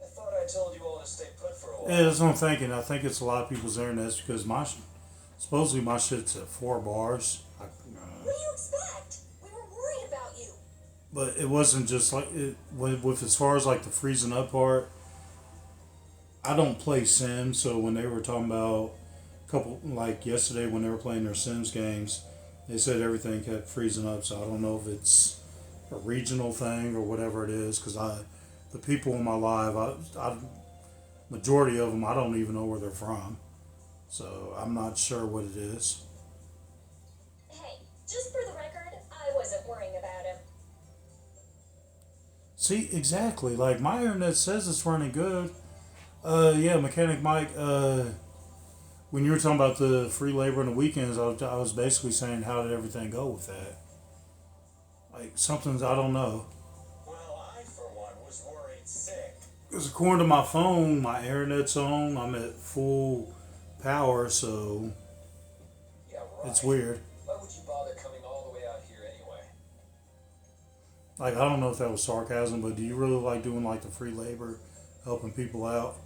I thought I told you all to stay put for a while. Yeah, that's what I'm thinking. I think it's a lot of people's internets because supposedly my shit's at 4 bars. What do you expect? We were worried about you. But it wasn't just like it with as far as like the freezing up part. I don't play Sims, so when they were talking about a couple like yesterday when they were playing their Sims games, they said everything kept freezing up. So I don't know if it's a regional thing or whatever it is. Because the people in my live, majority of them, I don't even know where they're from. So I'm not sure what it is. Hey, just for the record, I wasn't worrying about him. See, exactly. Like my internet says it's running good. Yeah, Mechanic Mike. When you were talking about the free labor on the weekends, I was basically saying how did everything go with that? Like something's I don't know. Well, I, for one, was worried sick. Because according to my phone, my internet's on. I'm at full power, so Yeah, right. it's weird. Why would you bother Like, I don't know if that was sarcasm, but do you really like doing like the free labor, helping people out?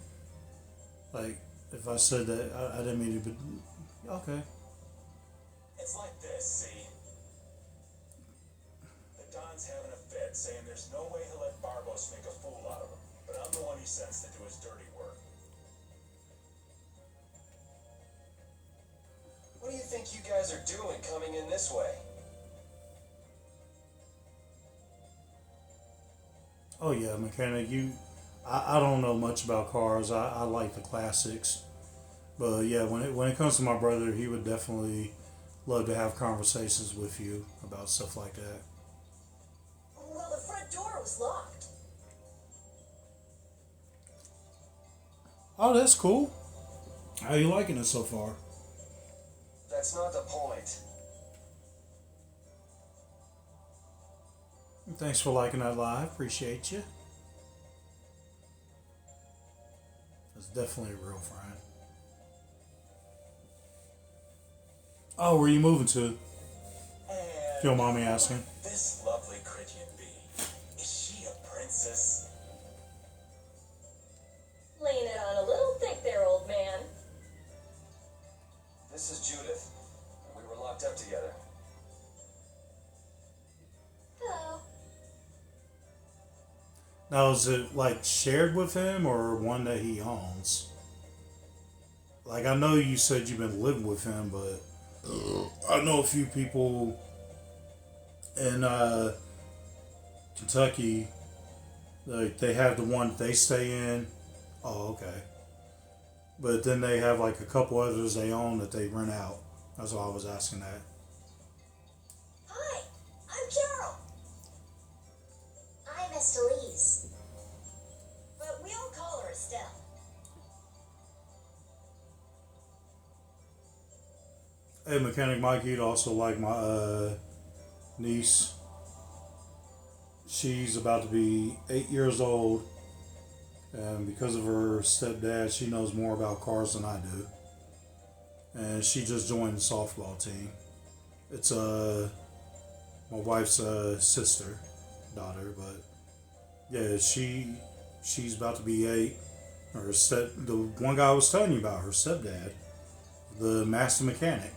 Like, if I said that, I didn't mean to, but okay. It's like this, see? The Don's having a fit, saying there's no way he'll let Barbos make a fool out of him. But I'm the one he sends to do his dirty work. What do you think you guys are doing coming in this way? Oh yeah, mechanic. I don't know much about cars. I like the classics, but yeah, when it comes to my brother, he would definitely love to have conversations with you about stuff like that. Well, the front door was locked. Oh, that's cool. How you liking it so far? That's not the point. Thanks for liking that live. Appreciate you. That's definitely a real friend. Oh, where are you moving to? And If you don't mind me asking. this lovely Critian bee, is she a princess? Laying it on a little thick there, old man. This is Judith. We were locked up together. Hello. Now, is it like shared with him or one that he owns? Like, I know you said you've been living with him, but I know a few people in Kentucky. Like, they have the one that they stay in. Oh, okay. But then they have like a couple others they own that they rent out. That's why I was asking that. Hi, I'm Carol. I'm Estelise. But we all call her Estelle. Hey, Mechanic Mike, you'd also like my niece. She's about to be 8 years old. And because of her stepdad, she knows more about cars than I do. And she just joined the softball team. It's my wife's daughter, but yeah, she's about to be 8. The one guy I was telling you about, her stepdad, the master mechanic.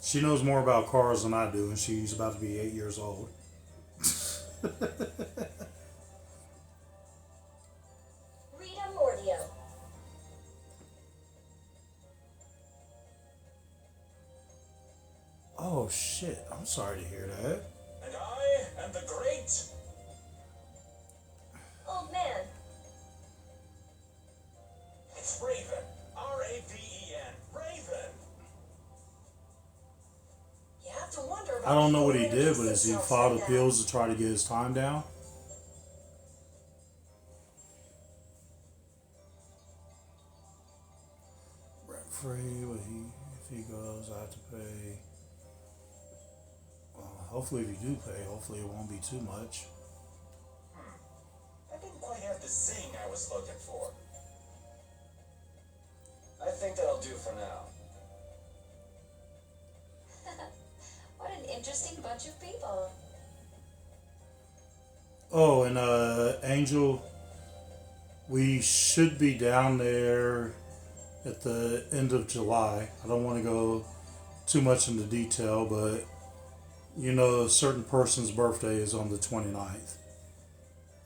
She knows more about cars than I do, and she's about to be 8 years old. Rita Mordio. Oh shit! I'm sorry to hear that. And I am the great. Old man. It's Raven. R-A-V-E-N. Raven. You have to wonder about I don't know people what he who did, introduce but has he themselves filed like that. appeals to try to get his time down? Rent free, but if he goes, I have to pay. Well, hopefully, if you do pay, hopefully it won't be too much. I didn't quite have the zing I was looking for. I think that'll do for now. What an interesting bunch of people. Oh, and Angel, we should be down there at the end of July. I don't want to go too much into detail, but you know, a certain person's birthday is on the 29th.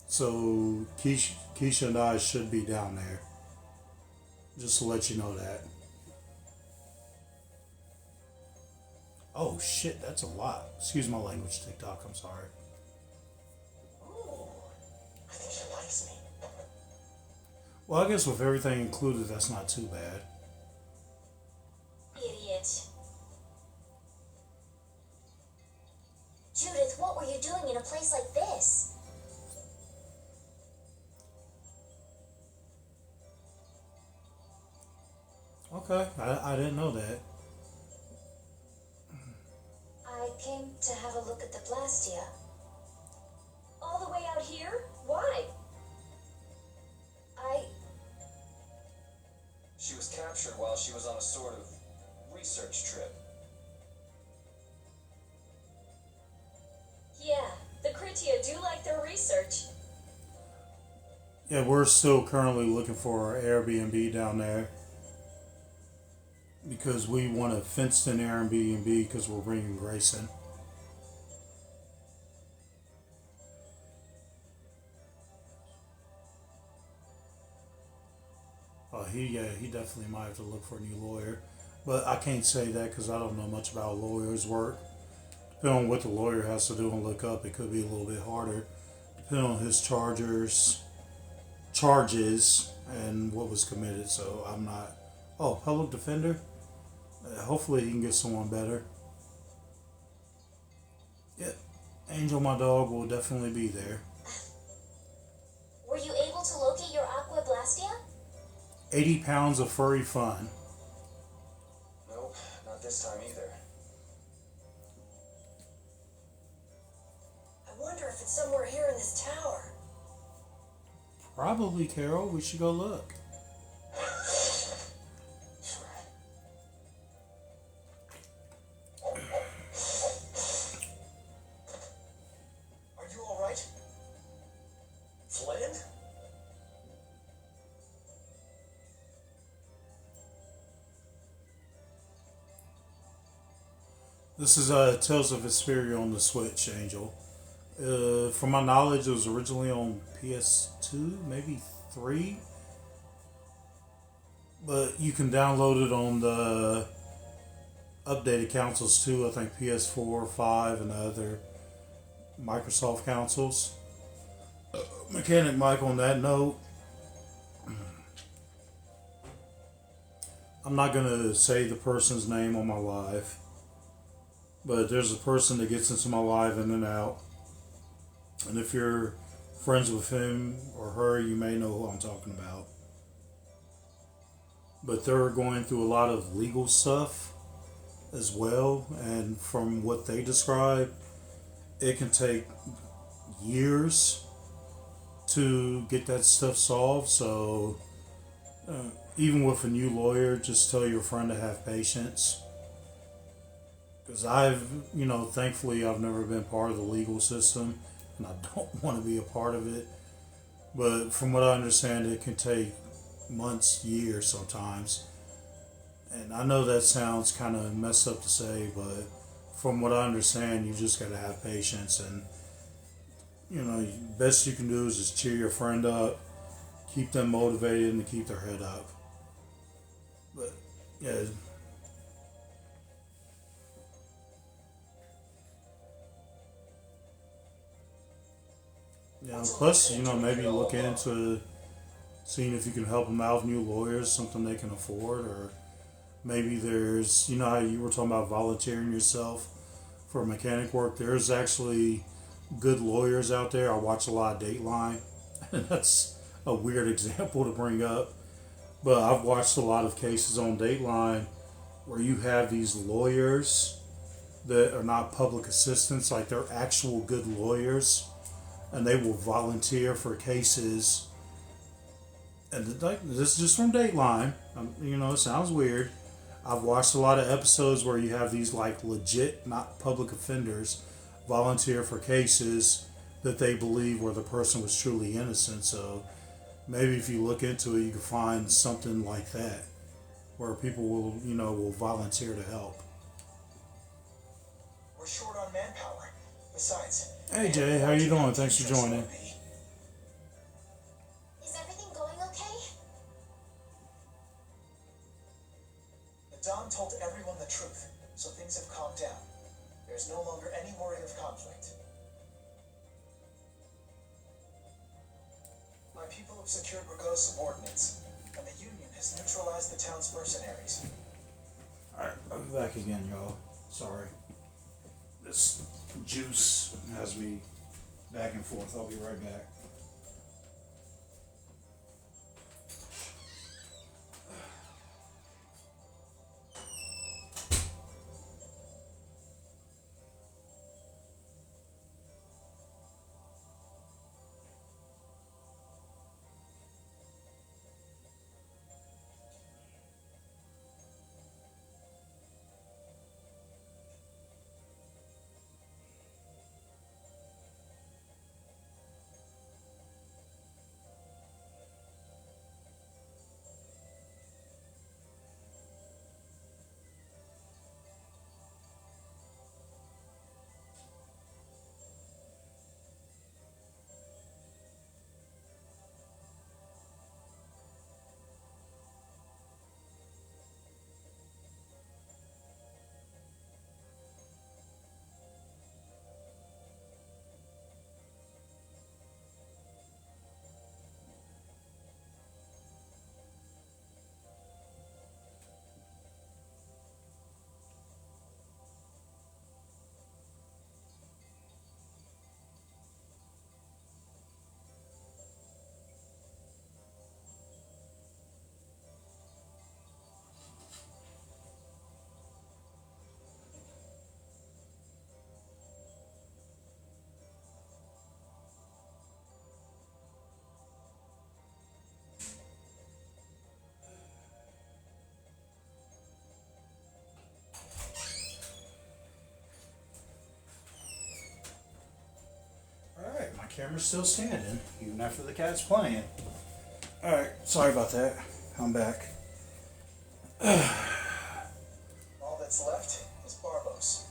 So Keisha and I should be down there. Just to let you know that. Oh shit, that's a lot. Excuse my language, TikTok, I'm sorry. Ooh, I think she likes me. Well, I guess with everything included, that's not too bad. Idiot. Judith, what were you doing in a place like this? Okay, I didn't know that. I came to have a look at the Blastia. All the way out here? Why? She was captured while she was on a sort of research trip. Yeah, the Kritia do like Yeah, we're still currently looking for our Airbnb down there because we want a fenced in Airbnb because we're bringing Grayson. He definitely might have to look for a new lawyer, but I can't say that because I don't know much about lawyers' work. Depending on what the lawyer has to do and look up, it could be a little bit harder. Depending on his charges, and what was committed. So I'm not. Oh, public defender. Hopefully he can get someone better. Yeah, Angel, my dog, will definitely be there. Were you able to locate your Aqua Blastia? 80 pounds of furry fun. Nope, not this time either. I wonder if it's somewhere here in this tower. Probably, Carol. We should go look. Are you alright? Flynn? This is Tales of Vesperia on the Switch, Angel. From my knowledge, it was originally on PS2, maybe 3. But you can download it on the updated consoles too. I think PS4, 5, and other Microsoft consoles. Mechanic Mike, on that note, I'm not going to say the person's name on my live, but there's a person that gets into my live in and out. And if you're friends with him or her, you may know who I'm talking about. But they're going through a lot of legal stuff as well. And from what they describe, it can take years to get that stuff solved. So even with a new lawyer, just tell your friend to have patience. Because thankfully I've never been part of the legal system and I don't want to be a part of it. But from what I understand, it can take months, years sometimes. And I know that sounds kind of messed up to say, but from what I understand, you just got to have patience. And, best you can do is just cheer your friend up, keep them motivated, and keep their head up. But, yeah. Yeah, plus, maybe look into seeing if you can help them out with new lawyers, something they can afford, or maybe there's, how you were talking about volunteering yourself for mechanic work. There's actually good lawyers out there. I watch a lot of Dateline, and that's a weird example to bring up, but I've watched a lot of cases on Dateline where you have these lawyers that are not public assistants, like they're actual good lawyers, and they will volunteer for cases. And this is just from Dateline. It sounds weird. I've watched a lot of episodes where you have these like legit, not public offenders, volunteer for cases that they believe where the person was truly innocent. So maybe if you look into it, you can find something like that where people will volunteer to help. We're short on manpower. Besides, Hey Jay, how you doing? Thanks for joining. Is everything going okay? The Don told everyone the truth, so things have calmed down. There's no longer any worry of conflict. My people have secured Rago's subordinates, and the Union has neutralized the town's mercenaries. Alright, I'll be back again, y'all. Sorry. This juice has me back and forth. I'll be right back. Camera's still standing, even after the cat's playing. Alright, sorry about that. I'm back. All that's left is Barbos.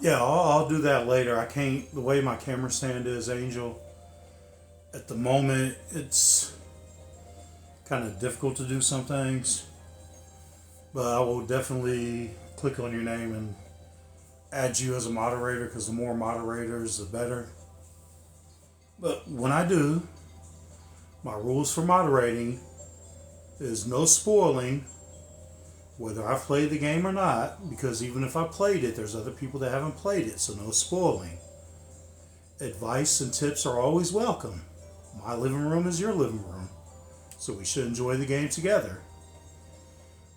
Yeah, I'll do that later. I can't, the way my camera stand is, Angel, at the moment, it's kind of difficult to do some things. But I will definitely click on your name and add you as a moderator, because the more moderators, the better. But when I do, my rules for moderating is no spoiling, whether I've played the game or not, because even if I played it, there's other people that haven't played it, so no spoiling. Advice and tips are always welcome. My living room is your living room, so we should enjoy the game together.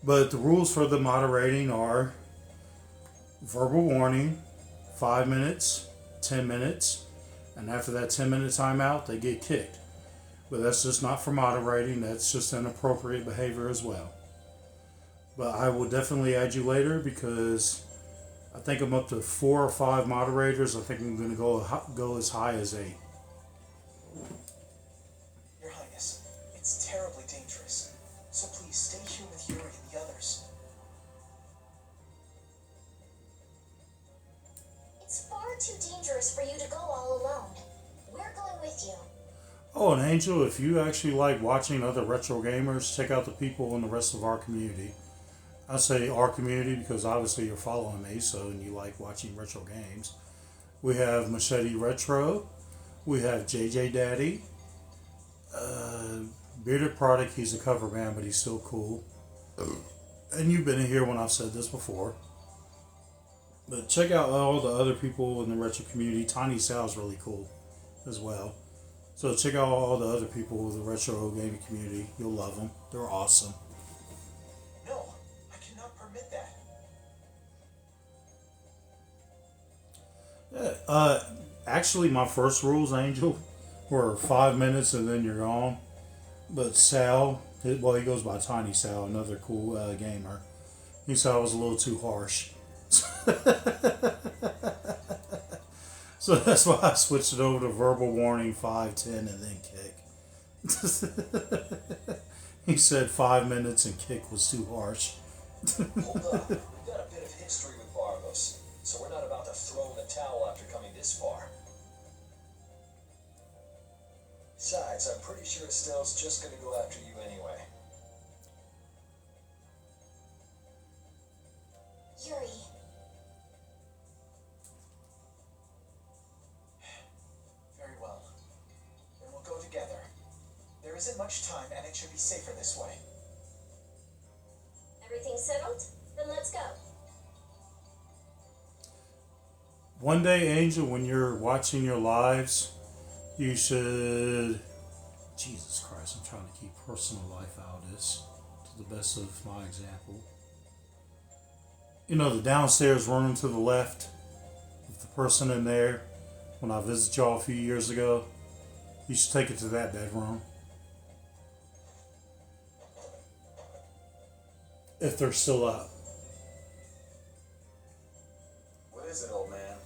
But the rules for the moderating are verbal warning, 5 minutes, 10 minutes, and after that 10-minute timeout, they get kicked. But that's just not for moderating, that's just inappropriate behavior as well. But I will definitely add you later, because I think I'm up to 4 or 5 moderators. I think I'm going to go as high as 8. Your Highness, it's terribly dangerous. So please stay here with Yuri and the others. It's far too dangerous for you to go all alone. We're going with you. Oh, and Angel, if you actually like watching other retro gamers, check out the people in the rest of our community. I say our community because obviously you're following me, so and you like watching retro games. We have Machete Retro, we have JJ Daddy, Bearded Product. He's a cover band, but he's still cool. And you've been in here when I've said this before. But check out all the other people in the retro community. Tiny Sal's really cool as well. So check out all the other people in the retro gaming community. You'll love them. They're awesome. No, I cannot permit that. Actually, my first rules, Angel, were 5 minutes and then you're gone. But Sal, well, he goes by Tiny Sal, another cool gamer. He said I was a little too harsh. So that's why I switched it over to verbal warning, 5, 10, and then kick. He said 5 minutes and kick was too harsh. Hold up. We've got a bit of history with Barbos, so we're not about to throw in the towel after coming this far. Besides, I'm pretty sure Estelle's just going to go after you anyway. Yuri, Very well. Then we'll go together. There isn't much time, and it should be safer this way. Everything settled? Then let's go. One day, Angel, when you're watching your lives, you should... Jesus Christ, I'm trying to keep personal life out of this to the best of my example. You know, the downstairs room to the left, with the person in there, when I visited y'all a few years ago, you should take it to that bedroom. If they're still up. What is it, old man?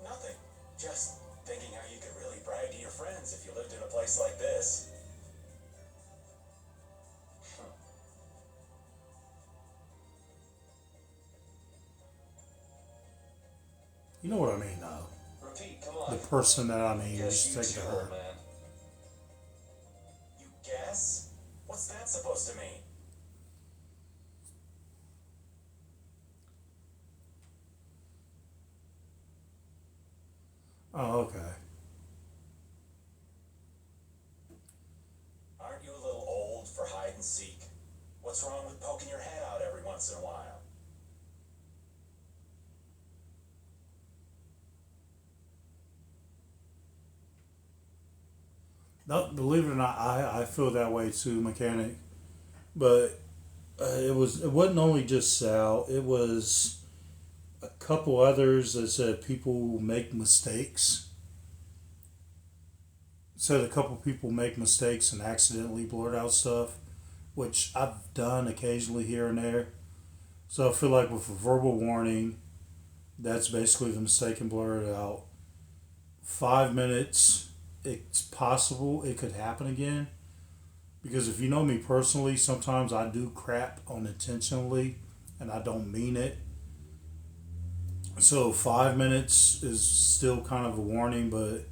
Nothing. Just thinking how you could really brag to your friends if you lived in a place like this. You know what I mean, though. Repeat, come on. The person that I mean, you Guess should you take it to too, her. old man. You guess? What's that supposed to mean? Oh, okay. Aren't you a little old for hide and seek? What's wrong with poking your head out every once in a while? No, believe it or not, I feel that way too, mechanic. But it wasn't only just Sal. It was a couple others that said people make mistakes. said a couple people make mistakes and accidentally blurt out stuff, which I've done occasionally here and there. So I feel like with a verbal warning, that's basically the mistake and blur it out. 5 minutes, it's possible it could happen again. Because if you know me personally, sometimes I do crap unintentionally and I don't mean it. So 5 minutes is still kind of a warning, but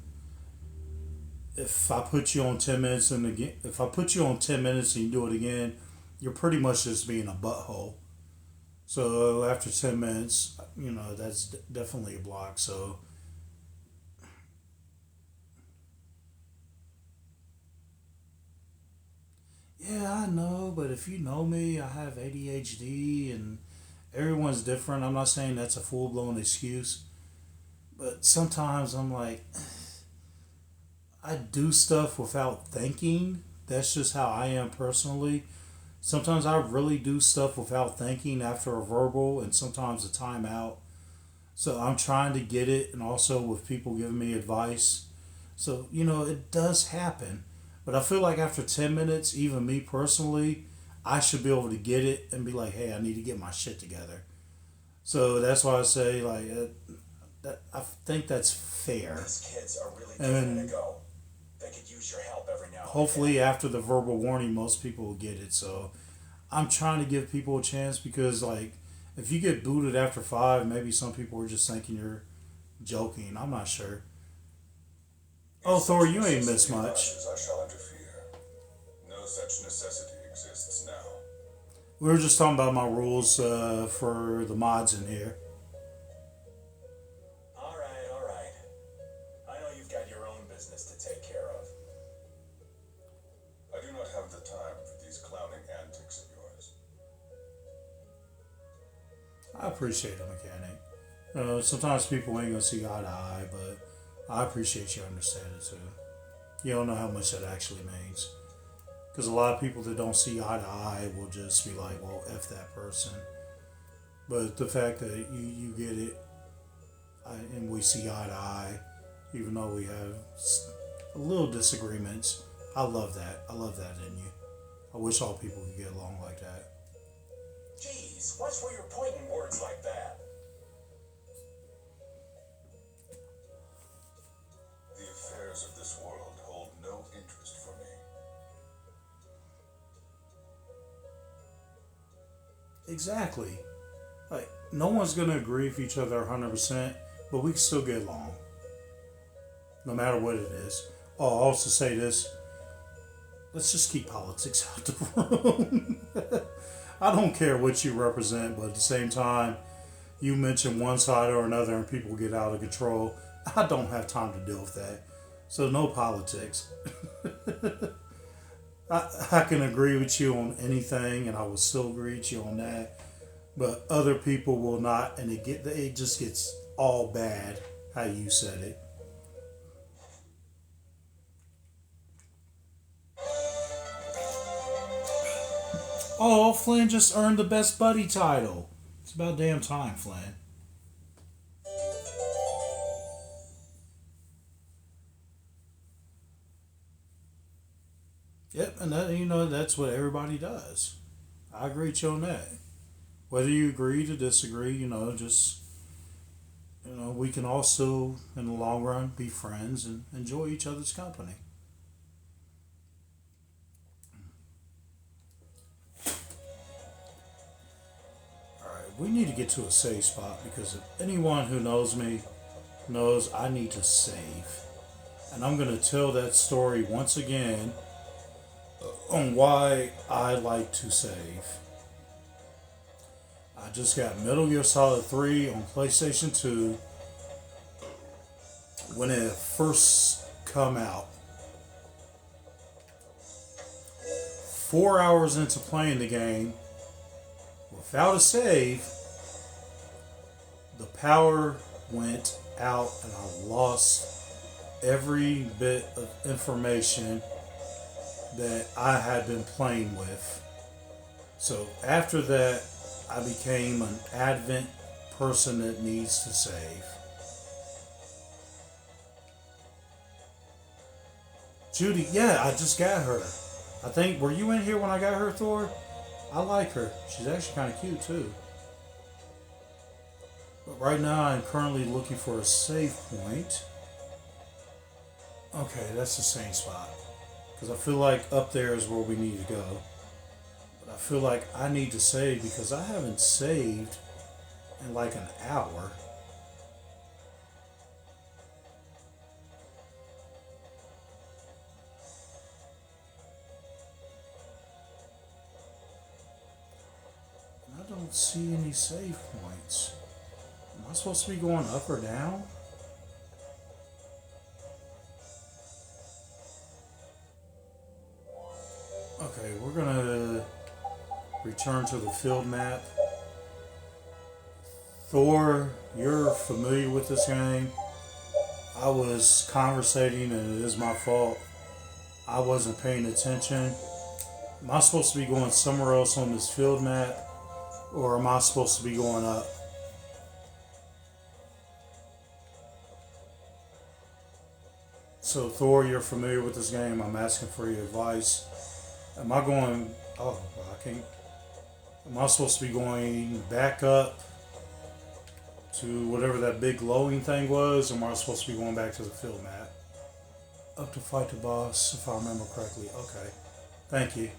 if I put you on 10 minutes and again, if I put you on 10 minutes and you do it again, you're pretty much just being a butthole. So after 10 minutes, that's definitely a block. So yeah, I know, but if you know me, I have ADHD and everyone's different. I'm not saying that's a full blown excuse, but sometimes I'm like, I do stuff without thinking. That's just how I am personally. Sometimes I really do stuff without thinking after a verbal and sometimes a timeout. So I'm trying to get it, and also with people giving me advice. So, it does happen. But I feel like after 10 minutes, even me personally, I should be able to get it and be like, hey, I need to get my shit together. So that's why I say, like, I think that's fair. These kids are really And giving it a go. They could use your help every now and hopefully again. after the verbal warning, most people will get it. So I'm trying to give people a chance because, like, if you get booted after 5, maybe some people are just thinking you're joking. I'm not sure. Oh, Thor, you ain't missed much. I shall interfere. No such necessity exists now. We were just talking about my rules for the mods in here. All right. I know you've got your own business to take care of. I do not have the time for these clowning antics of yours. I appreciate it, mechanic. Sometimes people ain't gonna see eye to eye, but I appreciate you understanding too. You don't know how much that actually means. Because a lot of people that don't see eye to eye will just be like, well, F that person. But the fact that you get it and we see eye to eye, even though we have a little disagreements, I love that. I love that in you. I wish all people could get along like that. Jeez, watch where you're pointing words like that. The affairs of this world hold no interest for me. Exactly. Like, no one's going to agree with each other 100%, but we can still get along. No matter what it is. Oh, I'll also say this. Let's just keep politics out the room. I don't care what you represent, but at the same time, you mention one side or another and people get out of control. I don't have time to deal with that. So no politics. I can agree with you on anything, and I will still agree with you on that. But other people will not, and it just gets all bad how you said it. Oh, Flynn just earned the best buddy title. It's about damn time, Flynn. Yep, and that's what everybody does. I agree with you on that. Whether you agree to disagree, we can also, in the long run, be friends and enjoy each other's company. Alright, we need to get to a safe spot because if anyone who knows me knows I need to save. And I'm going to tell that story once again on why I like to save. I just got Metal Gear Solid 3 on PlayStation 2 when it first come out. 4 hours into playing the game, without a save, the power went out and I lost every bit of information that I had been playing with. So after that, I became an advent person that needs to save. Judy, yeah, I just got her. I think, were you in here when I got her, Thor? I like her. She's actually kind of cute, too. But right now, I'm currently looking for a save point. Okay, that's the same spot. Because I feel like up there is where we need to go. But I feel like I need to save because I haven't saved in like an hour. And I don't see any save points. Am I supposed to be going up or down? Okay, we're gonna return to the field map. Thor, you're familiar with this game. I was conversating and it is my fault. I wasn't paying attention. Am I supposed to be going somewhere else on this field map? Or am I supposed to be going up? So Thor, you're familiar with this game. I'm asking for your advice. Am I going... Oh, I can't... Am I supposed to be going back up to whatever that big glowing thing was? Or am I supposed to be going back to the field map? Up to fight the boss, if I remember correctly. Okay. Thank you.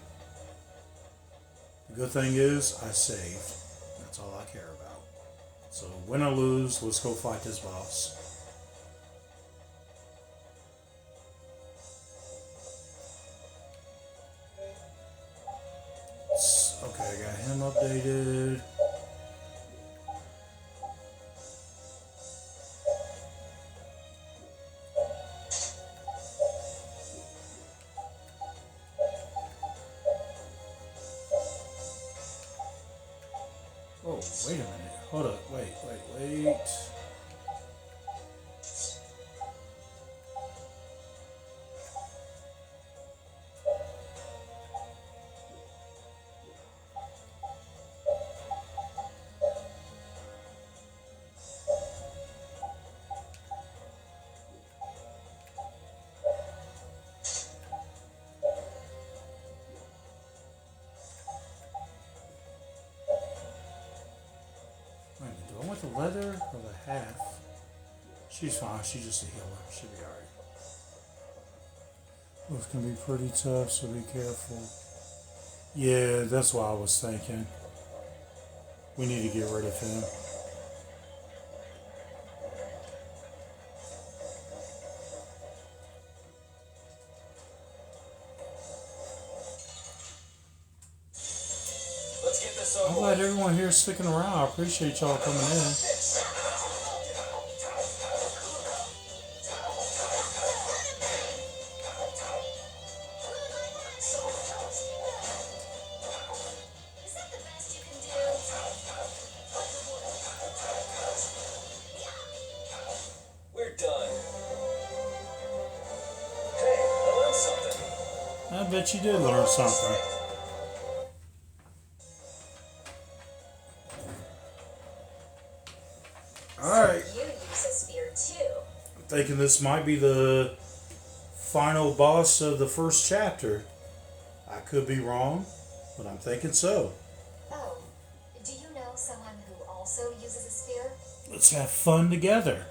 The good thing is, I saved. That's all I care about. So, win or lose, let's go fight this boss. Okay, I got him updated. Oh, wait a minute. Hold up. Wait. Wait a minute, do I want the leather or the half? She's fine, she's just a healer. She'll be alright. This can be pretty tough, so be careful. Yeah, that's what I was thinking. We need to get rid of him. Let's get this I'm over glad with. everyone here is sticking around. I appreciate y'all coming in. Is that the best you can do? We're done. Hey, I learned something. I bet you did learn something. Alright. You use a spear too. I'm thinking this might be the final boss of the first chapter. I could be wrong, but I'm thinking so. Oh, do you know someone who also uses a spear? Let's have fun together.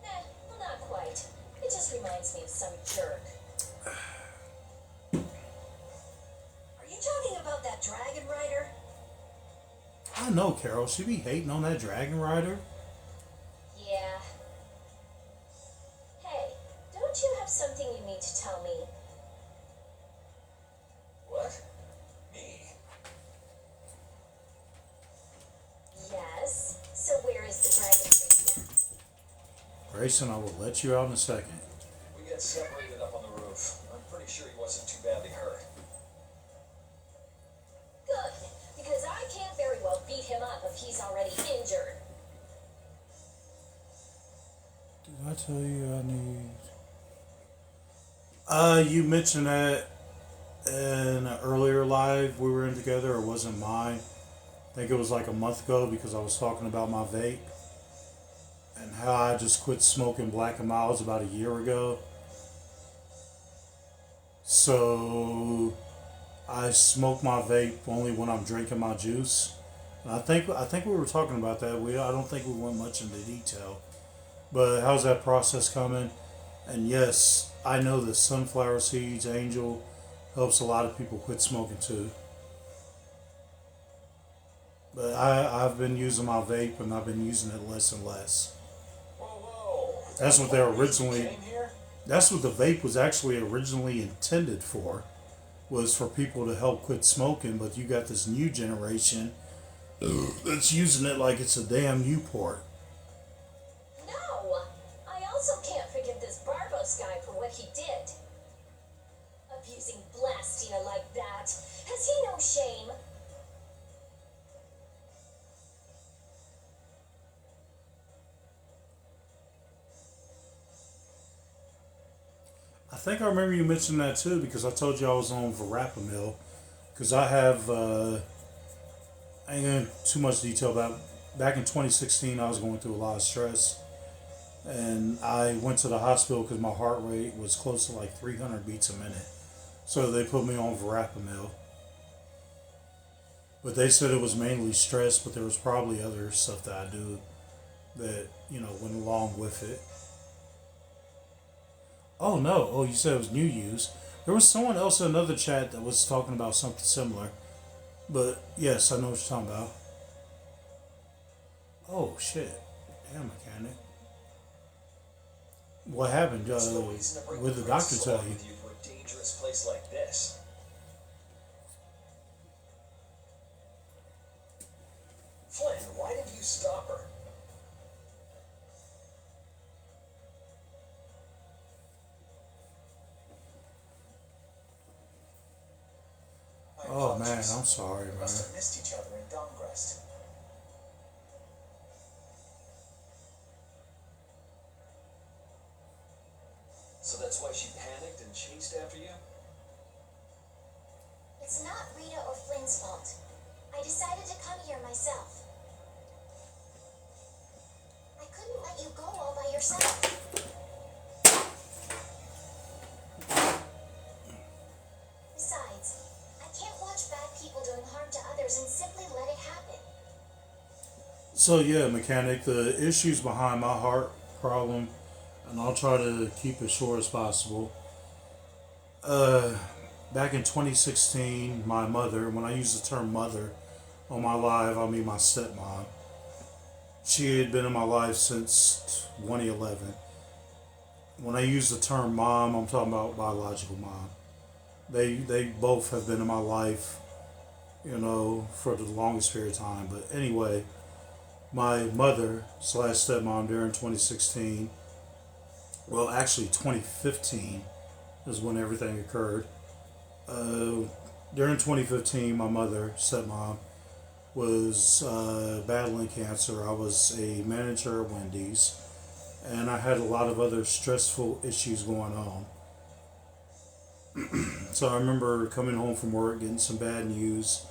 Well, not quite. It just reminds me of some jerk. Are you talking about that dragon rider? I know, Carol. She be hating on that dragon rider. Yeah. Hey, don't you have something you need to tell me? What? Me? Yes. So where is the dragon rider? Grayson, I will let you out in a second. We got separated up on the roof. I'm pretty sure he wasn't too badly hurt. Good, because I can't very well beat him up if he's already injured. Did I tell you I need... You mentioned that in an earlier live we were in together, or wasn't mine. I think it was like a month ago because I was talking about my vape and how I just quit smoking Black and Milds about a year ago. So I smoke my vape only when I'm drinking my juice. And I think we were talking about that. I don't think we went much into detail. But how's that process coming? And yes, I know that sunflower seeds, angel, helps a lot of people quit smoking too. But I've been using my vape and I've been using it less and less. Whoa, whoa. That's what they originally. Came here? That's what the vape was actually originally intended for, was for people to help quit smoking. But you got this new generation that's using it like it's a damn Newport. No! I also can't forget this Barbos guy for what he did. Abusing Blastia like that. Has he no shame? I think I remember you mentioned that too because I told you I was on Verapamil because I have. I ain't going into too much detail about. Back in 2016, I was going through a lot of stress, and I went to the hospital because my heart rate was close to like 300 beats a minute. So they put me on Verapamil. But they said it was mainly stress, but there was probably other stuff that I do that, went along with it. Oh no, oh you said it was new use. There was someone else in another chat that was talking about something similar. But yes, I know what you're talking about. Oh shit. Damn, mechanic. What happened? There's no reason to bring What did the Prince doctor tell along you? with you to a dangerous place like this. Flynn, why did you stop her? Oh man, I'm sorry, We man. must have missed each other in Dongrest. So that's why she panicked and chased after you? It's not Rita or Flynn's fault. I decided to come here myself. I couldn't let you go all by yourself. Besides, I can't watch bad people doing harm to others and simply let it happen. So yeah, mechanic, the issues behind my heart problem, and I'll try to keep it short as possible. Back in 2016, my mother, when I use the term mother on my live, I mean my stepmom. She had been in my life since 2011. When I use the term mom, I'm talking about biological mom. They both have been in my life, for the longest period of time. But anyway, my mother slash stepmom during 2016, well, actually 2015 is when everything occurred. During 2015, my mother, stepmom, was battling cancer. I was a manager at Wendy's, and I had a lot of other stressful issues going on. So I remember coming home from work, getting some bad news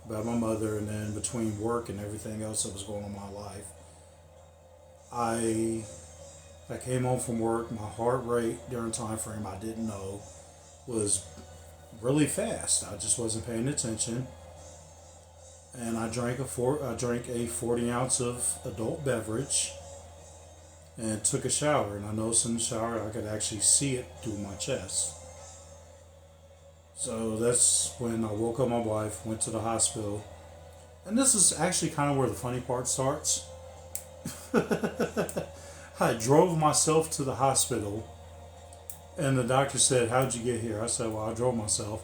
about my mother, and then between work and everything else that was going on in my life, I came home from work. My heart rate during time frame I didn't know was really fast. I just wasn't paying attention, and I drank a 40 ounce of adult beverage, and took a shower. And I noticed in the shower I could actually see it through my chest. So that's when I woke up my wife, went to the hospital. And this is actually kind of where the funny part starts. I drove myself to the hospital, and the doctor said, "How'd you get here?" I said, "Well, I drove myself."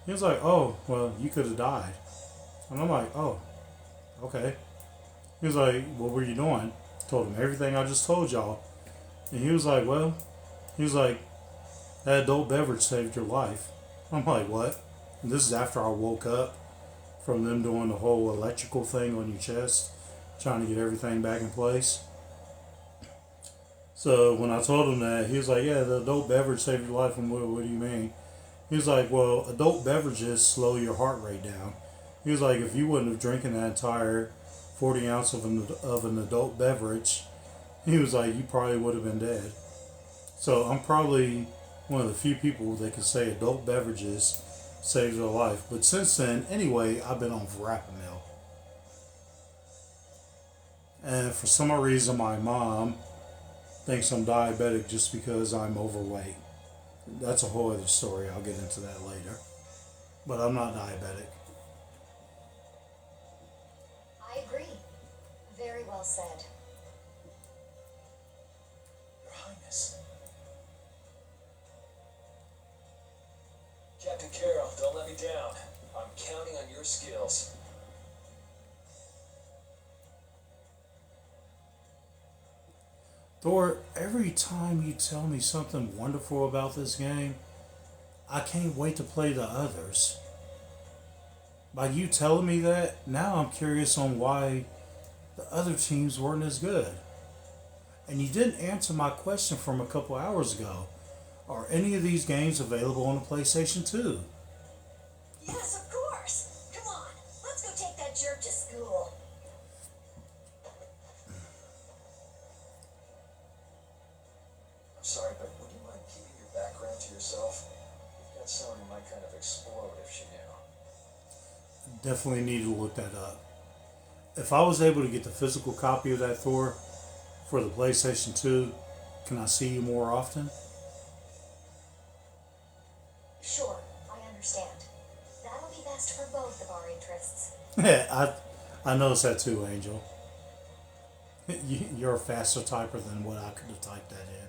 He was like, "Oh, well, you could have died." And I'm like, "Oh, okay." He was like, "What were you doing?" I told him everything I just told y'all. And he was like, "That adult beverage saved your life." I'm like, "What?" And this is after I woke up from them doing the whole electrical thing on your chest, trying to get everything back in place. So when I told him that, he was like, "Yeah, the adult beverage saved your life." And what do you mean? He was like, "Well, adult beverages slow your heart rate down." He was like, "If you wouldn't have drinking that entire 40 ounce of an adult beverage," he was like, "you probably would have been dead." So I'm probably one of the few people that can say adult beverages saved their life. But since then, anyway, I've been on Verapamil. And for some reason, my mom thinks I'm diabetic just because I'm overweight. That's a whole other story. I'll get into that later. But I'm not diabetic. I agree. Very well said. Your Highness. Captain Carroll, don't let me down. I'm counting on your skills. Thor, every time you tell me something wonderful about this game, I can't wait to play the others. By you telling me that, now I'm curious on why the other teams weren't as good. And you didn't answer my question from a couple hours ago. Are any of these games available on the PlayStation 2? Yes, of course. Come on, let's go take that jerk to school. I'm sorry, but would you mind keeping your background to yourself? You've got someone who might kind of explode if she knew. Definitely need to look that up. If I was able to get the physical copy of that Thor for the PlayStation 2, can I see you more often? Sure, I understand. That'll be best for both of our interests. Yeah, I noticed that too, Angel. You're a faster typer than what I could have typed that in.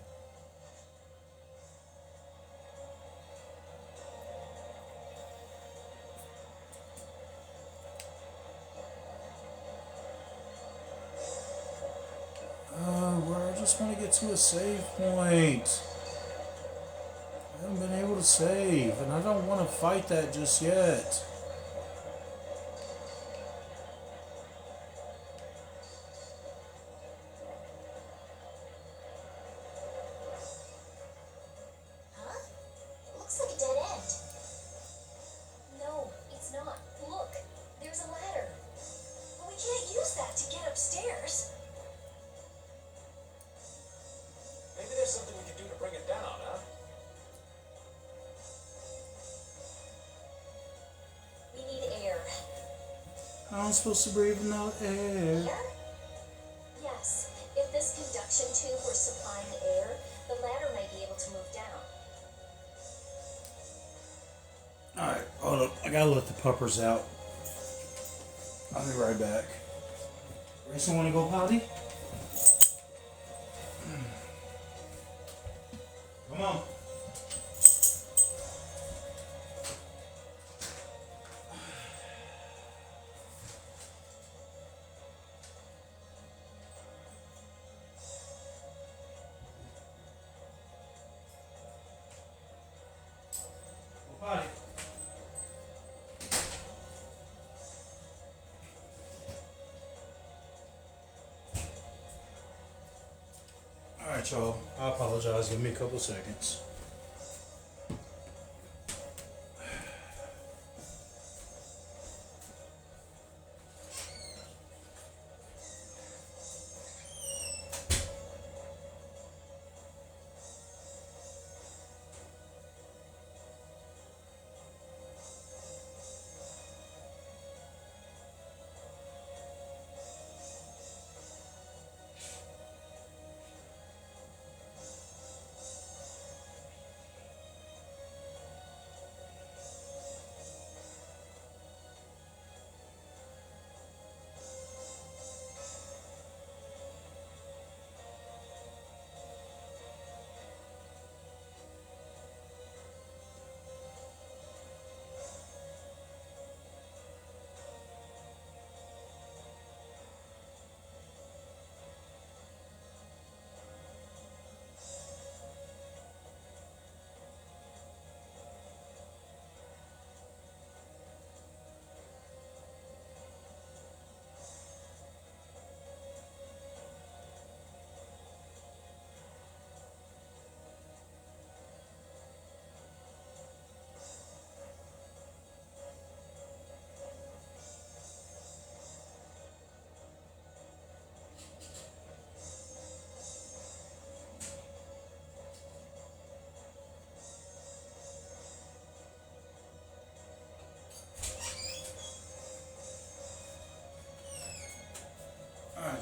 Where I just want to get to a save point. I haven't been able to save, and I don't want to fight that just yet. Huh? Looks like a dead end. No, it's not. Look, there's a ladder. But we can't use that to get upstairs. Maybe there's something we can do to bring it down, huh? We need air. I'm supposed to breathe without air. Air? Yes. If this conduction tube were supplying air, the ladder might be able to move down. Alright, hold up. I gotta let the puppers out. I'll be right back. Rachel, wanna go potty? Come on. Go potty. Alright, y'all. I apologize. Give me a couple seconds.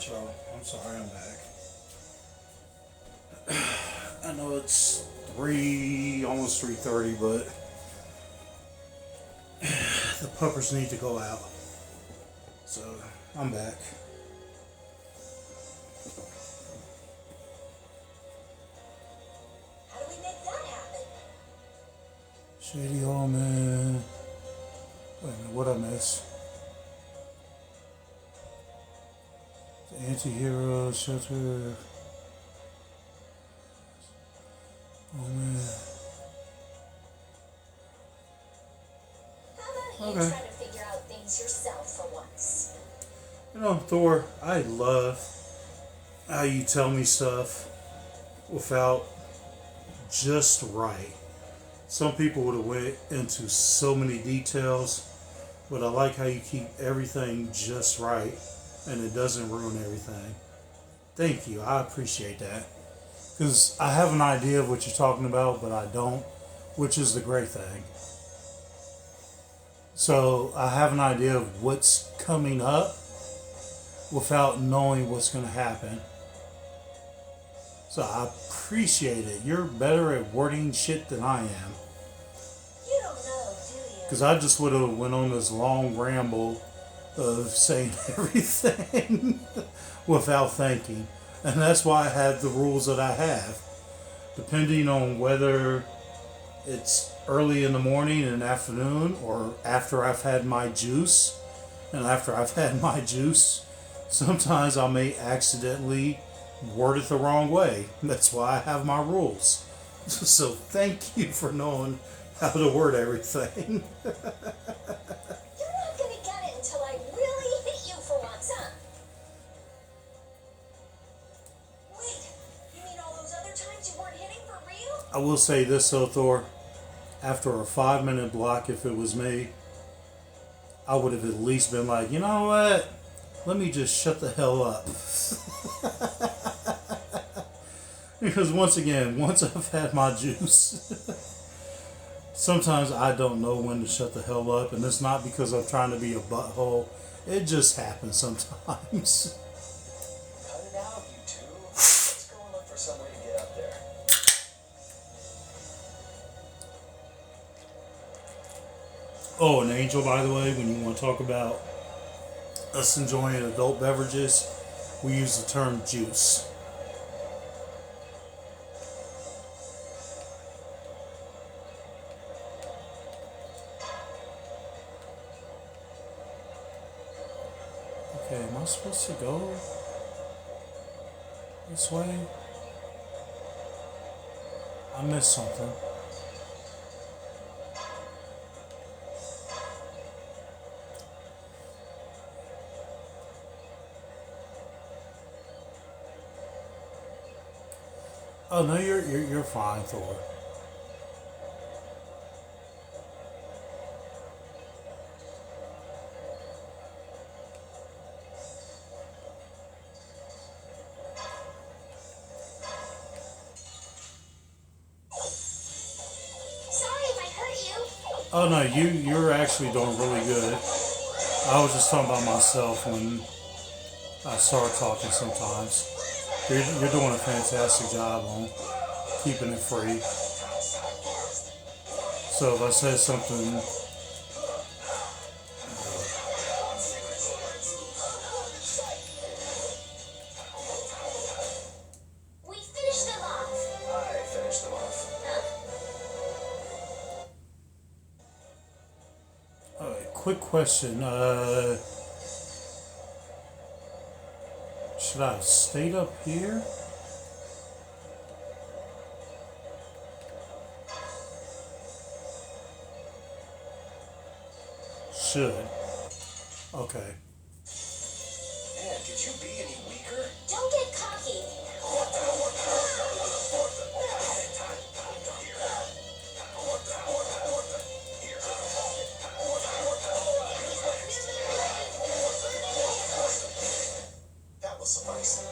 Alright, y'all. I'm sorry I'm back. I know it's 3, almost 3:30, but the puppers need to go out. So, I'm back. How do we make that happen? Shady old man. Wait a minute, what I miss? The anti-hero shelter. Oh man. How about you Okay. try to figure out things yourself for once? You know, Thor, I love how you tell me stuff without just right. Some people would have went into so many details, but I like how you keep everything just right and it doesn't ruin everything. Thank you. I appreciate that. Because I have an idea of what you're talking about, but I don't, which is the great thing. So I have an idea of what's coming up without knowing what's going to happen. So I appreciate it. You're better at wording shit than I am. You don't know, do you? Because I just would have went on this long ramble of saying everything without thinking. And that's why I have the rules that I have. Depending on whether it's early in the morning and afternoon or after I've had my juice. And after I've had my juice, sometimes I may accidentally word it the wrong way. That's why I have my rules. So thank you for knowing how to word everything. You're not gonna get it until I really hit you for once, huh? Wait, you mean all those other times you weren't hitting for real? I will say this though, Thor. After a 5-minute block, if it was me, I would have at least been like, you know what? Let me just shut the hell up. Because once again, once I've had my juice, sometimes I don't know when to shut the hell up. And it's not because I'm trying to be a butthole. It just happens sometimes. Cut it out, you two. Let's go and look for some way to get up there. Oh, and Angel, by the way, when you want to talk about us enjoying adult beverages, we use the term juice. Okay, am I supposed to go this way? I missed something. Oh no, you're fine, Thor. Sorry if I hurt you. Oh no, you're actually doing really good. I was just talking about myself when I start talking sometimes. You're doing a fantastic job on keeping it free. So if I said something, We finished them off. I finished them off. quick question. Should I have stayed up here? Should. Okay. Man, could you be any weaker? Don't get cocky. That will suffice.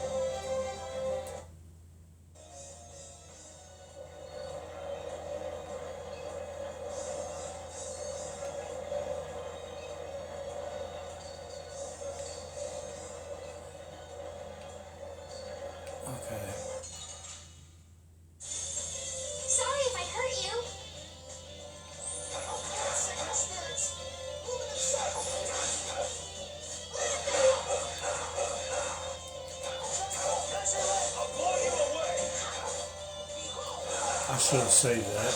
I should have saved that.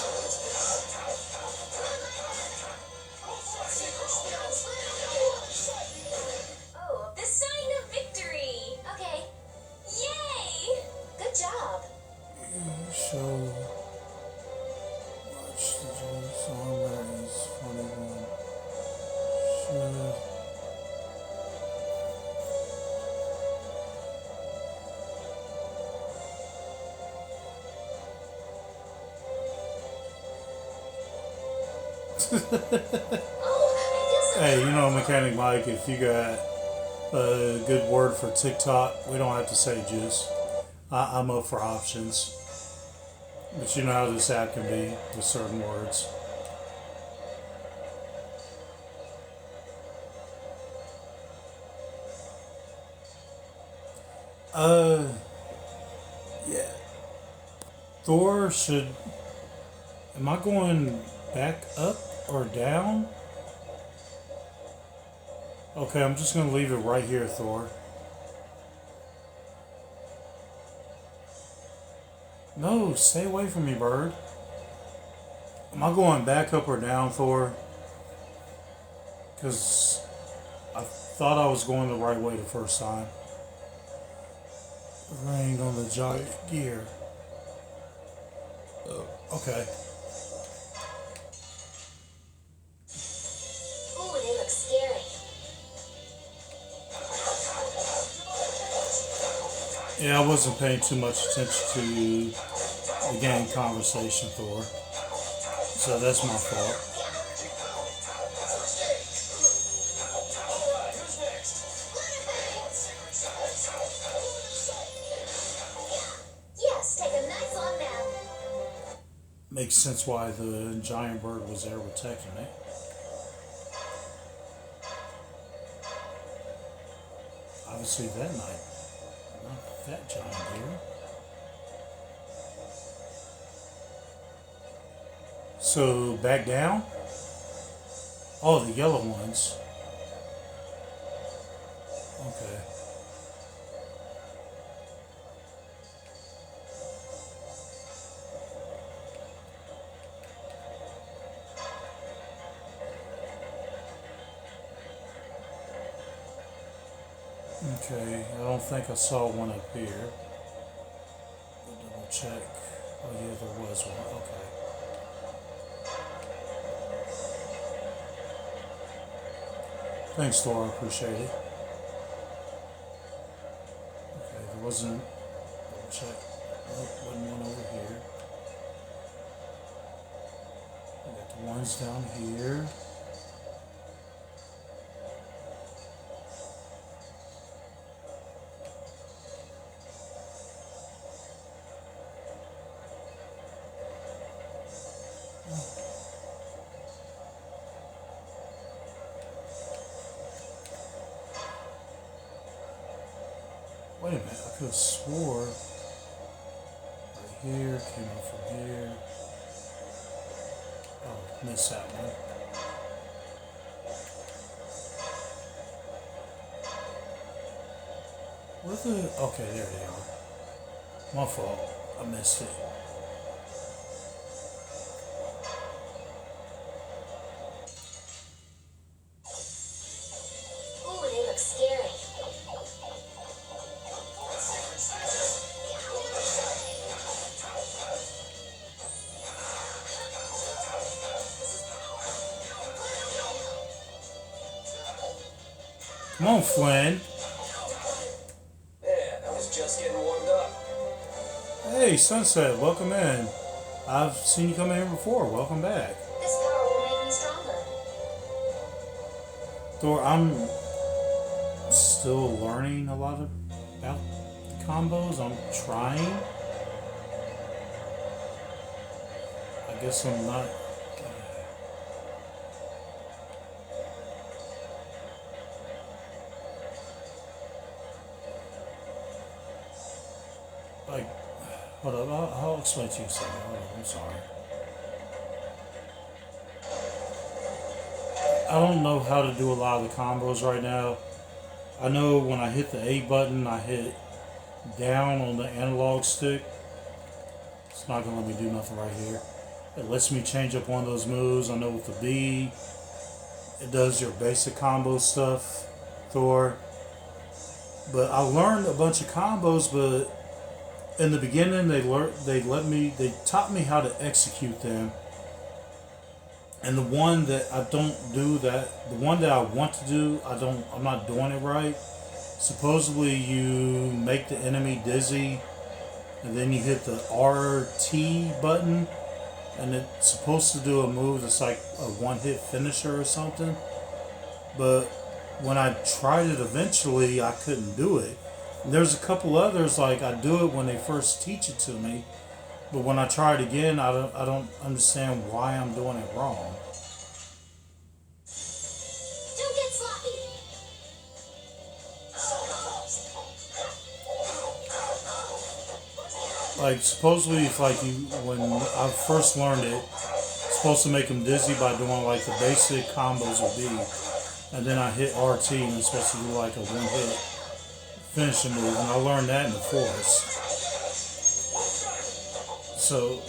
Oh, the sign of victory! Okay, Yay! good job. Show. Watch the juice armor is 21. Should. Oh, Hey, you know, Mechanic Mike, if you got a good word for TikTok, we don't have to say juice. I'm up for options. But you know how this app can be with certain words. Yeah. Thor should. Am I going back up or down? Okay, I'm just gonna leave it right here, Thor. No, stay away from me, bird. Am I going back up or down, Thor? Because I thought I was going the right way the first time. Ring on the giant gear. Okay. ooh, they look scary. Yeah, I wasn't paying too much attention to the game conversation, Thor. So that's my fault. Alright, who's next? Yes, take a nice long nap. Makes sense why the giant bird was there protecting me. Obviously that night. Not that giant deer. So back down? Oh, the yellow ones. Okay. Okay, I don't think I saw one up here. I'll double check. Oh yeah, there was one. Okay. Thanks, Thor. I appreciate it. Okay, there wasn't. Double check. Nope, wasn't one over here. We got the ones down here. Wait a minute, I could have swore right here, came up from here. Oh, missed that one. Where the, okay, there they are. My fault, I missed it. Ooh, they look scary. Come on, Flynn. Yeah, I was just getting warmed up. Hey, Sunset, welcome in. I've seen you come in here before. Welcome back. This power will make me stronger. Thor, I'm still learning a lot about the combos. I'm trying. I guess I'm not. Like, hold up, I'll explain to you something. Hold up, I'm sorry. I don't know how to do a lot of the combos right now. I know when I hit the A button, I hit down on the analog stick It's not gonna let me do nothing right here. It lets me change up one of those moves. I know with the B, it does your basic combo stuff, Thor. But I learned a bunch of combos, but in the beginning they taught me how to execute them. And the one that I don't do that, the one that I want to do, I'm not doing it right. Supposedly you make the enemy dizzy and then you hit the RT button and it's supposed to do a move that's like a one-hit finisher or something. But when I tried it eventually, I couldn't do it. And there's a couple others, like I do it when they first teach it to me, but when I try it again, I don't understand why I'm doing it wrong. Don't get sloppy. Like supposedly, if like you when I first learned it, it's supposed to make them dizzy by doing like the basic combos with B, and then I hit RT and it's supposed to do like a one-hit finishing move, and I learned that in the forest. So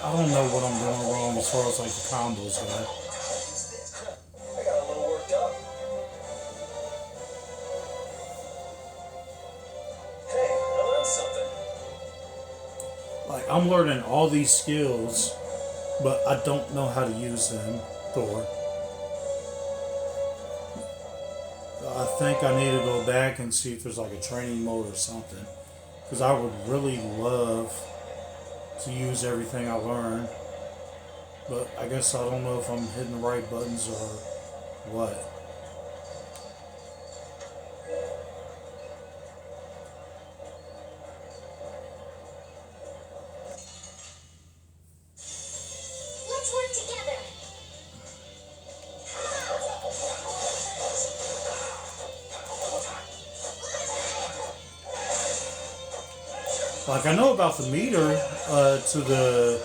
I don't know what I'm doing wrong as far as like the combos go. I got a little worked up. Hey, I learned something. Like I'm learning all these skills, but I don't know how to use them, Thor. I think I need to go back and see if there's like a training mode or something, because I would really love to use everything I learned, but I guess I don't know if I'm hitting the right buttons or what. Let's work together. Like I know about the meter to the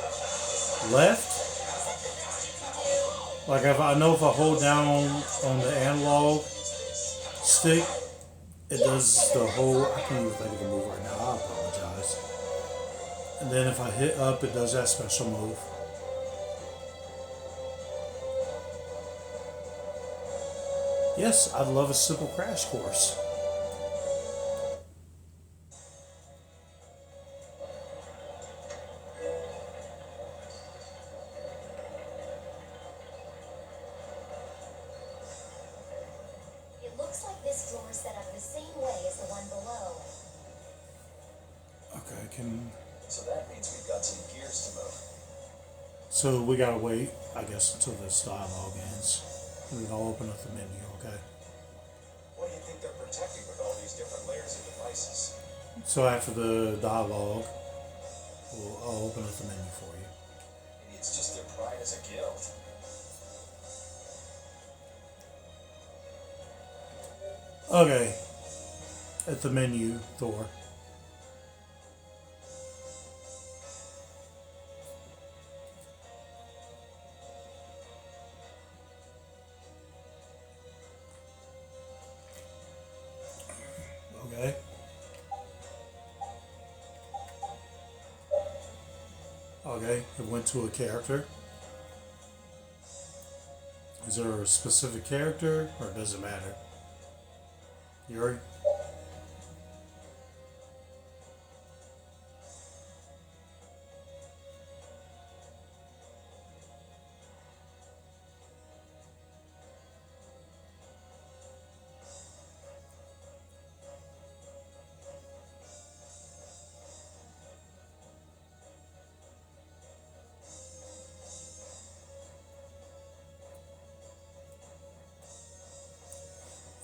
left. Like if I know if I hold down on the analog stick, it does the whole. I can't even think of the move right now. I apologize. And then if I hit up, it does that special move. Yes, I'd love a simple crash course. It looks like this floor is set up the same way as the one below. Okay, can. So that means we've got some gears to move. So we gotta wait, I guess, until this dialogue ends. And then I'll open up the menu, okay? What do you think they're protecting with all these different layers of devices? So after the dialogue, I'll open up the menu for you. Maybe it's just their pride as a guild. Okay. At the menu, Thor. Okay. Okay, it went to a character. Is there a specific character, or does it matter? Yuri?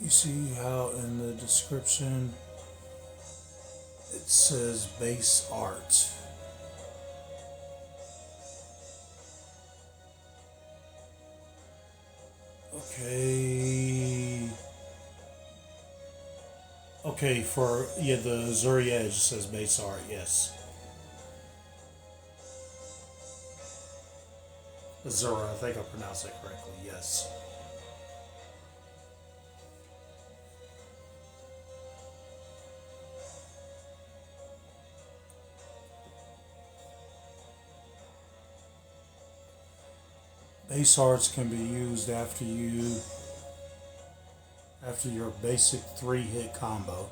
You see how in the description it says base art. Okay. Okay, for yeah, the Zuri Edge says base art, yes. Azura, I think I pronounced that correctly, yes. Ace arts can be used after your basic 3-hit combo.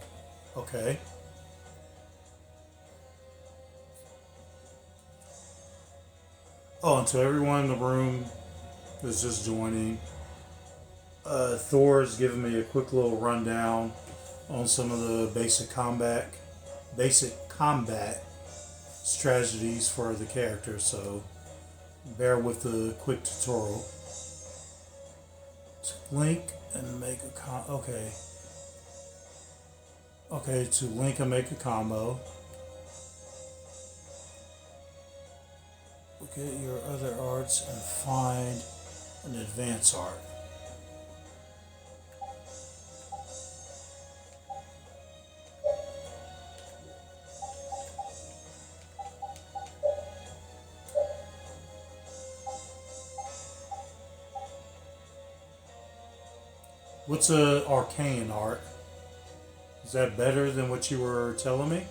Okay. Oh, and to everyone in the room that's just joining, Thor has given me a quick little rundown on some of the basic combat strategies for the character, so bear with the quick tutorial. To link and make a okay, to link and make a combo. Look at your other arts and find an advanced art. What's a arcane art? Is that better than what you were telling me?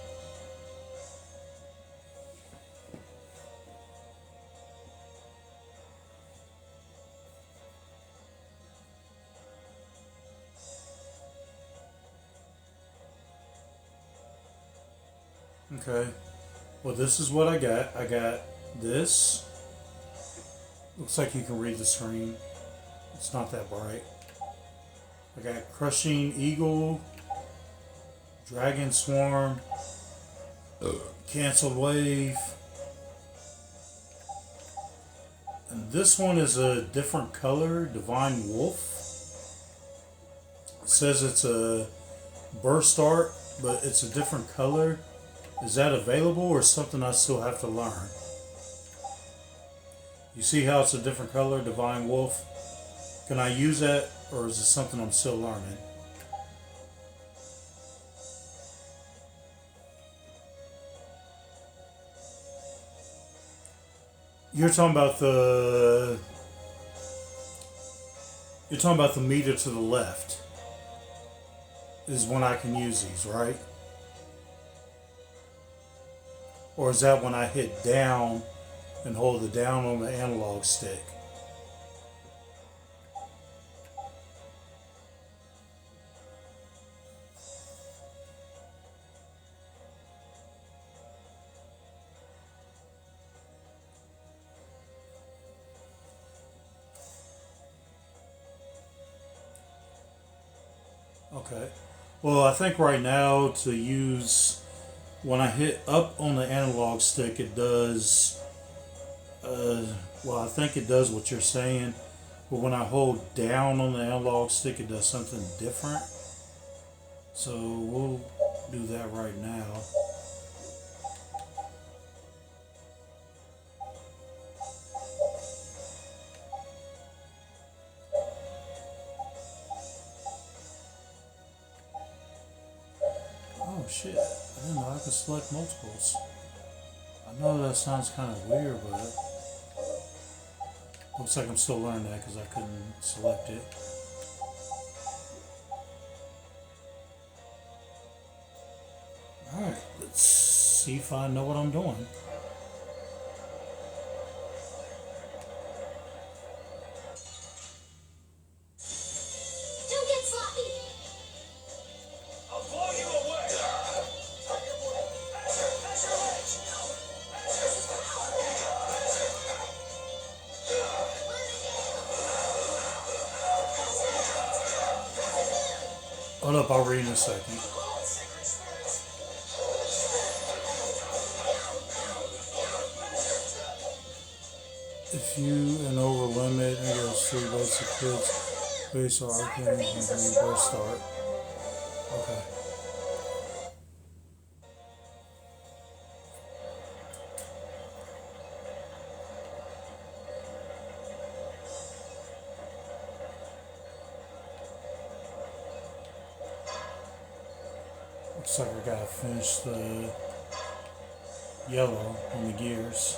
Okay. Well, this is what I got. I got this. Looks like you can read the screen. It's not that bright. I got Crushing Eagle, Dragon Swarm, Canceled Wave. And this one is a different color, Divine Wolf. It says it's a burst art, but it's a different color. Is that available or something I still have to learn? You see how it's a different color, Divine Wolf? Can I use that, or is it something I'm still learning? You're talking about the meter to the left is when I can use these, right? Or is that when I hit down and hold it down on the analog stick? Okay. Well, I think right now to use, when I hit up on the analog stick, it does, well, I think it does what you're saying, but when I hold down on the analog stick, it does something different. So we'll do that right now. Oh shit, I didn't know I could select multiples. I know that sounds kind of weird, but looks like I'm still learning that because I couldn't select it. Alright, let's see if I know what I'm doing. Don't get sloppy! I'll blow you away! That's your ledge! Hold up, I'll read in a second. If you and over limit and goes through basic hits, base or arcane, and then burst start. Okay. Looks like I gotta finish the yellow on the gears.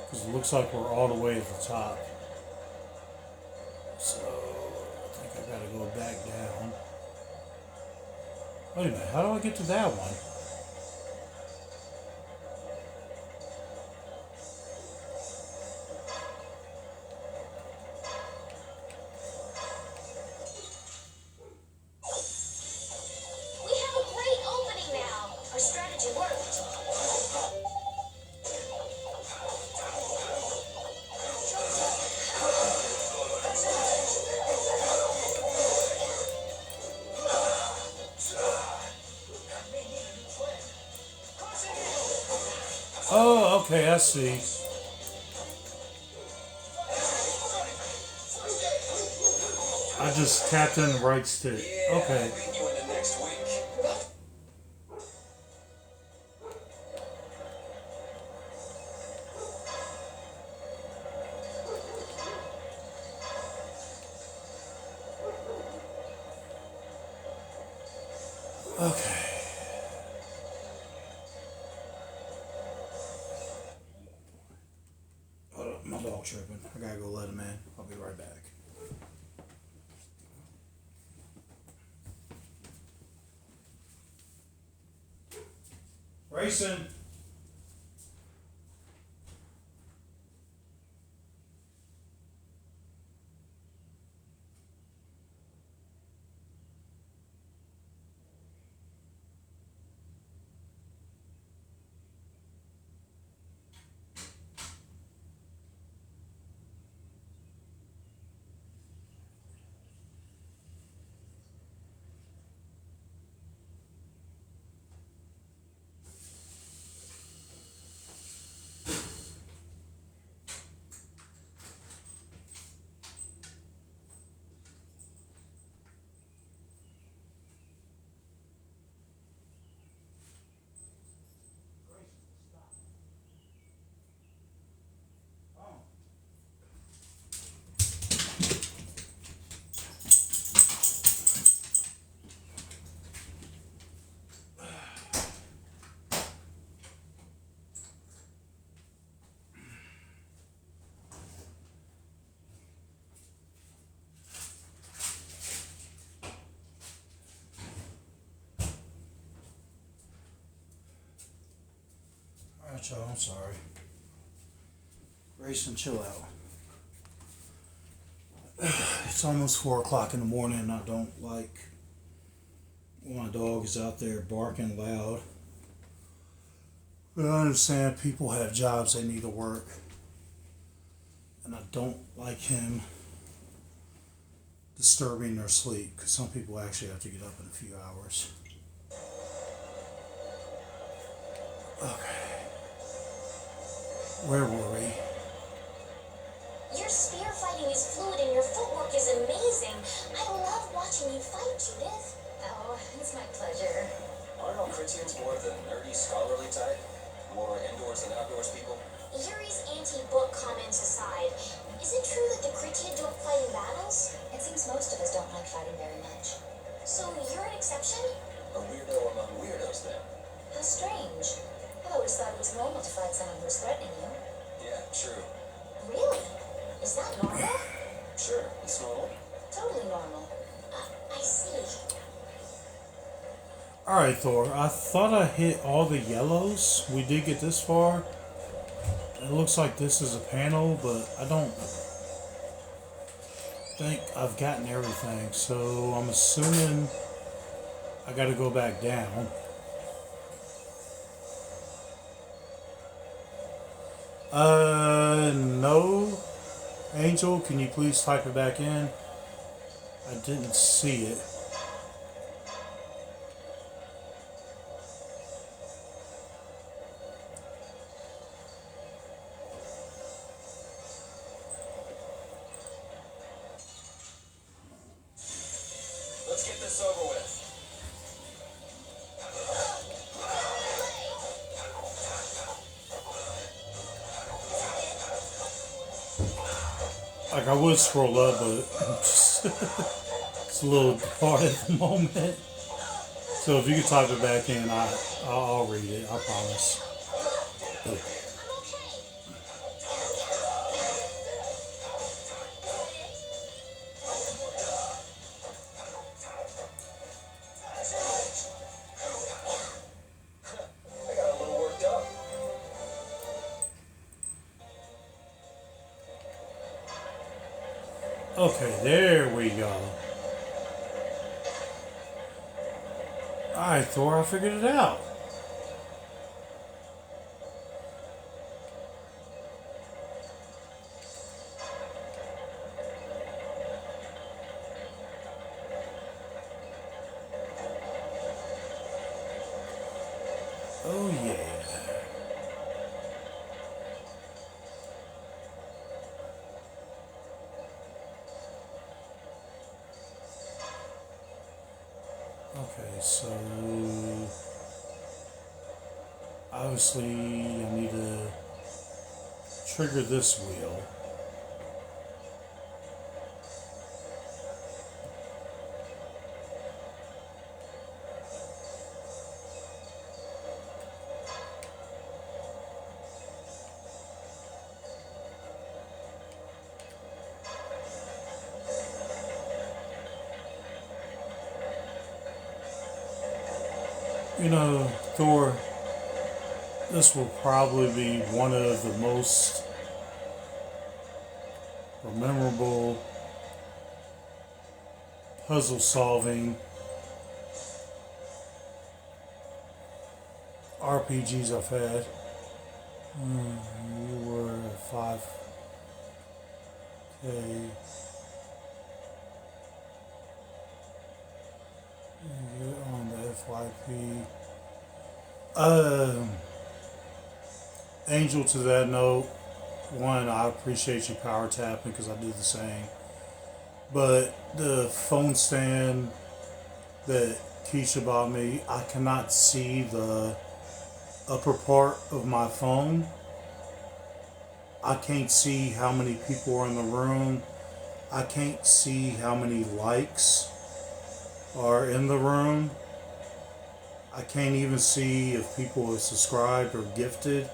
Because it looks like we're all the way at the top. So I think I gotta go back down. Wait a minute, how do I get to that one? Oh, okay, I see. I just tapped in the right stick. Yeah, Okay. I'll beat you into next week. Okay. Hold up, my dog tripping. I gotta go let him in. I'll be right back. Racing. Alright, y'all, I'm sorry. Racing, chill out. It's almost 4 o'clock in the morning and I don't like when my dog is out there barking loud. But I understand people have jobs they need to work. And I don't like him disturbing their sleep because some people actually have to get up in a few hours. Okay. Where were we? Your spear fighting is fluid and your footwork is amazing. I love watching you fight, Judith. Oh, it's my pleasure. Aren't all Critians more the nerdy, scholarly type? More indoors than outdoors people? Yuri's anti-book comments aside, is it true that the Critian don't fight in battles? It seems most of us don't like fighting very much. So you're an exception? A weirdo among weirdos, then? How strange. I've always thought it was normal to fight someone who was threatening you. Yeah, true. Really? Is that normal? Sure, it's normal. Totally normal. I see. Alright, Thor. I thought I hit all the yellows. We did get this far. It looks like this is a panel, but I don't think I've gotten everything. So I'm assuming I gotta go back down. No. Angel, can you please type it back in? I didn't see it. Let's get this over with. Like I would scroll up, but it's a little hard at the moment. So if you could type it back in, I'll read it. I promise. I got a little worked up. Okay, there we go. Alright, Thor, I figured it out. Oh yeah. so obviously I need to trigger this wheel. You know, Thor, this will probably be one of the most memorable puzzle solving RPGs I've had. You were 5K. On the FYP. Angel, to that note, one, I appreciate you power tapping because I do the same. But the phone stand that Keisha bought me, I cannot see the upper part of my phone. I can't see how many people are in the room. I can't see how many likes are in the room. I can't even see if people are subscribed or gifted.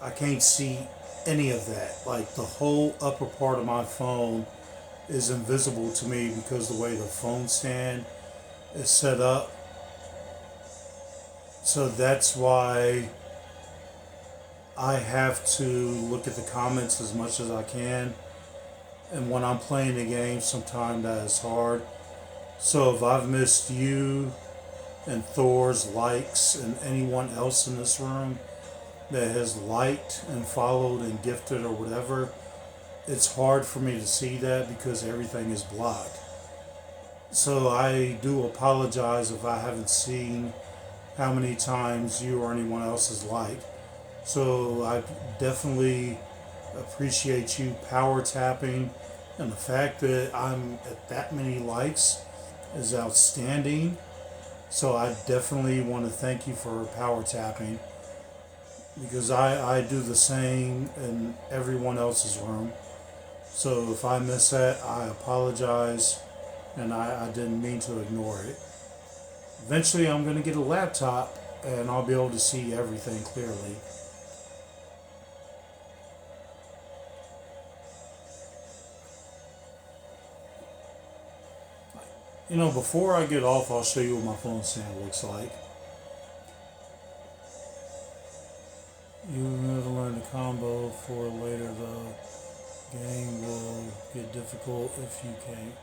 I can't see any of that. Like, the whole upper part of my phone is invisible to me because the way the phone stand is set up. So that's why I have to look at the comments as much as I can. And when I'm playing the game, sometimes that is hard. So if I've missed you and Thor's likes and anyone else in this room that has liked and followed and gifted or whatever, it's hard for me to see that because everything is blocked. So I do apologize if I haven't seen how many times you or anyone else has liked. So I definitely appreciate you power tapping, and the fact that I'm at that many likes is outstanding. So I definitely want to thank you for power tapping, because I do the same in everyone else's room. So if I miss that, I apologize, and I didn't mean to ignore it. Eventually I'm going to get a laptop and I'll be able to see everything clearly. You know, before I get off, I'll show you what my phone stand looks like. You need to learn the combo for later. The game will get difficult if you can't.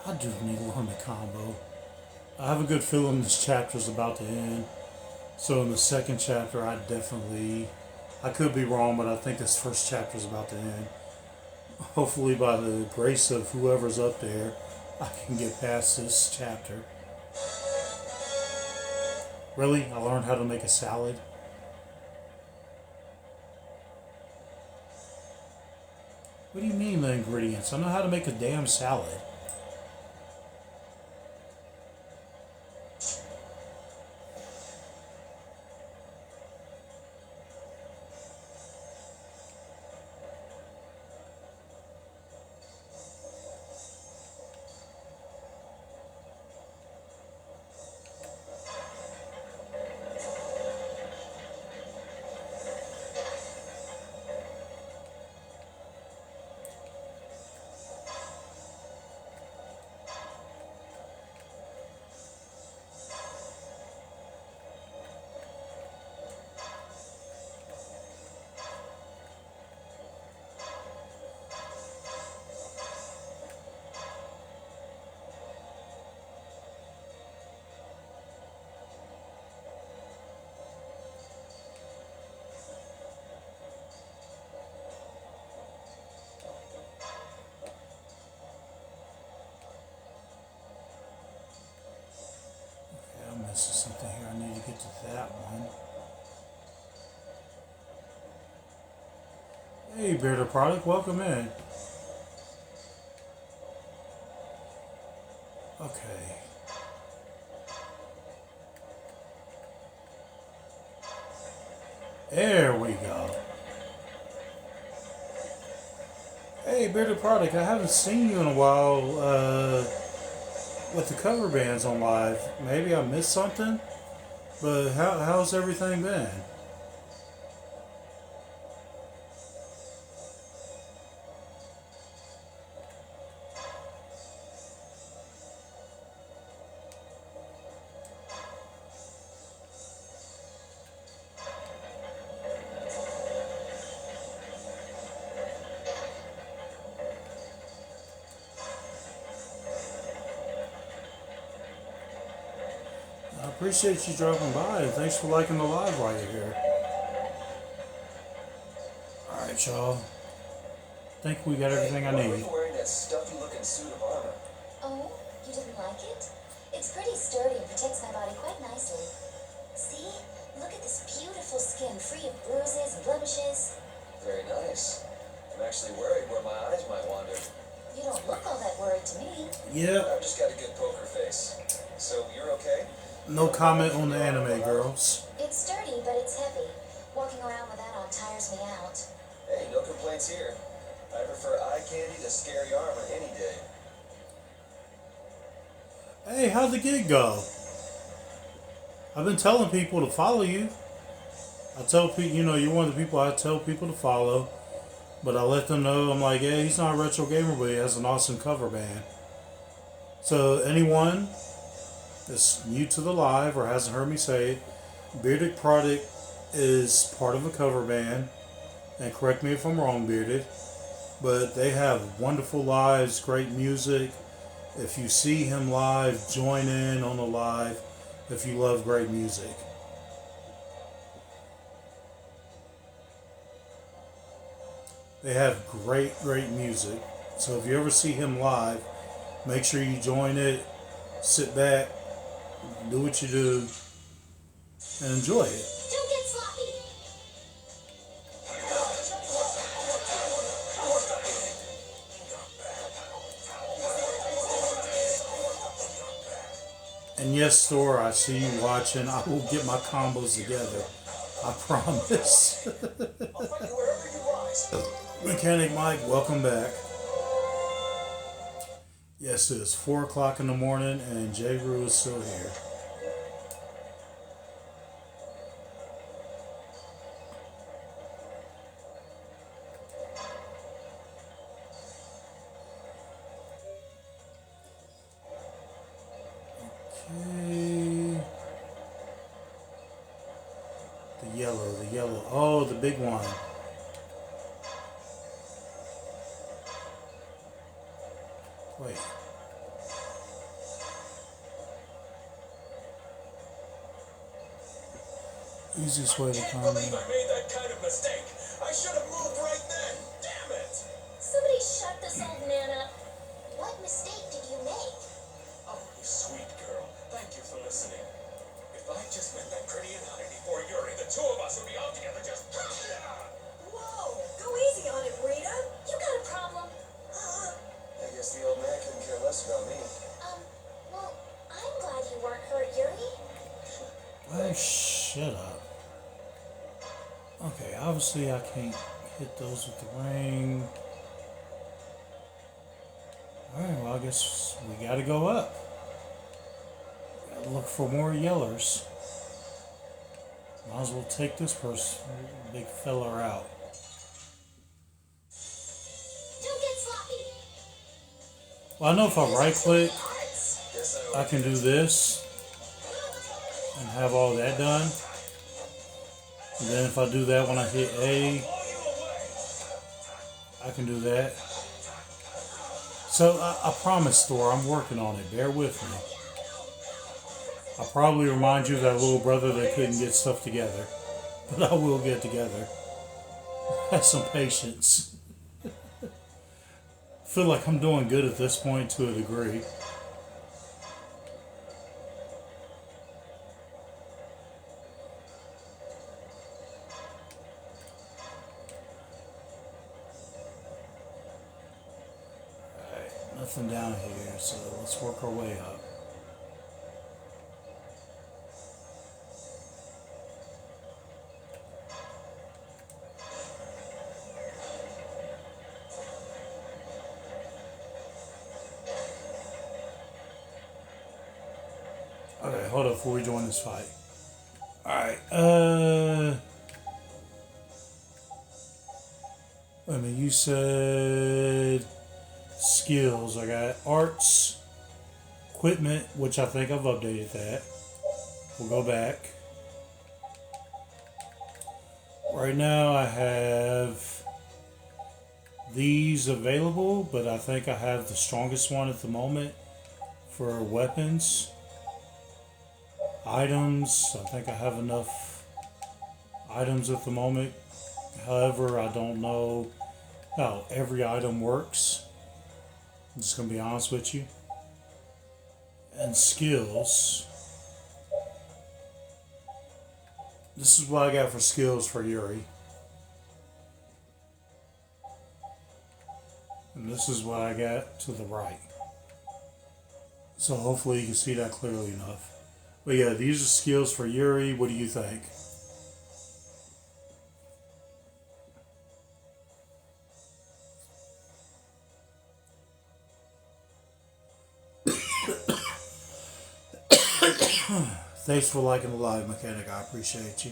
I do need to learn the combo. I have a good feeling this chapter is about to end. So in the second chapter, I could be wrong, but I think this first chapter is about to end. Hopefully by the grace of whoever's up there, I can get past this chapter. Really? I learned how to make a salad? What do you mean the ingredients? I know how to make a damn salad. This is something here. I need to get to that one. Hey, Bearded Product, welcome in. Okay. There we go. Hey, Bearded Product, I haven't seen you in a while with the cover bands on live. Maybe I missed something, but how's everything been? I appreciate you dropping by, and thanks for liking the live while you're here. Alright, y'all. Think we got everything I Why were need. you wearing that stuffy-looking suit of armor? Oh, you didn't like it? It's pretty sturdy and protects my body quite nicely. See? Look at this beautiful skin, free of bruises and blemishes. Very nice. I'm actually worried where my eyes might wander. You don't look all that worried to me. Yeah, I've just got a good poker face. So you're okay? no comment on the anime, girls. It's sturdy, but it's heavy. Walking around with that on tires me out. Hey, no complaints here. I prefer eye candy to scary armor any day. Hey, how'd the gig go? I've been telling people to follow you. I tell people, you know, you're one of the people I tell people to follow. But I let them know, I'm like, yeah, he's not a retro gamer, but he has an awesome cover band. So anyone that's new to the live or hasn't heard me say it, Bearded Product is part of a cover band. And correct me if I'm wrong, Bearded. But they have wonderful lives, great music. If you see him live, join in on the live if you love great music. They have great music. So if you ever see him live, make sure you join it, sit back, do what you do, and enjoy it. Don't get sloppy! And yes, Thor, I see you watching. I will get my combos together. I promise. I'll fight you wherever you rise. Mechanic Mike, welcome back. Yes, it is 4 o'clock in the morning and J. Rue is still here. Okay. The yellow. Oh, the big one. Wait. Easiest way to Can't come. believe I made that kind of mistake. I should have moved right then. Damn it! Somebody shut this old man up. What mistake did you make? Oh, you sweet girl. Thank you for listening. If I just met that pretty and honey before Yuri, the two of us would be out together just... Whoa, go easy on it, Rita. You got a problem? I guess the old man couldn't care less about me. Well, I'm glad you weren't hurt, Yuri. Oh, shut up. Okay, obviously I can't hit those with the ring. Alright, well I guess we gotta go up. Gotta look for more yellers. Might as well take this person, big fella out. Don't get sloppy! Well, I know if I right click, Guess I can do this and have all that done. And then if I do that when I hit A, I can do that. So I promise, Thor, I'm working on it. Bear with me. I'll probably remind you of that little brother that couldn't get stuff together. But I will get together. Have some patience. Feel like I'm doing good at this point to a degree. Nothing down here, so let's work our way up. Okay, hold up before we join this fight. Alright, I mean, you said skills. I got arts, equipment, which I think I've updated that. We'll go back. Right now I have these available, but I think I have the strongest one at the moment for weapons. Items, I think I have enough items at the moment. However, I don't know how every item works. I'm just going to be honest with you. And skills. This is what I got for skills for Yuri. And this is what I got to the right. So hopefully you can see that clearly enough. But yeah, these are skills for Yuri. What do you think? Thanks for liking the live mechanic. I appreciate you.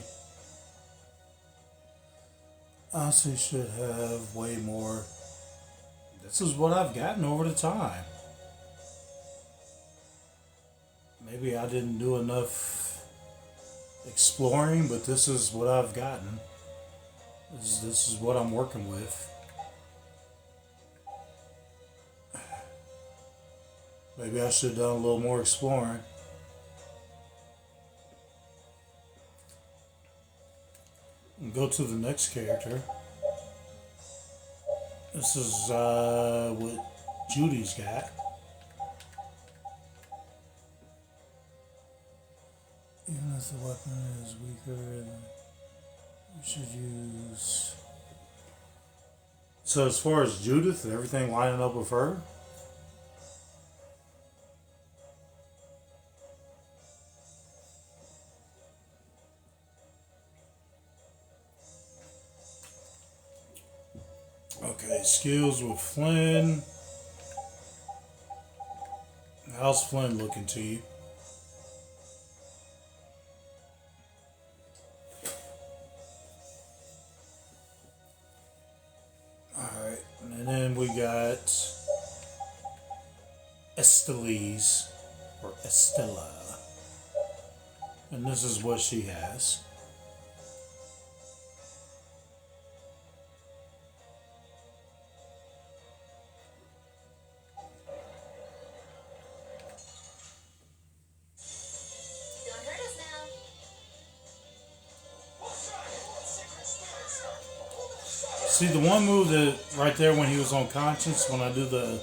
I honestly should have way more. This is what I've gotten over the time. Maybe I didn't do enough exploring, but this is what I've gotten. This is what I'm working with. Maybe I should have done a little more exploring. And go to the next character. This is what Judy's got. Even if the weapon is weaker, we should use. So as far as Judith, everything lining up with her. Okay, skills with Flynn. How's Flynn looking to you? Alright, and then we got Estelise, or Estella. And this is what she has. See the one move that right there when he was on conscience, when I do the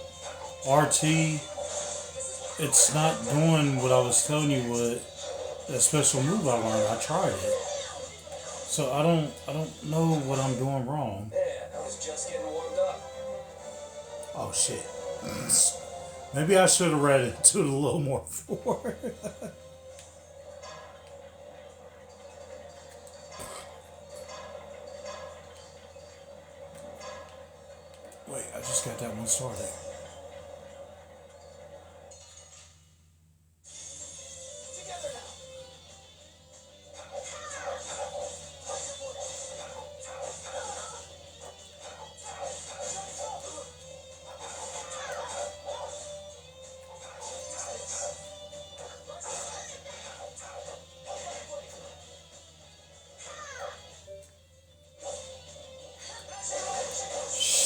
RT, it's not doing what I was telling you what that special move I learned. I tried it. So I don't know what I'm doing wrong. Yeah, I was just getting warmed up. Oh shit. Maybe I should have read it to it a little more before. Wait, I just got that one started. Together now.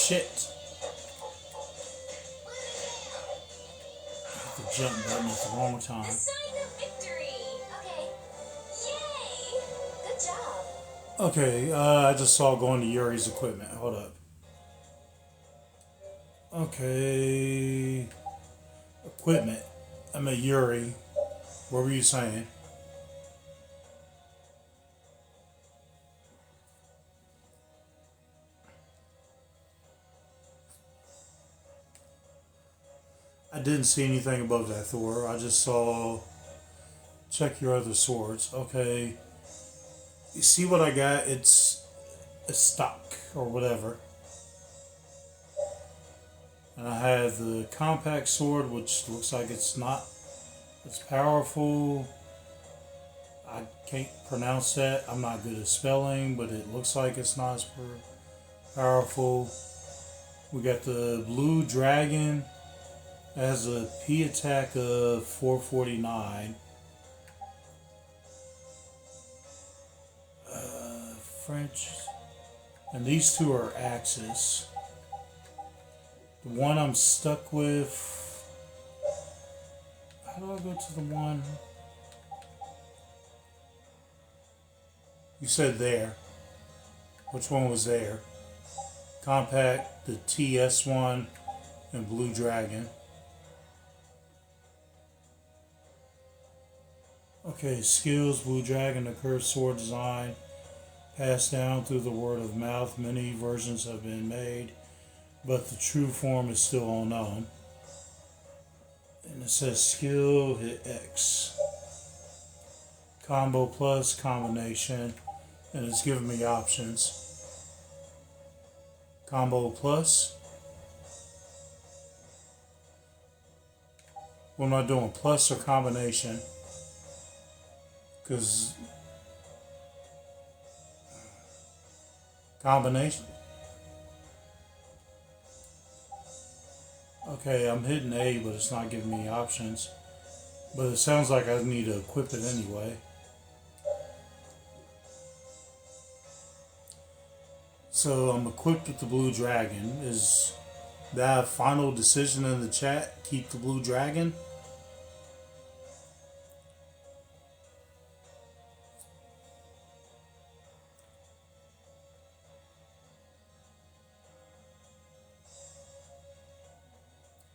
Shit. I hit the jump button at the wrong time. The sign of victory. Okay. Yay! Good job. Okay, I just saw going to Yuri's equipment. Hold up. Okay. Equipment. I'm at Yuri. What were you saying? I didn't see anything above that, Thor. I just saw check your other swords. Okay. You see what I got? It's a stock or whatever. And I have the compact sword, which looks like it's not It's powerful. I can't pronounce that. I'm not good at spelling, but it looks like it's not as powerful. We got the blue dragon. It has a P attack of 449. French. And these two are axes. The one I'm stuck with. How do I go to the one? You said there. Which one was there? Compact, the TS one, and Blue Dragon. Okay, skills, Blue Dragon, the curved sword design, passed down through the word of mouth. Many versions have been made, but the true form is still unknown. And it says skill, hit X. Combo plus, combination, and it's giving me options. Combo plus. What am I doing? Plus or combination? Because combination. Okay, I'm hitting A, but it's not giving me options. But it sounds like I need to equip it anyway. So I'm equipped with the Blue Dragon. Is that a final decision in the chat? Keep the Blue Dragon?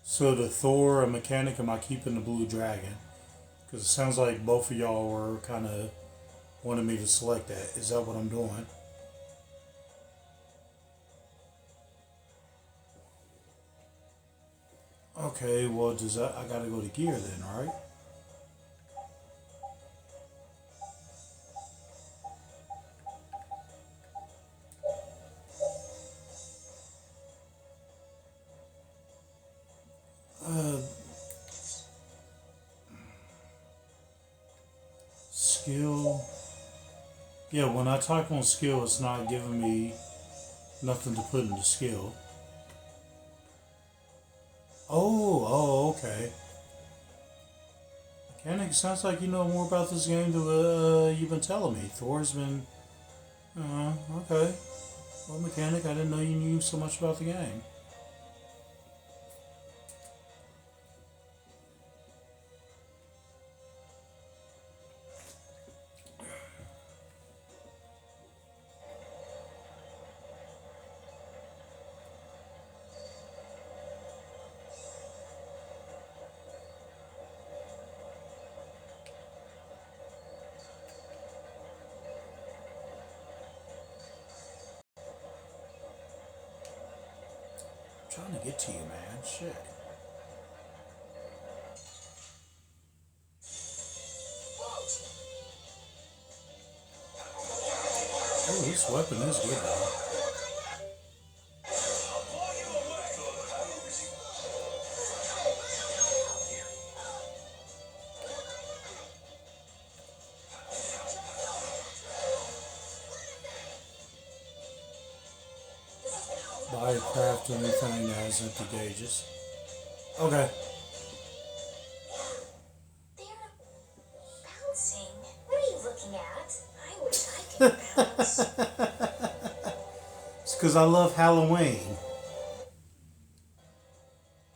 So the Thor and mechanic, am I keeping the Blue Dragon? Because it sounds like both of y'all were kind of wanting me to select that. Is that what I'm doing? Okay, well, does that, I gotta go to gear then, right? Skill. Yeah, when I type on skill, it's not giving me nothing to put into skill. Oh, okay. Mechanic, sounds like you know more about this game than you've been telling me. Thor's been. Okay. Well, Mechanic, I didn't know you knew so much about the game. I'm trying to get to you, man. Shit. Oh, this weapon is good though. Buy craft anything that has empty gauges. Okay. They're bouncing. What are you looking at? I wish I could bounce. It's because I love Halloween.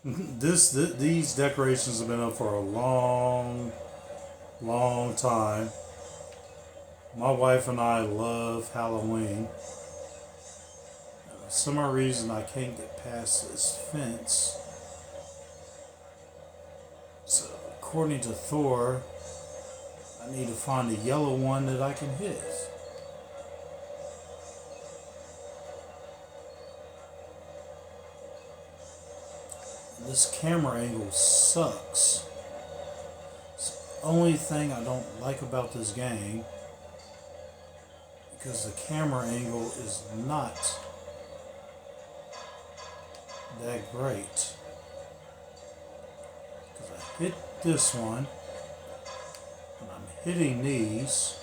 These decorations have been up for a long time. My wife and I love Halloween. For some reason I can't get past this fence. So according to Thor, I need to find a yellow one that I can hit. This camera angle sucks. It's the only thing I don't like about this game, because the camera angle is not that great. Because I hit this one, hitting these.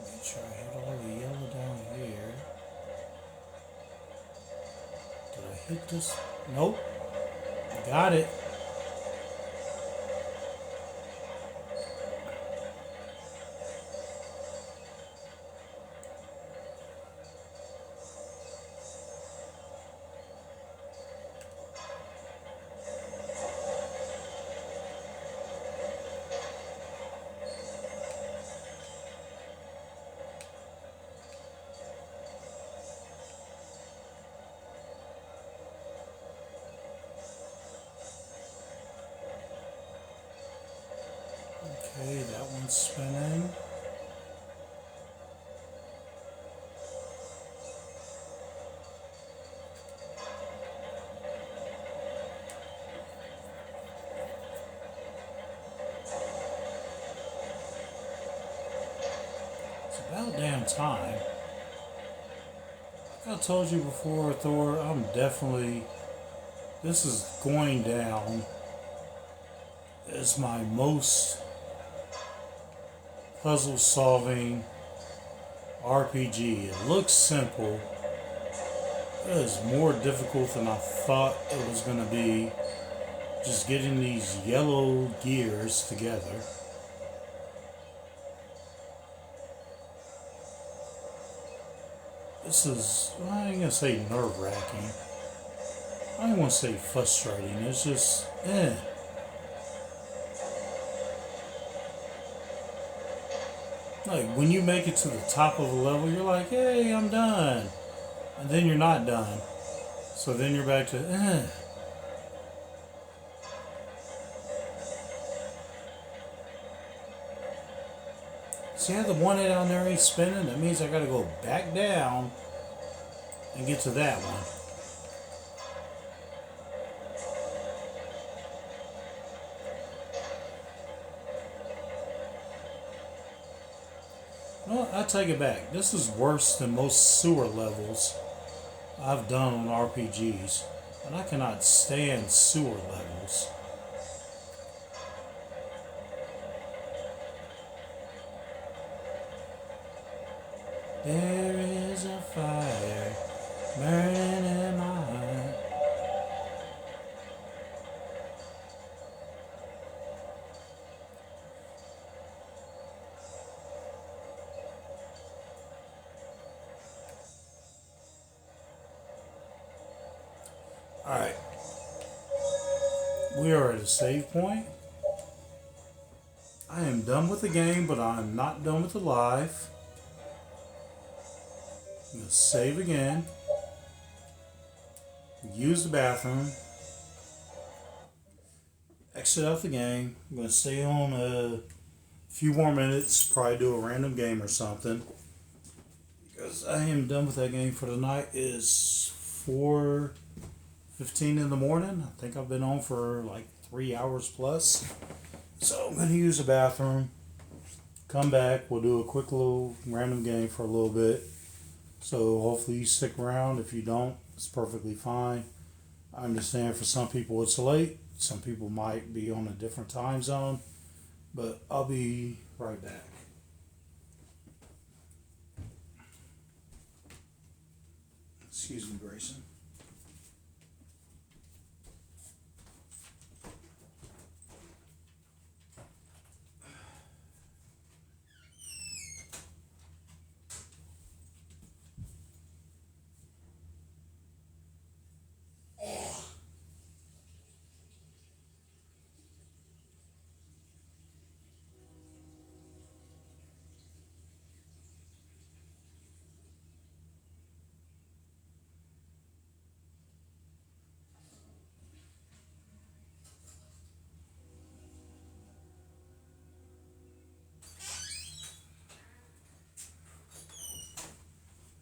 Make sure I hit all the yellow down here. Did I hit this? Nope. I got it. Okay, that one's spinning. It's about damn time. Like I told you before, Thor, this is going down as my most puzzle solving RPG. It looks simple. It is more difficult than I thought it was going to be, just getting these yellow gears together. This is, I ain't gonna say nerve-wracking. I don't want to say frustrating. It's just, Like, when you make it to the top of a level, you're like, hey, I'm done. And then you're not done. So then you're back to, See how the one down there ain't spinning? That means I gotta go back down and get to that one. No, I take it back. This is worse than most sewer levels I've done on RPGs. And I cannot stand sewer levels. There is a fire burning in my heart. Alright. We are at a save point. I am done with the game, but I'm not done with the live. I'm going to save again. Use the bathroom. Exit out the game. I'm going to stay on a few more minutes. Probably do a random game or something. Because I am done with that game for the night. It is 4:15 in the morning. I think I've been on for like 3 hours plus. So I'm going to use the bathroom. Come back. We'll do a quick little random game for a little bit. So hopefully you stick around. If you don't, it's perfectly fine. I understand for some people it's late. Some people might be on a different time zone. But I'll be right back. Excuse me, Grayson.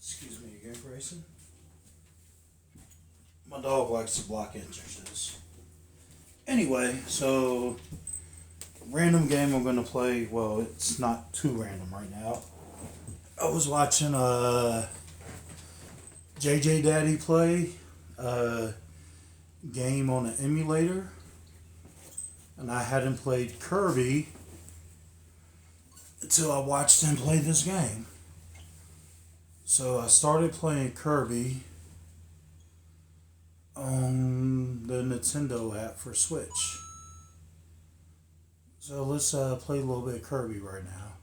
Excuse me again, Grayson. My dog likes to block entrances. Anyway, so random game I'm gonna play. Well, it's not too random right now. I was watching JJ Daddy play a game on an emulator, and I hadn't played Kirby until I watched him play this game. So I started playing Kirby on the Nintendo app for Switch. So let's play a little bit of Kirby right now.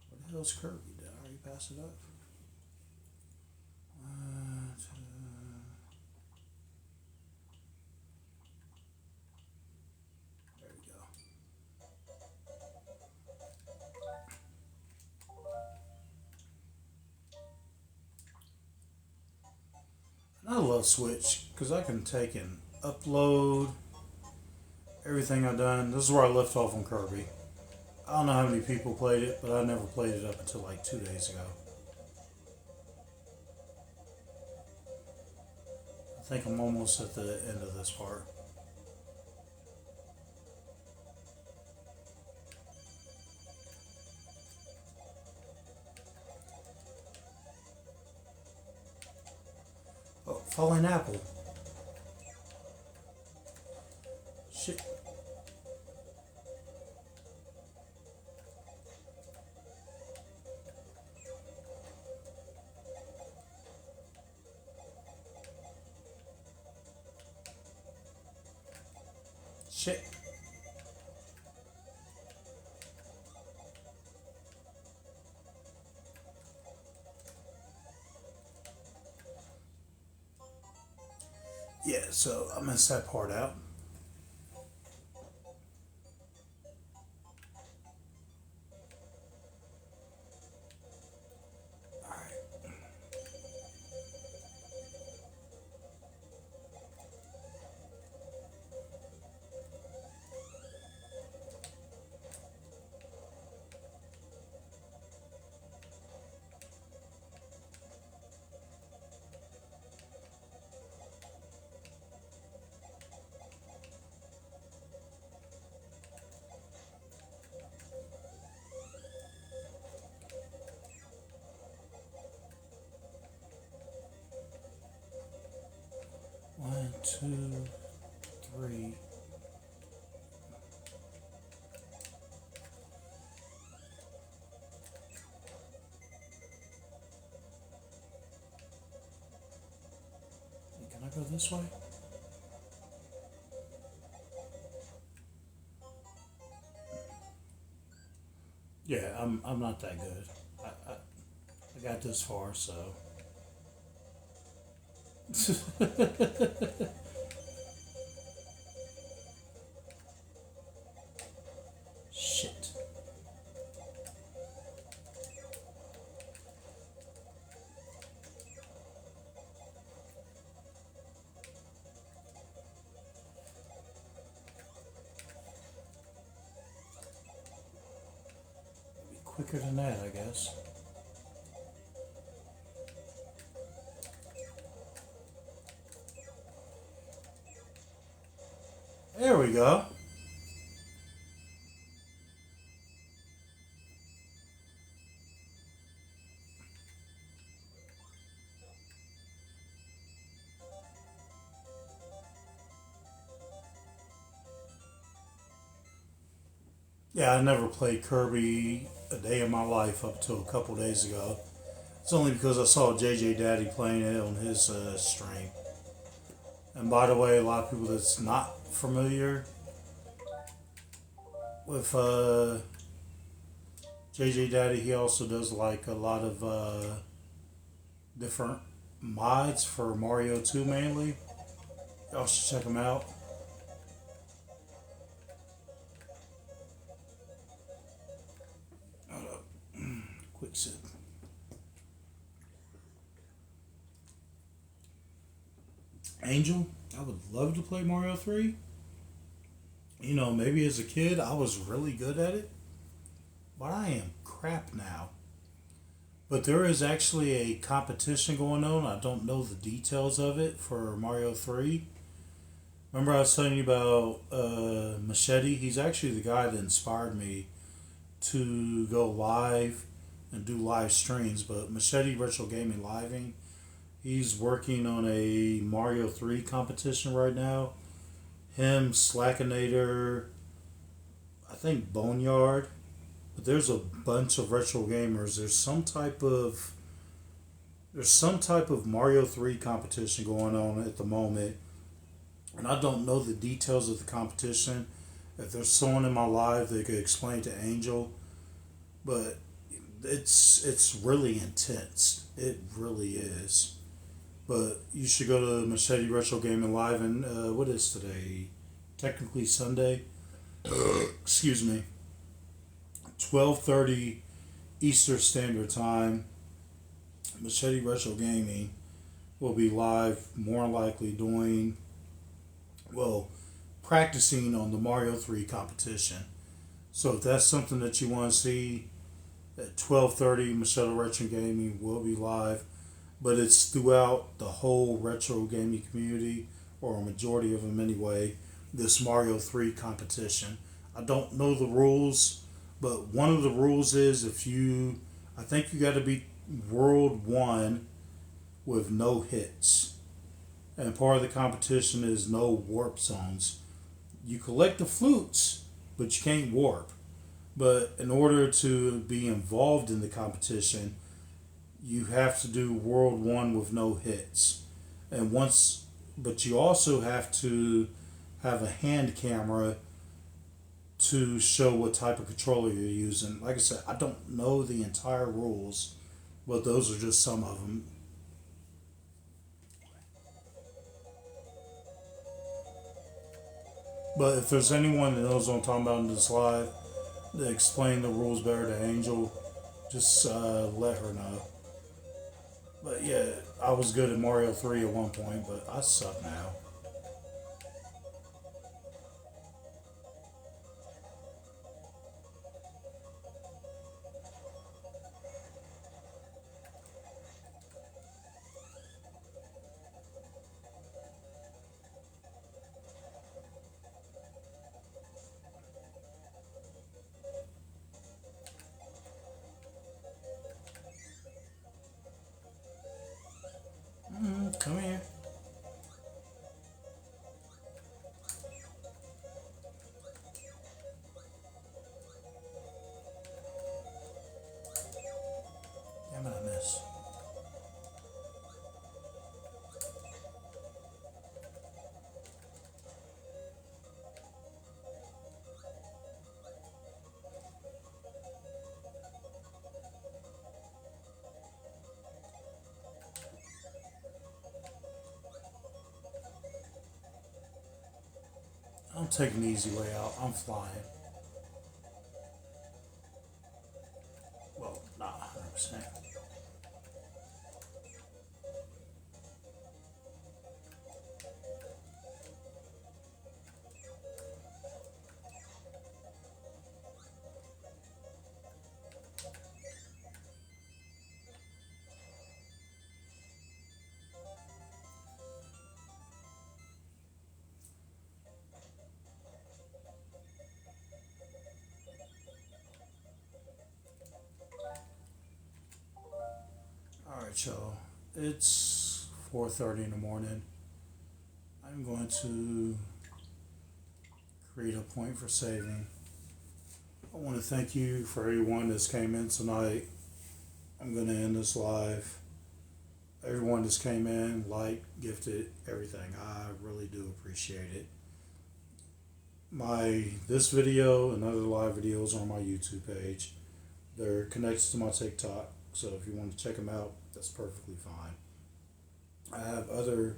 What the hell's Kirby? Did I already pass it up? There we go. I love Switch because I can take and upload everything I've done. This is where I left off on Kirby. I don't know how many people played it, but I never played it up until like 2 days ago. I think I'm almost at the end of this part. Oh, falling apple. Shit. Shit. Yeah, so I messed that part out. One, two, three. Can I go this way? Yeah, I'm not that good. I got this far, so. Shit. Be quicker than that, I guess. There we go. Yeah, I never played Kirby a day in my life up till a couple days ago. It's only because I saw JJ Daddy playing it on his stream. And by the way, a lot of people that's not familiar with JJ Daddy, he also does like a lot of different mods for Mario 2 mainly. Y'all should check him out. Hold up. Quick sip. Angel, I would love to play Mario 3. You know, maybe as a kid I was really good at it, but I am crap now. But there is actually a competition going on. I don't know the details of it for Mario 3. Remember I was telling you about Machete? He's actually the guy that inspired me to go live and do live streams. But Machete Retro Gaming Living, he's working on a Mario 3 competition right now. Him, Slackinator, I think Boneyard. But there's a bunch of retro gamers. There's some type of Mario 3 competition going on at the moment. And I don't know the details of the competition. If there's someone in my live that could explain to Angel, but it's really intense. It really is. But you should go to Machete Retro Gaming Live, and what is today? Technically Sunday. Excuse me. 12:30 Eastern Standard Time. Machete Retro Gaming will be live, more likely doing, well, practicing on the Mario 3 competition. So if that's something that you want to see, at 12:30 Machete Retro Gaming will be live, but it's throughout the whole retro gaming community, or a majority of them anyway, this Mario 3 competition. I don't know the rules, but one of the rules is I think you got to be World 1 with no hits. And part of the competition is no warp zones. You collect the flutes, but you can't warp. But in order to be involved in the competition, you have to do World 1 with no hits. But you also have to have a hand camera to show what type of controller you're using. Like I said, I don't know the entire rules, but those are just some of them. But if there's anyone that knows what I'm talking about in this live, to explain the rules better to Angel, just let her know. But yeah, I was good at Mario 3 at one point, but I suck now. Come here. Damn it, I miss. I'm taking the easy way out. I'm flying. Well, not 100%. Alright, y'all. It's 4:30 in the morning. I'm going to create a point for saving. I want to thank you for everyone that's came in tonight. I'm going to end this live. Everyone that's came in, liked, gifted, everything. I really do appreciate it. This video and other live videos are on my YouTube page. They're connected to my TikTok, so if you want to check them out, that's perfectly fine. I have other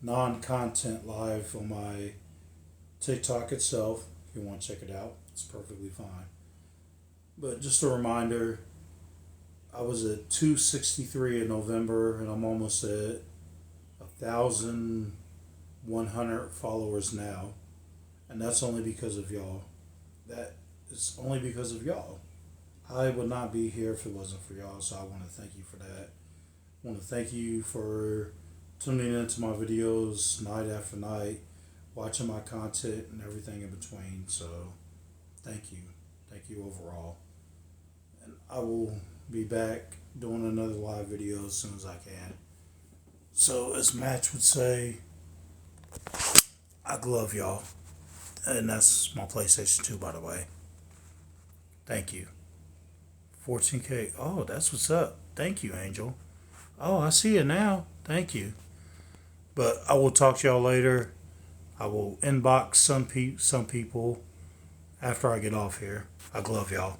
non-content live on my TikTok itself. If you want to check it out, it's perfectly fine. But just a reminder, I was at 263 in November, and I'm almost at 1,100 followers now. And that's only because of y'all. That is only because of y'all. I would not be here if it wasn't for y'all. So I want to thank you for that. I want to thank you for tuning into my videos night after night, watching my content and everything in between. So thank you. Thank you overall. And I will be back doing another live video as soon as I can. So as Match would say, I love y'all. And that's my PlayStation 2, by the way. Thank you. 14K. Oh, that's what's up. Thank you, Angel. Oh, I see it now. Thank you. But I will talk to y'all later. I will inbox some people after I get off here. I love y'all.